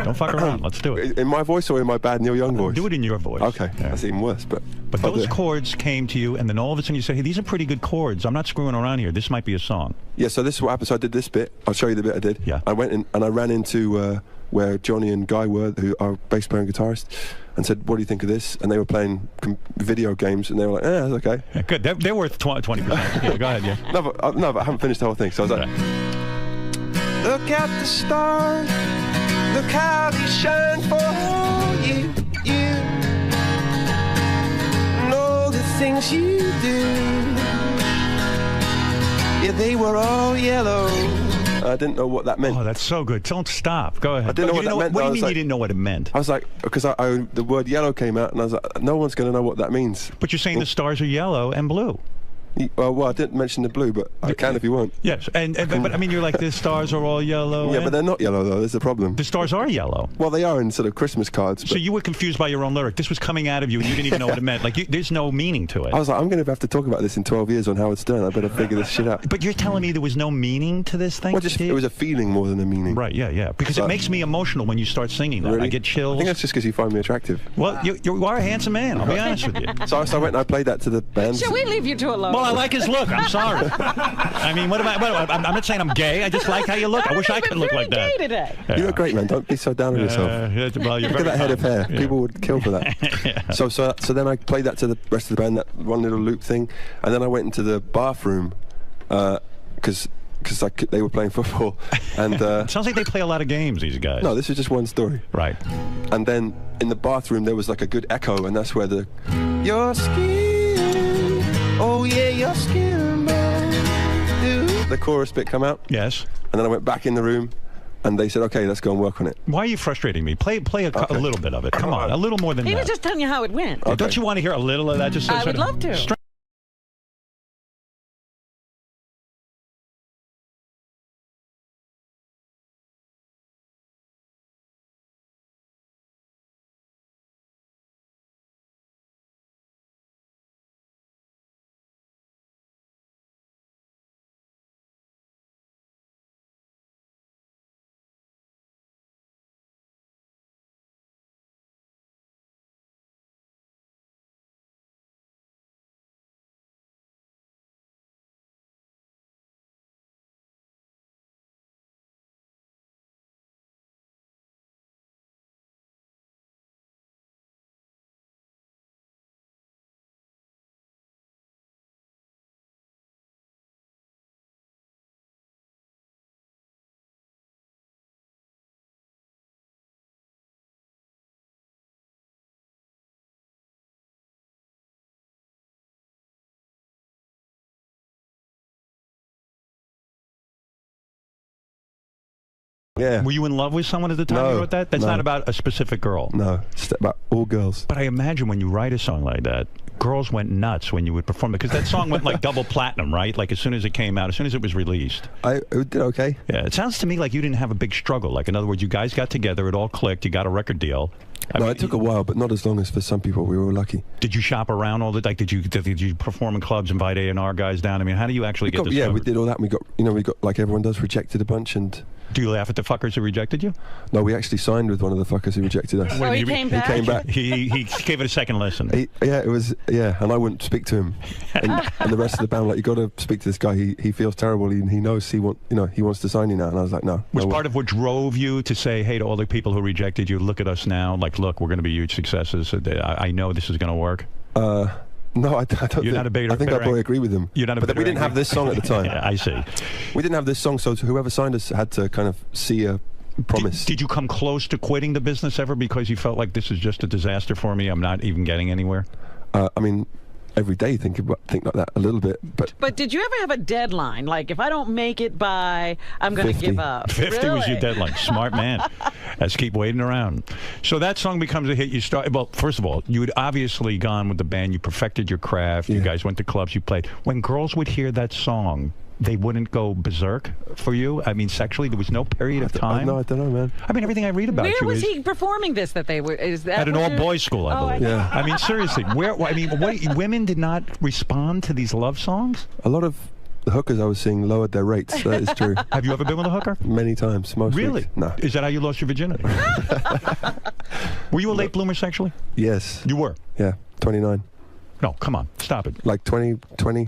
Don't fuck around. Let's do it. In my voice or in my bad Neil Young voice? Do it in your voice. Okay. Yeah. That's even worse. But those chords came to you, and then all of a sudden you say, hey, these are pretty good chords. I'm not screwing around here. This might be a song. Yeah, so this is what happened. So I did this bit. I'll show you the bit I did. Yeah. I went in and I ran into where Johnny and Guy were, who are bass player and guitarist, and said, what do you think of this? And they were playing video games, and they were like, that's okay. Yeah, good. They're worth 20%. Yeah, go ahead, yeah. No, but I haven't finished the whole thing. So I was like, look at the stars, look how they shine for you, and all the things you do. Yeah, they were all yellow. I didn't know what that meant. Oh, that's so good. Don't stop. Go ahead. I didn't know what that meant. What do you mean you didn't know what it meant? I was like, because the word yellow came out, and I was like, no one's going to know what that means. But you're saying the stars are yellow and blue. Well, I didn't mention the blue, but I can if you want. Yes, but I mean, you're like, the stars are all yellow. Yeah, but they're not yellow, though. There's a problem. The stars are yellow. Well, they are in sort of Christmas cards. So you were confused by your own lyric. This was coming out of you, and you didn't even know what it meant. Like, there's no meaning to it. I was like, I'm going to have to talk about this in 12 years on Howard Stern. I better figure this shit out. But you're telling me there was no meaning to this thing? Well, it was a feeling more than a meaning. Right, yeah. Because it makes me emotional when you start singing that. Really? I get chills. I think that's just because you find me attractive. Well, you are a handsome man. I'll be honest with you. So I went and I played that to the band. Shall we leave you two alone? Well, I like his look. I'm sorry. I mean, I'm not saying I'm gay. I just like how you look. I wish I could look like that. Today. Yeah. You look great, man. Don't be so down on yourself. Well, look at that head of hair. Yeah. People would kill for that. Yeah. So then I played that to the rest of the band, that one little loop thing, and then I went into the bathroom because they were playing football, and it sounds like they play a lot of games, these guys. No, this is just one story. Right. And then in the bathroom there was like a good echo, and that's where your skin, oh yeah, your skin, the chorus bit come out. Yes. And then I went back in the room, and they said, okay, let's go and work on it. Why are you frustrating me? Play a little bit of it. Come on, a little more than that. He was just telling you how it went. Okay. Don't you want to hear a little of that? Just I would love to. Yeah. Were you in love with someone at the time you wrote that? That's not about a specific girl. No, it's about all girls. But I imagine when you write a song like that, girls went nuts when you would perform it, because that song went like double platinum, right? Like as soon as it came out, as soon as it was released. It did okay. Yeah, it sounds to me like you didn't have a big struggle. Like, in other words, you guys got together, it all clicked, you got a record deal. It took a while, but not as long as for some people. We were lucky. Did you shop around all the like? Did you perform in clubs, invite A&R guys down? I mean, how do you actually get this? Yeah, we did all that. And we got like everyone does, rejected a bunch. And do you laugh at the fuckers who rejected you? No, we actually signed with one of the fuckers who rejected us. So he came back? He came back. He gave it a second listen. And I wouldn't speak to him. And the rest of the band, like, you got to speak to this guy. He feels terrible. He knows he wants to sign you now. And I was like, no. Was part of what drove you to say, hey, to all the people who rejected you, look at us now. Like, look, we're going to be huge successes. I know this is going to work. No, I don't. You're not a bitter. I think I probably agree with him. You're not a but we didn't have this song at the time. Yeah, I see. We didn't have this song, so whoever signed us had to kind of see a promise. Did you come close to quitting the business ever because you felt like this is just a disaster for me? I'm not even getting anywhere. I mean, every day think like that a little bit, but did you ever have a deadline? Like, if I don't make it by, I'm going to give up. 50 was your deadline. Smart man. Let's keep waiting around. So that song becomes a hit. You start. Well, first of all, you had obviously gone with the band. You perfected your craft. You guys went to clubs. You played. When girls would hear that song, they wouldn't go berserk for you? I mean, sexually, there was no period of time? No, I don't know, man. I mean, everything I read about Where you was is he performing this that they were? Is that at an all-boys school, I believe. Yeah. I mean, seriously, women did not respond to these love songs? A lot of the hookers I was seeing lowered their rates. That is true. Have you ever been with a hooker? Many times. Most Really? weeks. No. Is that how you lost your virginity? Were you a late bloomer sexually? Yes. You were? Yeah, 29. No, come on, stop it. Like 20.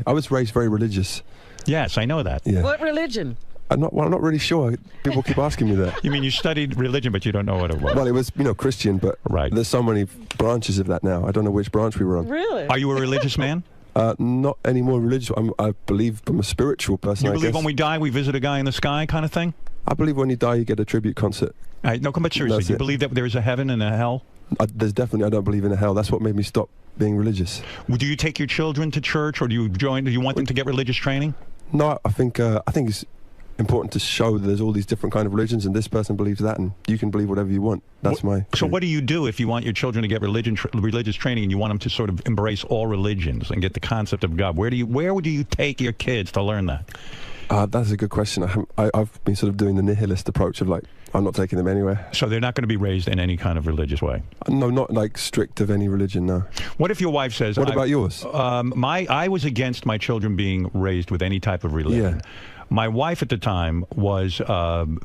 I was raised very religious. Yes, I know that. Yeah. What religion? I'm not really sure. People keep asking me that. You mean you studied religion, but you don't know what it was? Well, it was, Christian, but there's so many branches of that now. I don't know which branch we were on. Really? Are you a religious man? Not any more religious. I believe I'm a spiritual person. You believe when we die, we visit a guy in the sky kind of thing? I believe when you die, you get a tribute concert. No, come back seriously. Do you believe that there is a heaven and a hell? I don't believe in a hell. That's what made me stop being religious. Do you take your children to church, or do you want them to get religious training? No, I think it's important to show that there's all these different kind of religions, and this person believes that, and you can believe whatever you want. That's my. So what do you do if you want your children to get religious training, and you want them to sort of embrace all religions and get the concept of God? Where would you take your kids to learn that? That's a good question. I've been sort of doing the nihilist approach of like, I'm not taking them anywhere. So they're not going to be raised in any kind of religious way? No, not like strict of any religion, no. What if your wife says... What about yours? I was against my children being raised with any type of religion. Yeah. My wife at the time was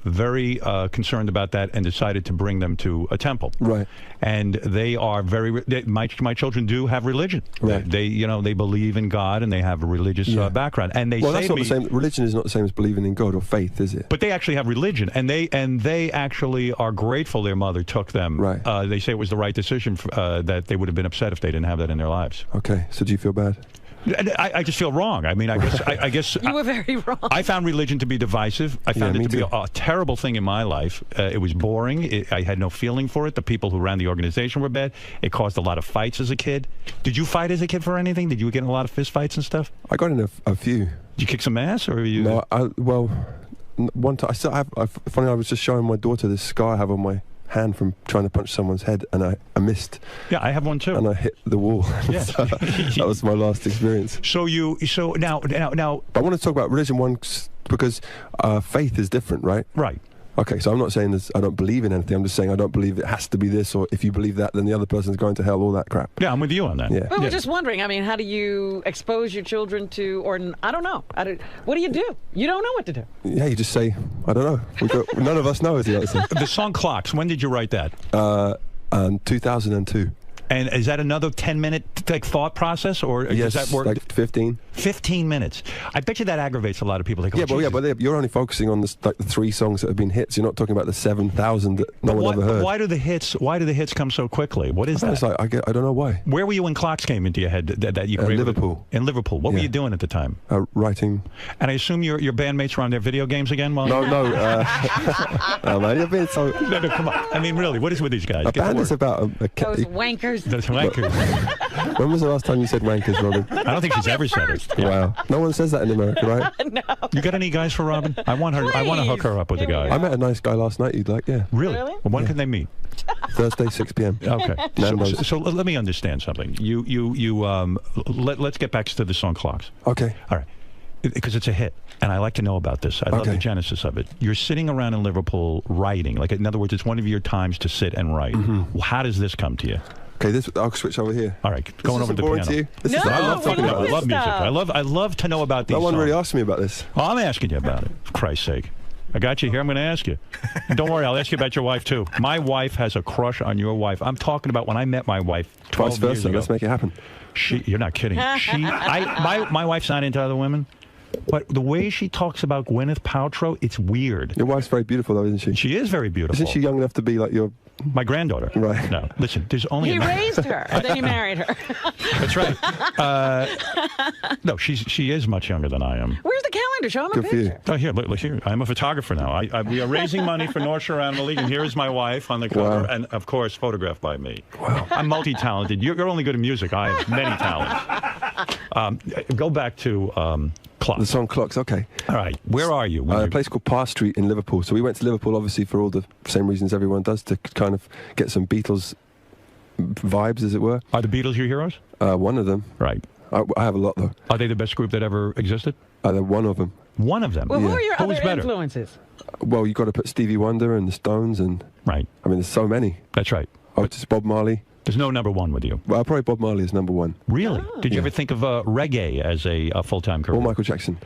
very concerned about that and decided to bring them to a temple. Right. And they are my children do have religion. Right. They believe in God, and they have a religious background. And they say that's not the same. Religion is not the same as believing in God or faith, is it? But they actually have religion, and they actually are grateful their mother took them. Right. They say it was the right decision, that they would have been upset if they didn't have that in their lives. Okay. So do you feel bad? I just feel wrong. I mean, I guess you were very wrong. I found religion to be divisive. I found it to be a terrible thing in my life. It was boring. I had no feeling for it. The people who ran the organization were bad. It caused a lot of fights as a kid. Did you fight as a kid for anything? Did you get in a lot of fist fights and stuff? I got in a few. Did you kick some ass, or you? No, one time I still have. Funny, I was just showing my daughter this scar I have on my hand from trying to punch someone's head, and I missed. Yeah, I have one too. And I hit the wall. Yeah. So that was my last experience. So now. But I want to talk about religion once, because faith is different, right? Right. Okay, so I'm not saying this, I don't believe in anything. I'm just saying I don't believe it has to be this, or if you believe that, then the other person's going to hell, all that crap. Yeah, I'm with you on that. Yeah. But we're just wondering, I mean, how do you expose your children to, or I don't know. What do? You don't know what to do. Yeah, you just say, I don't know. None of us know is the answer. The song Clocks, when did you write that? 2002. And is that another 10-minute thought process, or yes, does that work? Like 15. 15 minutes. I bet you that aggravates a lot of people. They go, but you're only focusing on the 3 songs that have been hits. You're not talking about the 7,000 that no one ever heard. Why do the hits come so quickly? What is that? It's like, I don't know why. Where were you when Clocks came into your head that you created? Liverpool. In Liverpool. What were you doing at the time? Writing. And I assume your bandmates were on their video games again? No. No, man, you've been so... No, come on. I mean, really, what is with these guys? A band is about those wankers. Those wankers. When was the last time you said wankers, Robin? I don't think she's ever said it. Wow. No one says that in America, right? No. You got any guys for Robin? I want her. I want to hook her up with a guy. I met a nice guy last night. You'd like, yeah. Really? Well, when can they meet? Thursday, 6 p.m. Okay. So let me understand something. Let's get back to the song Clocks. Okay. All right. Because it's a hit, and I like to know about this. I love the genesis of it. You're sitting around in Liverpool writing. Like, in other words, it's one of your times to sit and write. Well, how does this come to you? Okay, I'll switch over here. All right, going over to the piano. To you? I love talking about it. I love music. I love to know about these No one songs. really asked me about this. Oh, I'm asking you about it, for Christ's sake. I got you here. I'm going to ask you. And don't worry, I'll ask you about your wife, too. My wife has a crush on your wife. I'm talking about when I met my wife 12 years ago. Let's make it happen. You're not kidding. My wife's not into other women. But the way she talks about Gwyneth Paltrow, it's weird. Your wife's very beautiful, though, isn't she? She is very beautiful. Isn't she young enough to be like my granddaughter? Right. No, listen, there's only... He raised her, and then he married her. That's right. No, she is much younger than I am. Where's the calendar? Show him a picture. Oh, here, look here. I'm a photographer now. We are raising money for North Shore Animal League, and here is my wife on the cover, and, of course, photographed by me. Wow. I'm multi-talented. You're only good at music. I have many talents. Go back to... Clocks. The song Clocks, okay. All right, where are you? A place called Parr Street in Liverpool. So we went to Liverpool, obviously, for all the same reasons everyone does, to kind of get some Beatles vibes, as it were. Are the Beatles your heroes? One of them. Right. I have a lot, though. Are they the best group that ever existed? They're one of them. One of them? Well, who are your Who's other better? influences? Well, you've got to put Stevie Wonder and the Stones and... Right. I mean, there's so many. That's right. Oh, just Bob Marley. There's no number one with you. Well, probably Bob Marley is number one. Really? Did you ever think of reggae as a full-time career? Or Michael Jackson.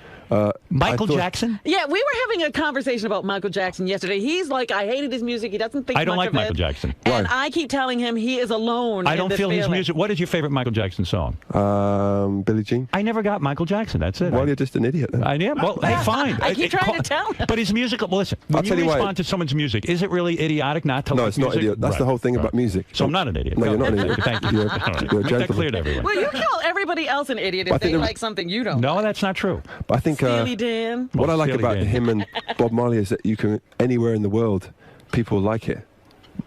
Michael Jackson? Yeah, we were having a conversation about Michael Jackson yesterday. He's like, I hated his music. He doesn't think I don't much like of Michael it. Jackson. And I keep telling him he is alone. I don't in this feel his feeling. music. What is your favorite Michael Jackson song? Billie Jean. I never got Michael Jackson. That's it. Well, you're just an idiot. Then. I am. Well, hey, fine. I keep trying to tell him. But his music. Well, listen. When you respond to someone's music, is it really idiotic not to like music? No, it's not idiot. That's the whole thing about music. So I'm not an idiot. No, you're not an idiot. Thank you. You're Make that clear to everyone. Well, you call everybody else an idiot if they like something you don't. No, that's not true. But I think Steely Dan. what I like about him and Bob Marley is that you can anywhere in the world, people like it.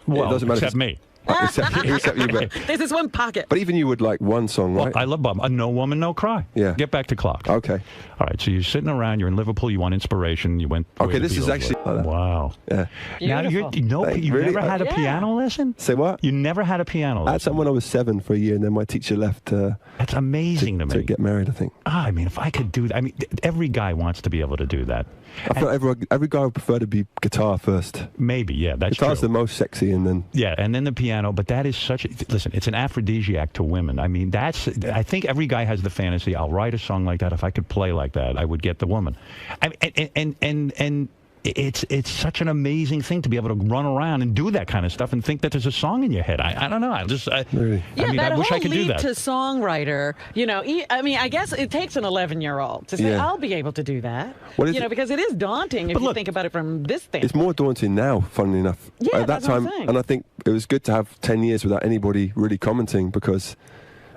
Well, it doesn't matter except me. Except you, but There's this one pocket. But even you would like one song, right? Well, I love Bob. No Woman, No Cry. Yeah. Get back to Clocks. Okay. All right. So you're sitting around. You're in Liverpool. You want inspiration. You went. Okay. This is actually. Wow. Yeah. Now you really? never had a piano lesson? Say what? You never had a piano lesson? I had some when I was 7 for a year, and then my teacher left. That's amazing to me. To get married, I think. I mean, if I could do that, I mean, every guy wants to be able to do that. I feel every guy would prefer to be guitar first. Maybe, yeah, that's Guitar's true. the most sexy, and then and then the piano. But that is such. Listen, it's an aphrodisiac to women. I mean, I think every guy has the fantasy. I'll write a song like that. If I could play like that, I would get the woman. And it's such an amazing thing to be able to run around and do that kind of stuff and think that there's a song in your head. I don't know. I wish I could do that. To songwriter, you know, I mean, I guess it takes an 11-year-old to say, I'll be able to do that. Because it is daunting if you think about it from this standpoint. It's more daunting now, funnily enough. Yeah, at that time, and I think it was good to have 10 years without anybody really commenting, because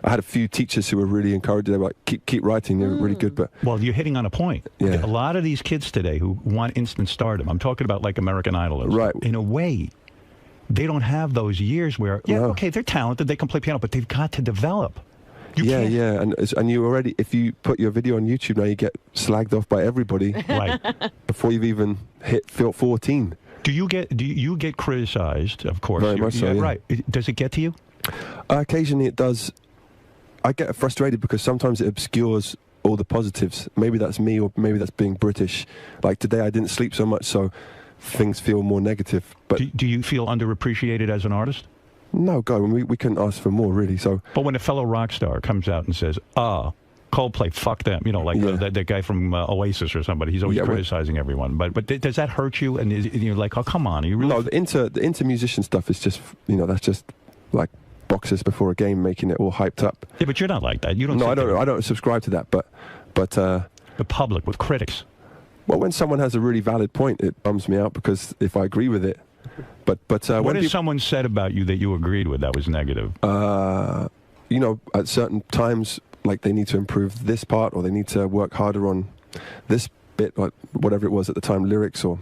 I had a few teachers who were really encouraging. They were like, keep writing. They were really good. But well, you're hitting on a point. Yeah. A lot of these kids today who want instant stardom, I'm talking about like American Idol. Right. In a way, they don't have those years where, okay, they're talented, they can play piano, but they've got to develop. And you already, if you put your video on YouTube now, you get slagged off by everybody right before you've even hit 14. Do you get criticized? Of course, very much so. Yeah. Right. Does it get to you? Occasionally, it does. I get frustrated because sometimes it obscures all the positives. Maybe that's me, or maybe that's being British. Like today, I didn't sleep so much, so things feel more negative. But do you feel underappreciated as an artist? No, God, we couldn't ask for more, really. So, but when a fellow rock star comes out and says, Coldplay, fuck them, you know, like that guy from Oasis or somebody, he's always criticizing everyone. But does that hurt you? And you're like, oh, come on, are you really? No, the inter musician stuff is just, that's just like boxers before a game, making it all hyped up. Yeah, but you're not like that. You don't. No, I don't subscribe to that. But the public with critics. Well, when someone has a really valid point, it bums me out, because if I agree with it. But what has someone said about you that you agreed with that was negative? At certain times, like they need to improve this part, or they need to work harder on this bit, or whatever it was at the time, lyrics, or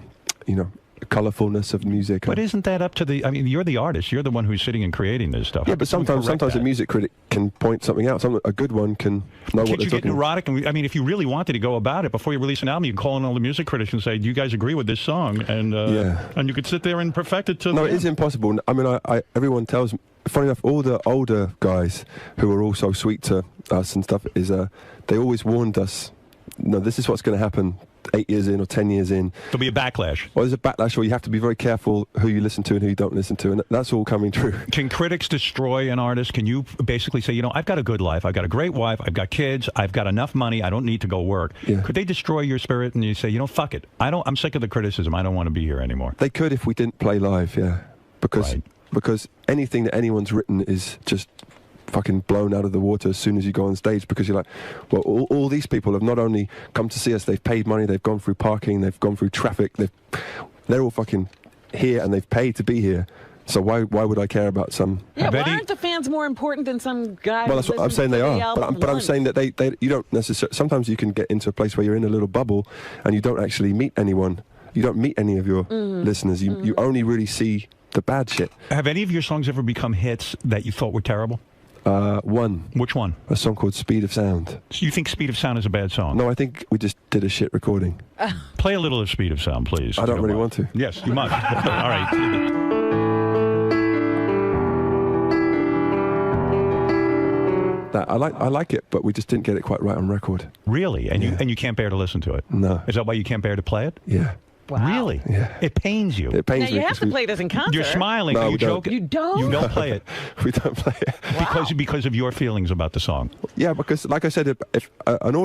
colourfulness of music. But isn't that up to the? I mean, you're the artist. You're the one who's sitting and creating this stuff. Yeah, but sometimes a music critic can point something out. A good one can know what they're talking about. Can't you get neurotic? I mean, if you really wanted to go about it before you release an album, you can call in all the music critics and say, "Do you guys agree with this song?" And and you could sit there and perfect it. No, it is impossible. I mean, everyone tells me. Funny enough, all the older guys who are all so sweet to us and stuff is they always warned us. No, this is what's going to happen 8 years in or 10 years in. There'll be a backlash. Well, there's a backlash, or you have to be very careful who you listen to and who you don't listen to, and that's all coming true. Can critics destroy an artist? Can you basically say, you know, I've got a good life, I've got a great wife, I've got kids, I've got enough money, I don't need to go work. Yeah. Could they destroy your spirit and you say, you know, fuck it, I'm sick of the criticism, I don't want to be here anymore? They could if we didn't play live, yeah. Because anything that anyone's written is just fucking blown out of the water as soon as you go on stage, because you're like, well, all these people have not only come to see us, they've paid money, they've gone through parking, they've gone through traffic, they're all fucking here and they've paid to be here. So why would I care about some? Yeah, why aren't the fans more important than some guy? Well, that's what I'm saying. They are, but I'm saying that you don't necessarily. Sometimes you can get into a place where you're in a little bubble and you don't actually meet anyone. You don't meet any of your listeners. You only really see the bad shit. Have any of your songs ever become hits that you thought were terrible? One. Which one? A song called Speed of Sound. So you think Speed of Sound is a bad song? No, I think we just did a shit recording. Play a little of Speed of Sound, please. I don't really want to. Yes, you must. All right. I like it, but we just didn't get it quite right on record. Really? And you can't bear to listen to it? No. Is that why you can't bear to play it? Yeah. Wow. Really? Yeah. It pains you. It pains me. Now, you have to play this in concert. You're smiling. No, Are you we don't. joking? You don't? You don't play it. We don't play it. Because of your feelings about the song. Yeah, because like I said, if an